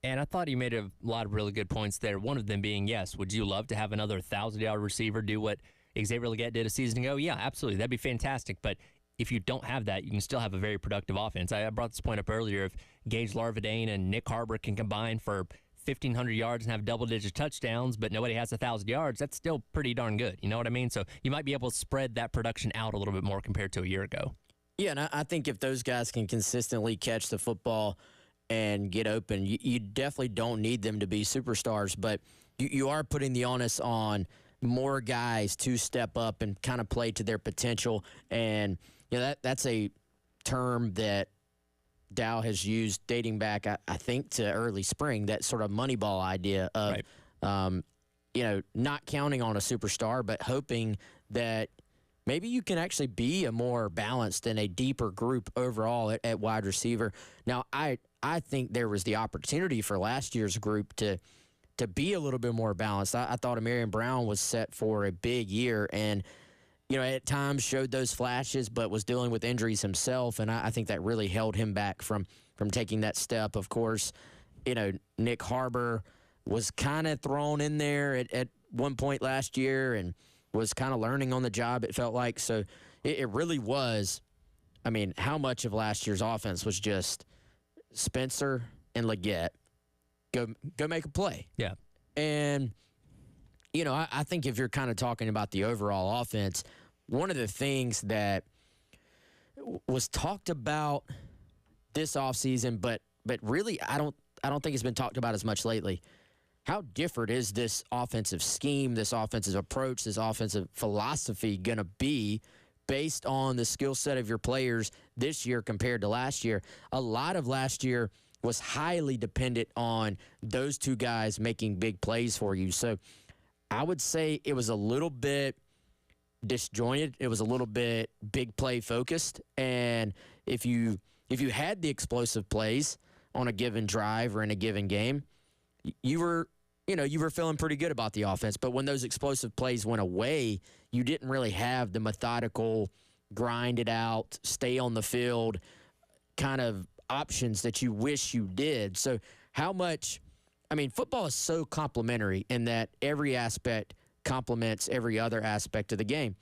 And I thought he made a lot of really good points there. One of them being, yes, would you love to have another 1,000-yard receiver do what Xavier Legette did a season ago? Yeah, absolutely. That'd be fantastic. But if you don't have that, you can still have a very productive offense. I brought this point up earlier. If Gage Larvadain and Nick Harbor can combine for 1,500 yards and have double-digit touchdowns, but nobody has 1,000 yards, that's still pretty darn good. You know what I mean? So you might be able to spread that production out a little bit more compared to a year ago. Yeah, and I think if those guys can consistently catch the football and get open, you definitely don't need them to be superstars, but you are putting the onus on more guys to step up and kind of play to their potential. And that's a term that Dow has used dating back, I think, to early spring, that sort of Moneyball idea of, right. Not counting on a superstar, but hoping that maybe you can actually be a more balanced and a deeper group overall at wide receiver. Now, I think there was the opportunity for last year's group to be a little bit more balanced. I thought Amarian Brown was set for a big year and, at times showed those flashes, but was dealing with injuries himself, and I think that really held him back from taking that step. Of course, Nick Harbor was kind of thrown in there at one point last year and was kind of learning on the job, it felt like. So it really was, how much of last year's offense was just Spencer and Legette go make a play. Yeah. And, I think if you're kind of talking about the overall offense, one of the things that was talked about this offseason, but really I don't think it's been talked about as much lately. How different is this offensive scheme, this offensive approach, this offensive philosophy going to be based on the skill set of your players this year compared to last year? A lot of last year was highly dependent on those two guys making big plays for you. So I would say it was a little bit disjointed. It was a little bit big play focused. And if you had the explosive plays on a given drive or in a given game, you were feeling pretty good about the offense. But when those explosive plays went away, you didn't really have the methodical, grind it out, stay on the field kind of options that you wish you did. So how much football is so complementary in that every aspect complements every other aspect of the game.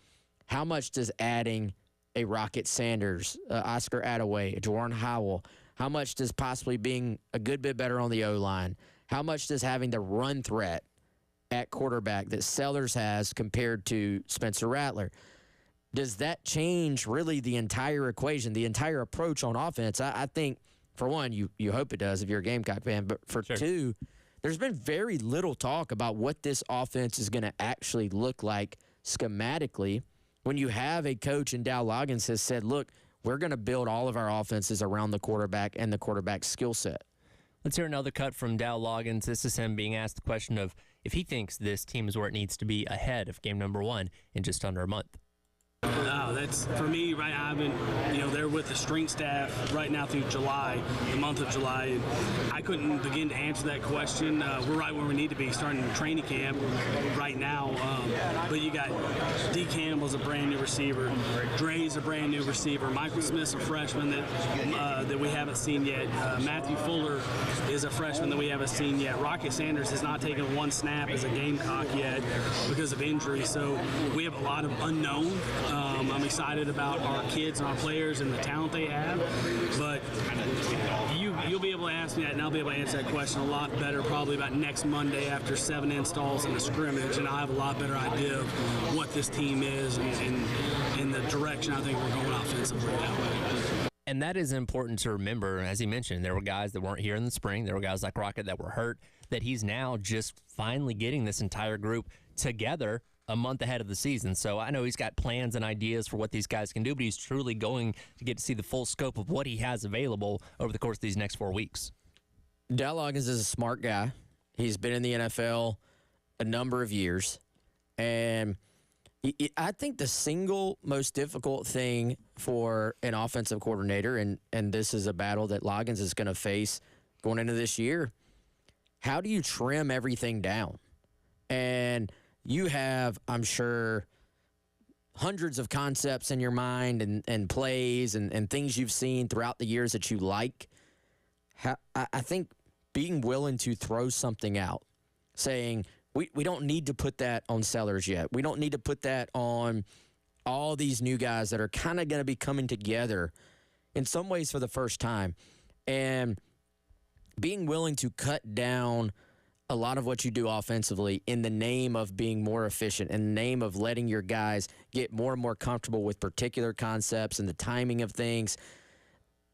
How much does adding a Rocket Sanders, Oscar Attaway, a Jordan Howell, how much does possibly being a good bit better on the O-line, how much does having the run threat at quarterback that Sellers has compared to Spencer Rattler, does that change really the entire equation, the entire approach on offense? I think, for one, you hope it does if you're a Gamecock fan, but for two, there's been very little talk about what this offense is going to actually look like schematically when you have a coach in Dow Loggins has said, look, we're going to build all of our offenses around the quarterback and the quarterback's skill set. Let's hear another cut from Dow Loggins. This is him being asked the question of if he thinks this team is where it needs to be ahead of game number 1 in just under a month. wow, that's for me. Right, I've been, they're with the strength staff right now through July, the month of July, and I couldn't begin to answer that question. We're right where we need to be, starting training camp right now. But you got D. Campbell's a brand new receiver, Dre's a brand new receiver, Michael Smith's a freshman that we haven't seen yet. Matthew Fuller is a freshman that we haven't seen yet. Rocket Sanders has not taken one snap as a Gamecock yet because of injury. So we have a lot of unknown. I'm excited about our kids and our players and the talent they have. But you'll be able to ask me that, and I'll be able to answer that question a lot better probably about next Monday after 7 installs and a scrimmage, and I'll have a lot better idea of what this team is and the direction I think we're going offensively that way. And that is important to remember. As he mentioned, there were guys that weren't here in the spring. There were guys like Rocket that were hurt, that he's now just finally getting this entire group together a month ahead of the season. So I know he's got plans and ideas for what these guys can do, but he's truly going to get to see the full scope of what he has available over the course of these next 4 weeks. Dal Loggins is a smart guy. He's been in the NFL a number of years. And I think the single most difficult thing for an offensive coordinator, and this is a battle that Loggins is going to face going into this year, how do you trim everything down? And you have, I'm sure, hundreds of concepts in your mind and plays and things you've seen throughout the years that you like. I think being willing to throw something out, saying, we don't need to put that on Sellers yet. We don't need to put that on all these new guys that are kind of going to be coming together in some ways for the first time. And being willing to cut down a lot of what you do offensively in the name of being more efficient, in the name of letting your guys get more and more comfortable with particular concepts and the timing of things.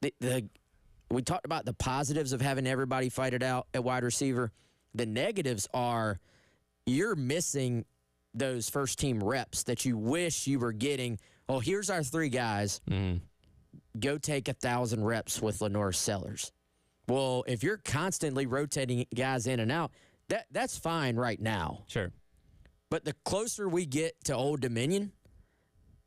We talked about the positives of having everybody fight it out at wide receiver. The negatives are you're missing those first-team reps that you wish you were getting. Oh, here's our 3 guys. Go take 1,000 reps with Lenore Sellers. Well, if you're constantly rotating guys in and out, that's fine right now. Sure. But the closer we get to Old Dominion,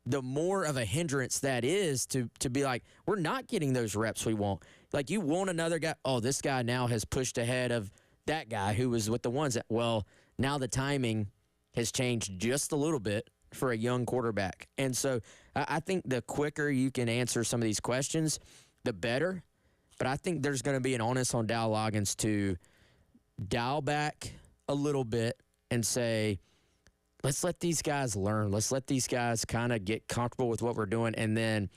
the more of a hindrance that is to be like, we're not getting those reps we want. Like, you want another guy. Oh, this guy now has pushed ahead of that guy who was with the ones that, well, now the timing has changed just a little bit for a young quarterback. And so I think the quicker you can answer some of these questions, the better. But I think there's going to be an onus on Dal Loggins to dial back a little bit and say, let's let these guys learn. Let's let these guys kind of get comfortable with what we're doing, and then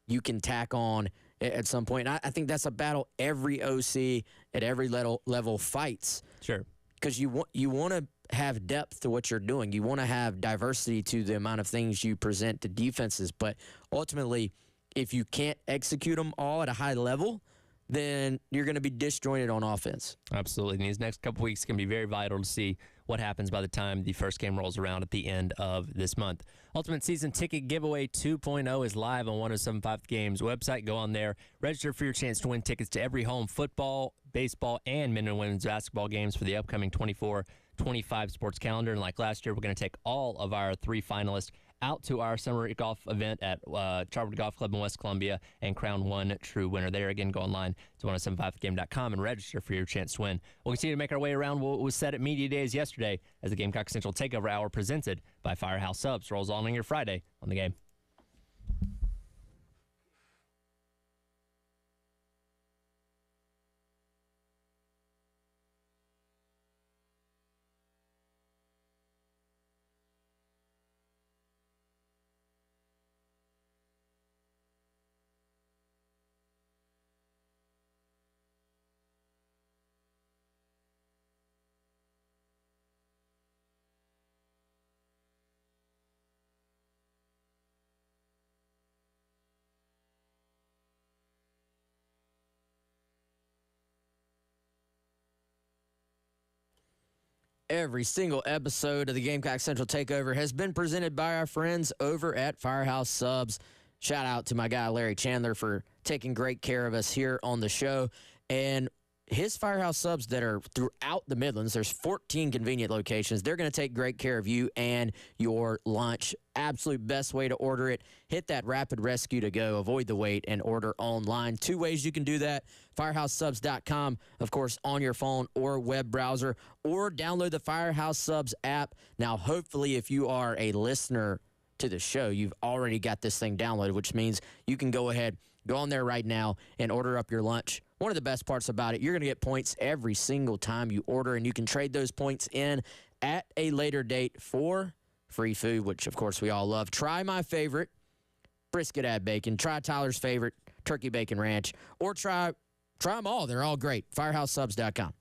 you can tack on at some point. And I think that's a battle every OC at every level fights. Sure. Because you want to have depth to what you're doing. You want to have diversity to the amount of things you present to defenses. But ultimately, if you can't execute them all at a high level, then you're going to be disjointed on offense. Absolutely. And these next couple weeks can be very vital to see what happens by the time the first game rolls around at the end of this month. Ultimate Season Ticket Giveaway 2.0 is live on 1075 Games website. Go on there. Register for your chance to win tickets to every home football, baseball, and men and women's basketball games for the upcoming 24-25 sports calendar. And like last year, we're going to take all of our 3 finalists out to our summer golf event at Charwood Golf Club in West Columbia and crown one true winner there. Again, go online to 1075thegame.com and register for your chance to win. We'll continue to make our way around what was said at Media Days yesterday as the Gamecock Central Takeover Hour presented by Firehouse Subs rolls on your Friday on the game. Every single episode of the Gamecock Central Takeover has been presented by our friends over at Firehouse Subs. Shout out to my guy Larry Chandler for taking great care of us here on the show. And his Firehouse Subs that are throughout the Midlands, there's 14 convenient locations. They're going to take great care of you and your lunch. Absolute best way to order it. Hit that Rapid Rescue to go. Avoid the wait and order online. 2 ways you can do that. FirehouseSubs.com, of course, on your phone or web browser, or download the Firehouse Subs app. Now, hopefully, if you are a listener to the show, you've already got this thing downloaded, which means you can go ahead, go on there right now and order up your lunch. One of the best parts about it, you're going to get points every single time you order, and you can trade those points in at a later date for free food, which, of course, we all love. Try my favorite, brisket add bacon. Try Tyler's favorite, turkey bacon ranch. Or try them all. They're all great. FirehouseSubs.com.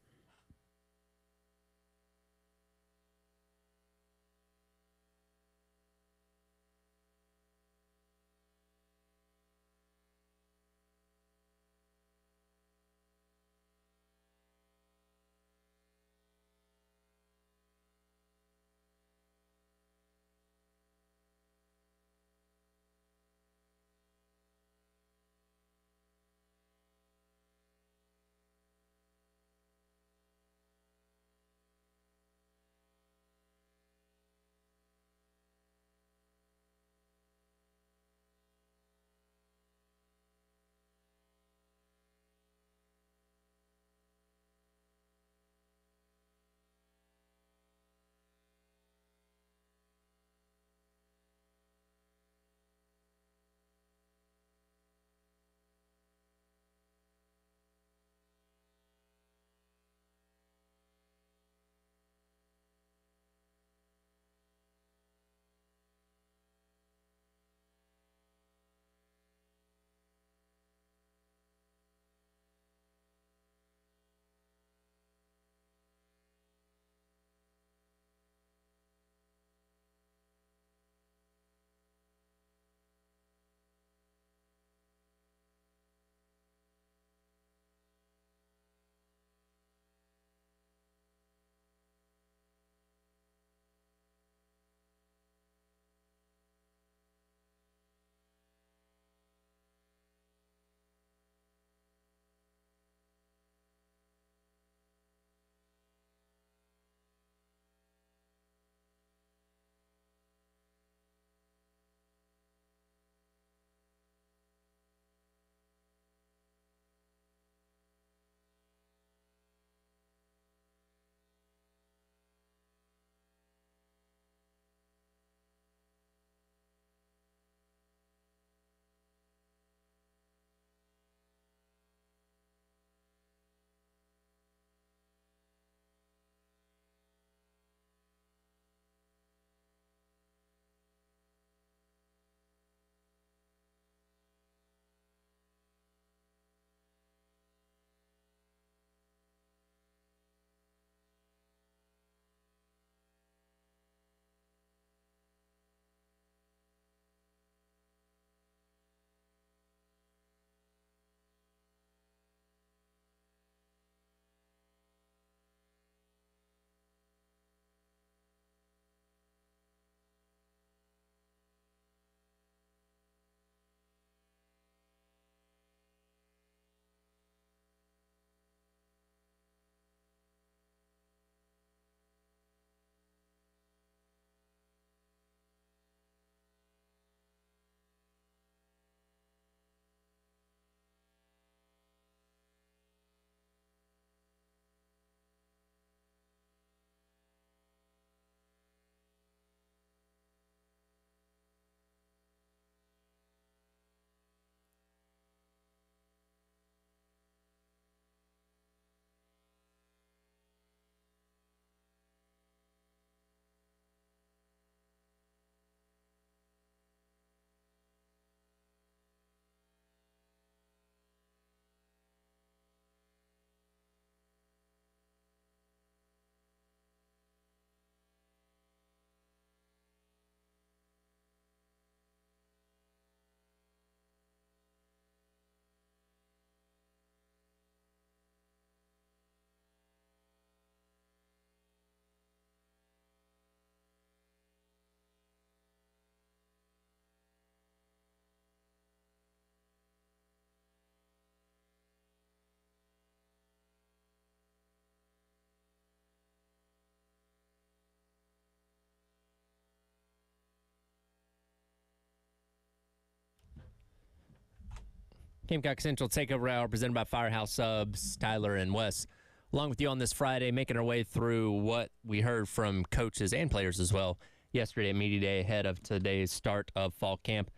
Gamecock Central Takeover Hour presented by Firehouse Subs, Tyler and Wes. Along with you on this Friday, making our way through what we heard from coaches and players as well yesterday at Media Day ahead of today's start of fall camp.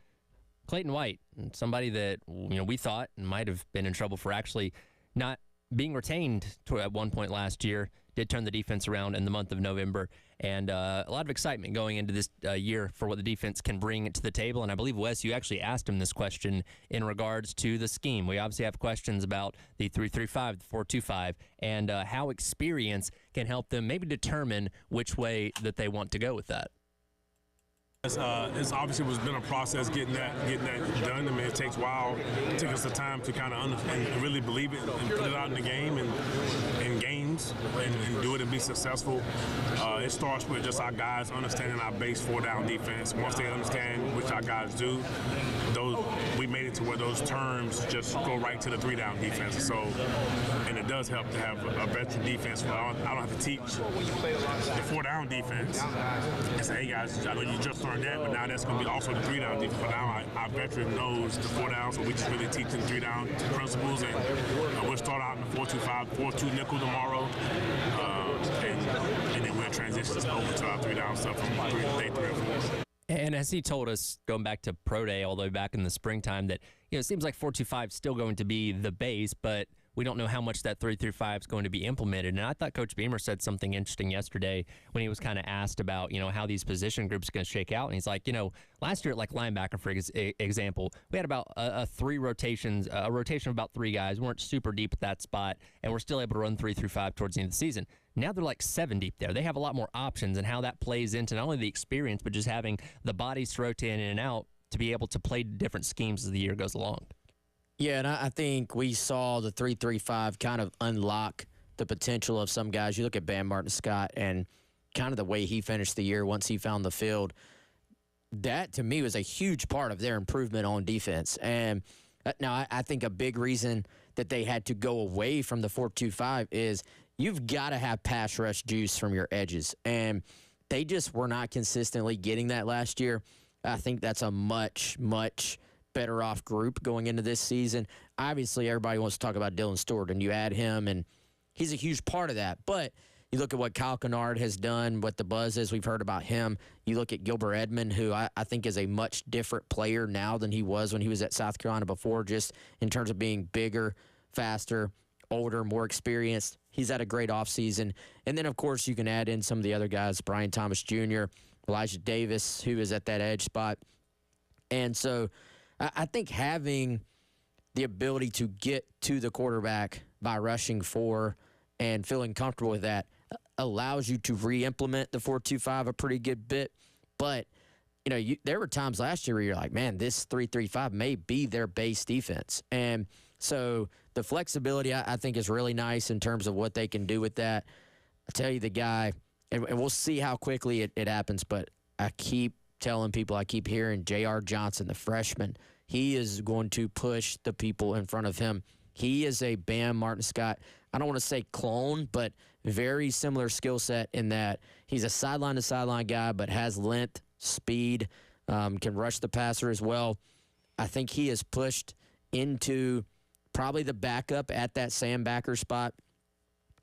Clayton White, somebody that we thought might have been in trouble for actually not being retained at one point last year, did turn the defense around in the month of November. And a lot of excitement going into this year for what the defense can bring to the table. And I believe, Wes, you actually asked him this question in regards to the scheme. We obviously have questions about the 3-3-5, the 4-2-5, and how experience can help them maybe determine which way that they want to go with that. It's obviously been a process getting that done. I mean, it takes a while. It took us the time to kind of and really believe it and put it out in the game and in games and do it and be successful. It starts with just our guys understanding our base 4-down defense. Once they understand, which our guys do, we made it to where those terms just go right to the 3-down defense. So, and it does help to have a veteran defense. Where I don't have to teach the 4-down defense and say, hey guys, I know you just learned that, but now that's going to be also the 3-down defense. But now our veteran knows the 4-down, so we just really teach them 3-down principles. And we'll start out in the 4-2-5, 4-2 nickel tomorrow, and then we'll transition over to our 3-down stuff from day 3 and 4. And as he told us, going back to Pro Day all the way back in the springtime, that it seems like 4-2-5 is still going to be the base, but we don't know how much that 3-3-5 is going to be implemented. And I thought Coach Beamer said something interesting yesterday when he was kind of asked about, how these position groups are going to shake out. And he's like, last year at linebacker, for example, we had about a rotation of about 3 guys. We weren't super deep at that spot, and we're still able to run 3-5 towards the end of the season. Now they're like 7 deep there. They have a lot more options, and how that plays into not only the experience, but just having the bodies to rotate in and out to be able to play different schemes as the year goes along. Yeah, and I think we saw the 3-3-5 kind of unlock the potential of some guys. You look at Bam Martin-Scott and kind of the way he finished the year once he found the field. That, to me, was a huge part of their improvement on defense. And now I think a big reason that they had to go away from the 4-2-5 is you've got to have pass rush juice from your edges. And they just were not consistently getting that last year. I think that's a much, much better off group going into this season. Obviously, everybody wants to talk about Dylan Stewart, and you add him, and he's a huge part of that. But you look at what Kyle Kennard has done, what the buzz is, we've heard about him. You look at Gilbert Edmond, who I think is a much different player now than he was when he was at South Carolina before, just in terms of being bigger, faster, older, more experienced. He's had a great offseason. And then, of course, you can add in some of the other guys, Brian Thomas Jr., Elijah Davis, who is at that edge spot. And so I think having the ability to get to the quarterback by rushing 4 and feeling comfortable with that allows you to re-implement the 4-2-5 a pretty good bit. But, there were times last year where you're like, man, this 3-3-5 may be their base defense. And so the flexibility, I think, is really nice in terms of what they can do with that. I tell you, the guy, and we'll see how quickly it happens, but I keep telling people, I keep hearing J.R. Johnson, the freshman, he is going to push the people in front of him. He is a Bam Martin-Scott, I don't want to say clone, but very similar skill set in that he's a sideline-to-sideline guy, but has length, speed, can rush the passer as well. I think he is pushed into probably the backup at that Sam backer spot,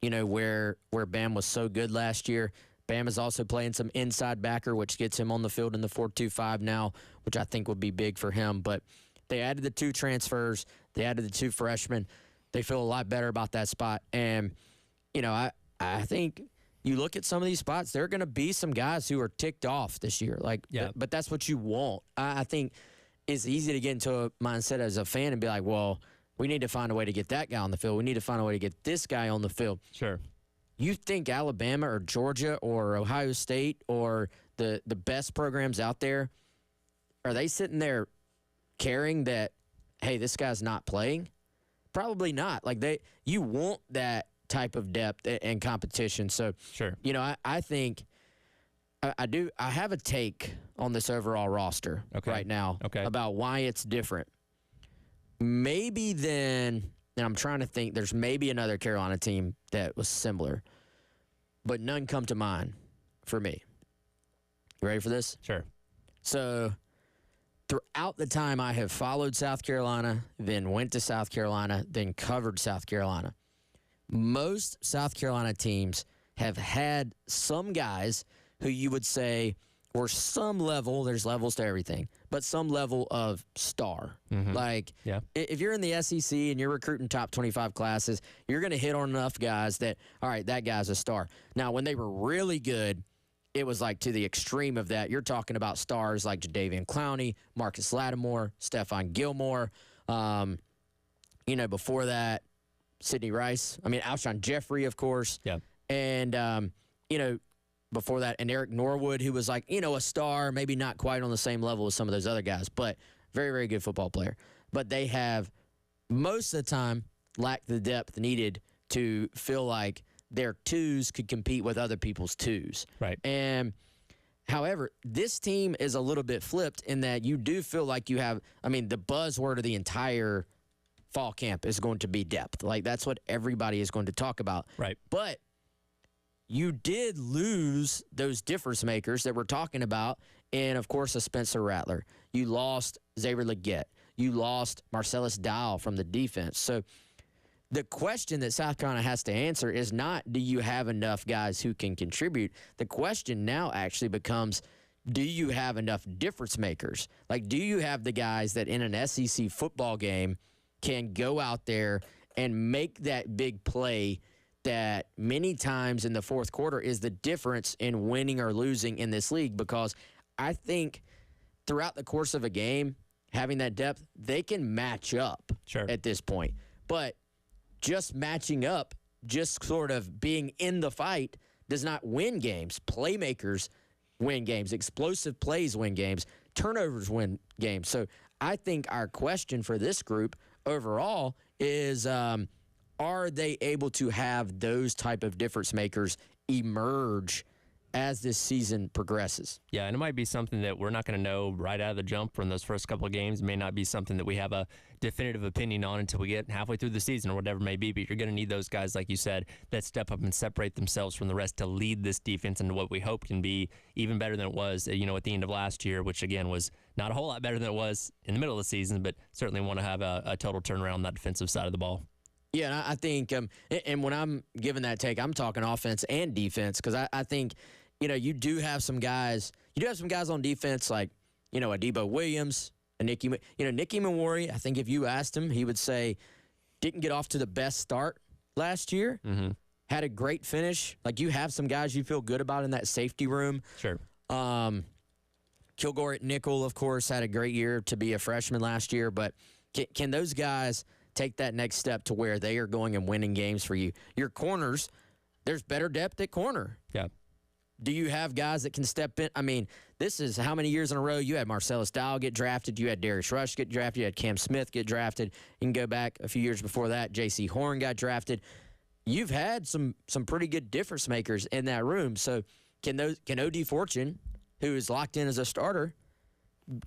where Bam was so good last year. Bam is also playing some inside backer, which gets him on the field in the 4-2-5 now, which I think would be big for him. But they added the 2 transfers. They added the 2 freshmen. They feel a lot better about that spot. And, I think you look at some of these spots, there are going to be some guys who are ticked off this year. But that's what you want. I think it's easy to get into a mindset as a fan and be like, well, we need to find a way to get that guy on the field. We need to find a way to get this guy on the field. Sure. You think Alabama or Georgia or Ohio State or the best programs out there, are they sitting there caring that, hey, this guy's not playing? Probably not. You want that type of depth and competition. So, sure. I think I do. I have a take on this overall roster right now about why it's different. Maybe then, and I'm trying to think, there's maybe another Carolina team that was similar, but none come to mind for me. You ready for this? Sure. So throughout the time I have followed South Carolina, then went to South Carolina, then covered South Carolina, most South Carolina teams have had some guys who you would say were some level, there's levels to everything, but some level of star. Like, if you're in the SEC and you're recruiting top 25 classes, you're going to hit on enough guys that, all right, that guy's a star. Now, when they were really good, it was like to the extreme of that. You're talking about stars like Jadeveon Clowney, Marcus Lattimore, Stephon Gilmore. Before that, Sidney Rice. I mean, Alshon Jeffrey, of course. Yeah. And, before that, and Eric Norwood, who was like, a star, maybe not quite on the same level as some of those other guys, but very, very good football player. But they have, most of the time, lacked the depth needed to feel like their twos could compete with other people's twos. Right. And, however, this team is a little bit flipped in that you do feel like you have, the buzzword of the entire fall camp is going to be depth. Like, that's what everybody is going to talk about. Right. But you did lose those difference makers that we're talking about, and, of course, a Spencer Rattler. You lost Xavier Legette. You lost Marcellus Dial from the defense. So the question that South Carolina has to answer is not, do you have enough guys who can contribute? The question now actually becomes, do you have enough difference makers? Like, do you have the guys that in an SEC football game can go out there and make that big play that many times in the fourth quarter is the difference in winning or losing in this league? Because I think throughout the course of a game, having that depth, they can match up at this point. But just matching up, just sort of being in the fight, does not win games. Playmakers win games. Explosive plays win games. Turnovers win games. So I think our question for this group overall is, are they able to have those type of difference makers emerge as this season progresses? Yeah, and it might be something that we're not going to know right out of the jump from those first couple of games. It may not be something that we have a definitive opinion on until we get halfway through the season or whatever it may be, but you're going to need those guys, like you said, that step up and separate themselves from the rest to lead this defense into what we hope can be even better than it was, at the end of last year, which, again, was not a whole lot better than it was in the middle of the season, but certainly want to have a total turnaround on that defensive side of the ball. Yeah, and I think, and when I'm giving that take, I'm talking offense and defense, because I think, you do have some guys. You do have some guys on defense like, a Debo Williams, a Nicky Mawari. I think if you asked him, he would say didn't get off to the best start last year. Mm-hmm. Had a great finish. Like, you have some guys you feel good about in that safety room. Sure. Kilgore at nickel, of course, had a great year to be a freshman last year. But can those guys take that next step to where they are going and winning games for you? Your corners, there's better depth at corner. Yeah. Do you have guys that can step in? This is how many years in a row you had Marcellus Dial get drafted, you had Darius Rush get drafted, you had Cam Smith get drafted. You can go back a few years before that, J.C. Horn got drafted. You've had some pretty good difference makers in that room. So can O.D. Fortune, who is locked in as a starter,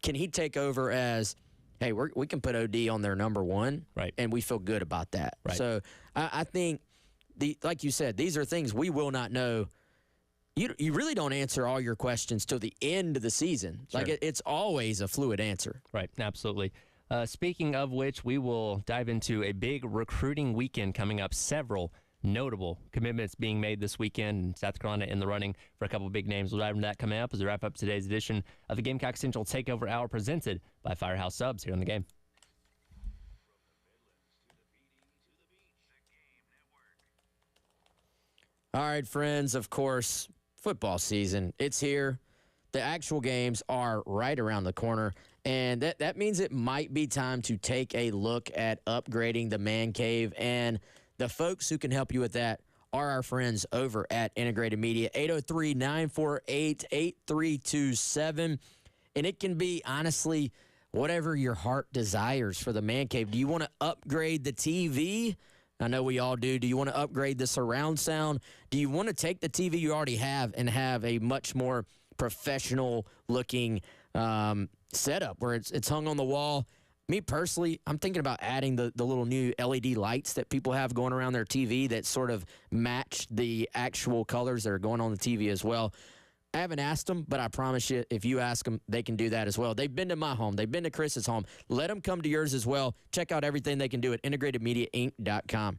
can he take over as, hey, we can put OD on their number one, right, and we feel good about that. Right. So I think, like you said, these are things we will not know. You really don't answer all your questions till the end of the season. Sure. Like, it's always a fluid answer. Right, absolutely. Speaking of which, we will dive into a big recruiting weekend coming up. Several notable commitments being made this weekend. South Carolina in the running for a couple of big names. We'll dive into that coming up as we wrap up today's edition of the Gamecock Central Takeover Hour presented by Firehouse Subs here on The Game. All right, friends, of course, football season, it's here. The actual games are right around the corner, and that means it might be time to take a look at upgrading the man cave, and the folks who can help you with that are our friends over at Integrated Media, 803-948-8327, and it can be, honestly, whatever your heart desires for the man cave. Do you want to upgrade the TV? I know we all do. Do you want to upgrade the surround sound? Do you want to take the TV you already have and have a much more professional-looking setup where it's hung on the wall? Me personally, I'm thinking about adding the little new LED lights that people have going around their TV that sort of match the actual colors that are going on the TV as well. I haven't asked them, but I promise you, if you ask them, they can do that as well. They've been to my home. They've been to Chris's home. Let them come to yours as well. Check out everything they can do at integratedmediainc.com.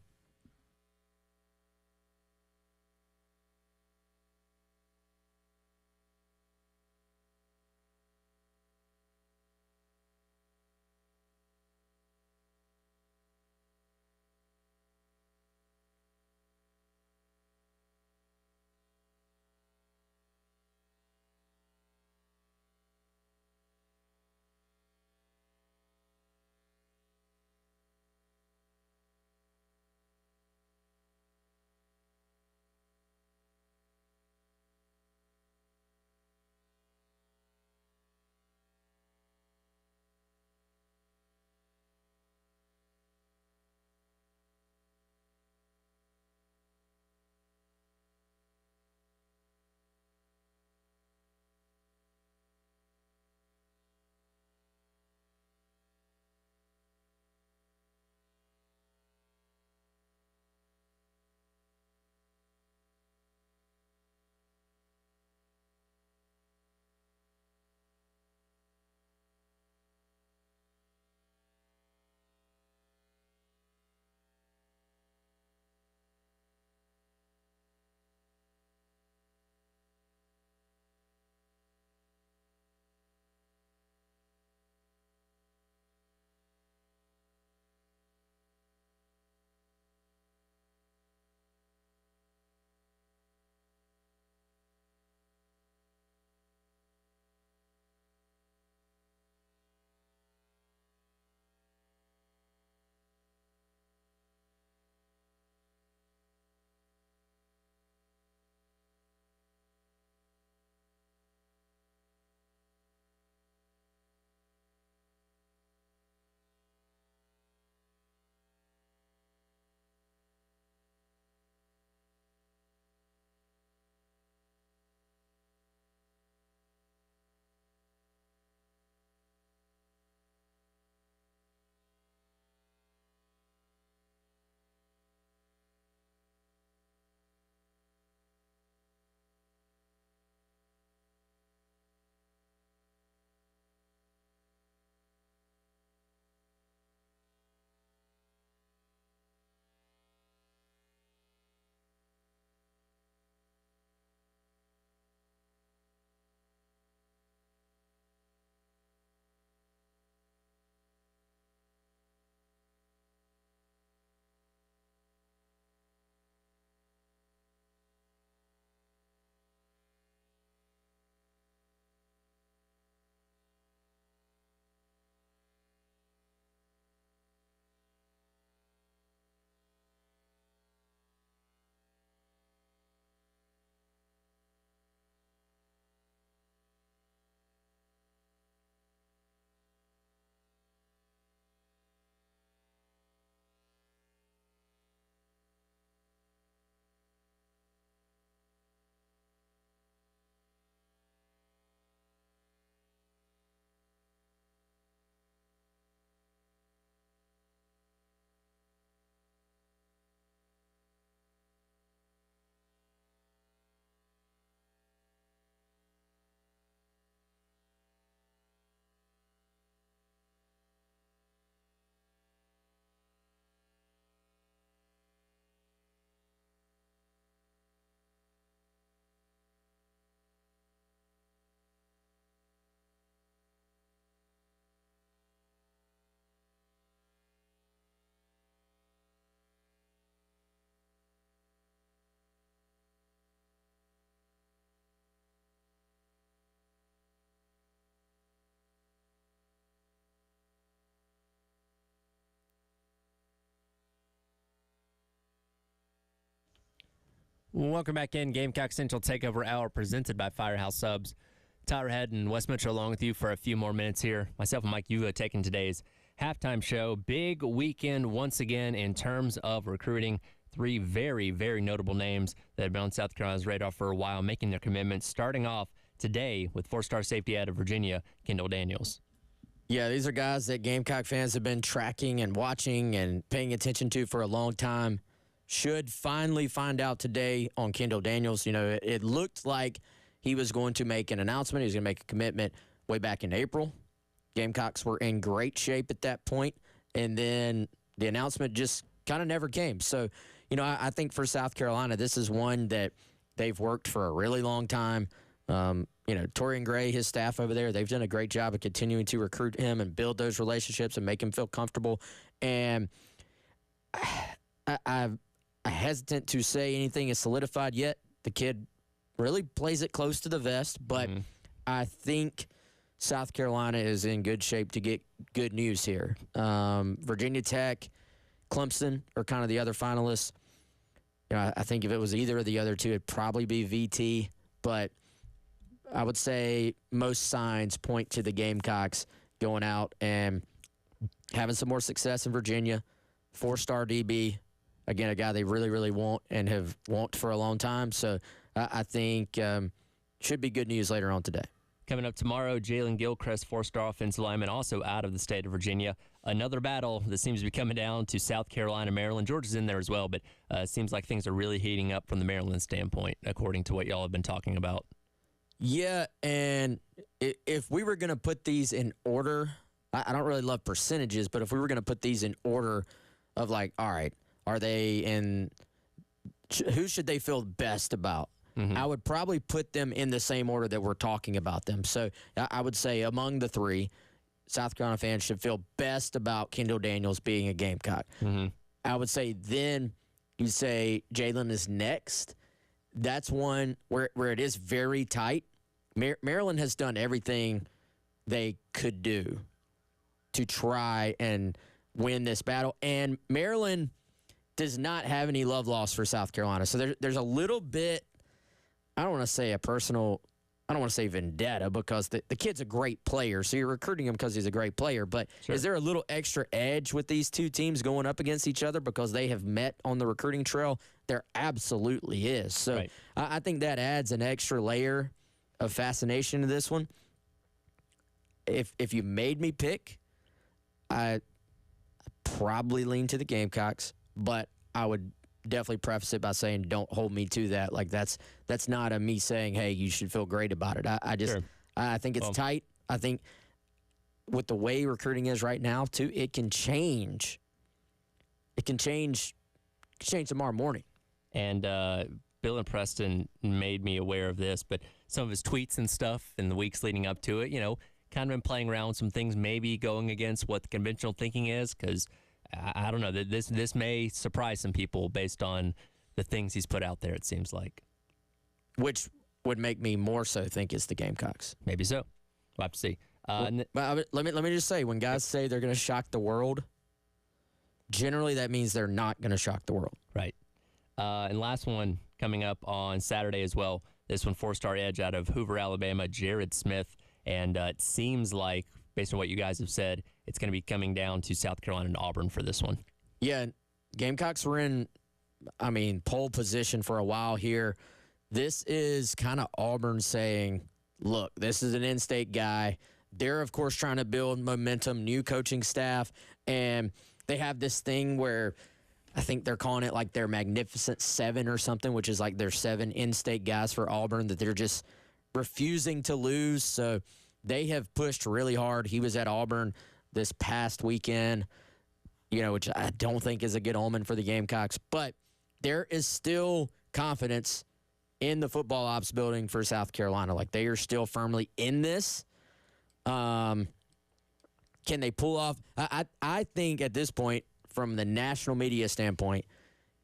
Welcome back in. Gamecock Central Takeover Hour presented by Firehouse Subs. Tyler Head and Wes Mitchell along with you for a few more minutes here. Myself and Mike Yuga taking today's halftime show. Big weekend once again in terms of recruiting. 3 very, very notable names that have been on South Carolina's radar for a while, making their commitments. Starting off today with 4-star safety out of Virginia, Kendall Daniels. Yeah, these are guys that Gamecock fans have been tracking and watching and paying attention to for a long time. Should finally find out today on Kendall Daniels. You know, it looked like he was going to make an announcement. He was going to make a commitment way back in April. Gamecocks were in great shape at that point, and then the announcement just kind of never came. So, I think for South Carolina, this is one that they've worked for a really long time. Torian Gray, his staff over there, they've done a great job of continuing to recruit him and build those relationships and make him feel comfortable. And I'm hesitant to say anything is solidified yet. The kid really plays it close to the vest, but I think South Carolina is in good shape to get good news here. Virginia Tech, Clemson are kind of the other finalists. I think if it was either of the other two, it'd probably be VT, but I would say most signs point to the Gamecocks going out and having some more success in Virginia. 4-star DB, again, a guy they really, really want and have wanted for a long time. So I think should be good news later on today. Coming up tomorrow, Jalen Gilchrist, 4-star offensive lineman, also out of the state of Virginia. Another battle that seems to be coming down to South Carolina, Maryland. Georgia's in there as well, but it seems like things are really heating up from the Maryland standpoint, according to what y'all have been talking about. Yeah, and if we were going to put these in order, I don't really love percentages, but if we were going to put these in order of like, all right, are they in – who should they feel best about? I would probably put them in the same order that we're talking about them. So I would say among the three, South Carolina fans should feel best about Kendall Daniels being a Gamecock. I would say then you say Jalen is next. That's one where it is very tight. Maryland has done everything they could do to try and win this battle. And Maryland does not have any love lost for South Carolina. So there's a little bit, I don't want to say I don't want to say vendetta because the kid's a great player. So you're recruiting him because he's a great player. But is there a little extra edge with these two teams going up against each other because they have met on the recruiting trail? There absolutely is. So I think that adds an extra layer of fascination to this one. If you made me pick, I probably lean to the Gamecocks, but I would definitely preface it by saying don't hold me to that. Like that's not a me saying, hey, you should feel great about it. I think it's tight. I think with the way recruiting is right now, too, it can change. It can change tomorrow morning. And Bill and Preston made me aware of this, but some of his tweets and stuff in the weeks leading up to it, kind of been playing around with some things, maybe going against what the conventional thinking is, because I don't know, this may surprise some people based on the things he's put out there, it seems like. Which would make me more so think it's the Gamecocks. Maybe so. We'll have to see. Let me just say, when guys say they're going to shock the world, generally that means they're not going to shock the world. Right. And last one coming up on Saturday as well. This one, 4-star edge out of Hoover, Alabama, Jared Smith. And it seems like, based on what you guys have said, it's going to be coming down to South Carolina and Auburn for this one. Yeah, Gamecocks were in, pole position for a while here. This is kind of Auburn saying, look, this is an in-state guy. They're, of course, trying to build momentum, new coaching staff, and they have this thing where I think they're calling it like their Magnificent Seven or something, which is like their 7 in-state guys for Auburn that they're just refusing to lose. So they have pushed really hard. He was at Auburn this past weekend, which I don't think is a good omen for the Gamecocks. But there is still confidence in the football ops building for South Carolina. Like, they are still firmly in this. Can they pull off? I think at this point, from the national media standpoint,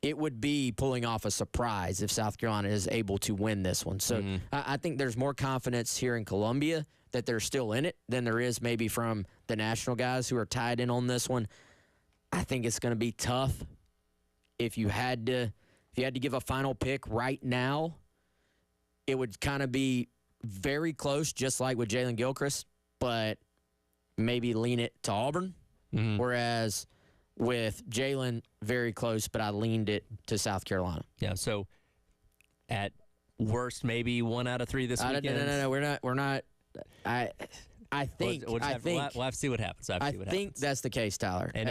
it would be pulling off a surprise if South Carolina is able to win this one. So I think there's more confidence here in Columbia that they're still in it than there is maybe from the national guys who are tied in on this one. I think it's going to be tough. If you had to give a final pick right now, it would kind of be very close, just like with Jalen Gilchrist, but maybe lean it to Auburn. Whereas with Jalen, very close, but I leaned it to South Carolina. Yeah, so at worst, maybe 1 out of 3 this weekend. No, we're not. I think we'll have to see what happens. I think that's the case, Tyler. And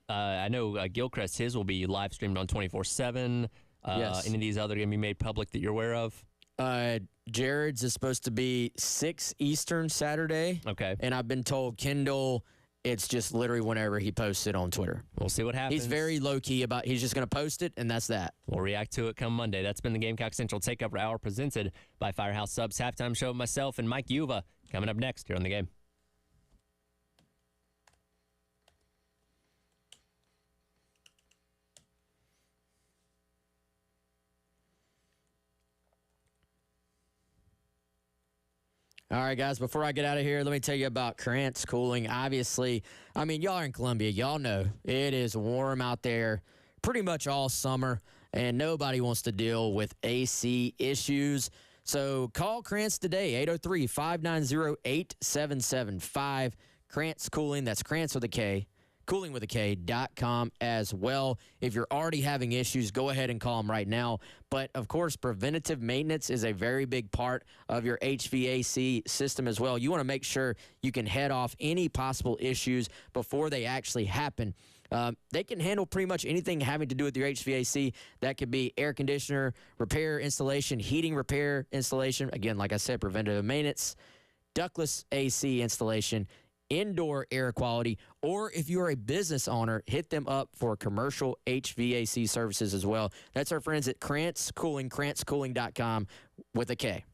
I know Gilchrist, his will be live streamed on 24/7. Yes. Any of these other going to be made public that you're aware of? Jared's is supposed to be 6 Eastern Saturday. Okay. And I've been told Kendall, it's just literally whenever he posts it on Twitter. We'll see what happens. He's very low-key about he's just going to post it, and that's that. We'll react to it come Monday. That's been the Gamecock Central Takeover Hour presented by Firehouse Subs Halftime Show with myself and Mike Yuva. Coming up next here on The Game. All right, guys, before I get out of here, let me tell you about Krantz Cooling. Obviously, I mean, y'all are in Columbia. Y'all know it is warm out there pretty much all summer, and nobody wants to deal with AC issues. So call Krantz today, 803-590-8775. Krantz Cooling, that's Krantz with a K. coolingwithak.com as well. If you're already having issues, go ahead and call them right now. But, of course, preventative maintenance is a very big part of your HVAC system as well. You want to make sure you can head off any possible issues before they actually happen. They can handle pretty much anything having to do with your HVAC. That could be air conditioner, repair, installation, heating, repair, installation. Again, like I said, preventative maintenance, ductless AC installation, indoor air quality, or if you are a business owner, hit them up for commercial HVAC services as well. That's our friends at Krantz Cooling, KrantzCooling.com with a K.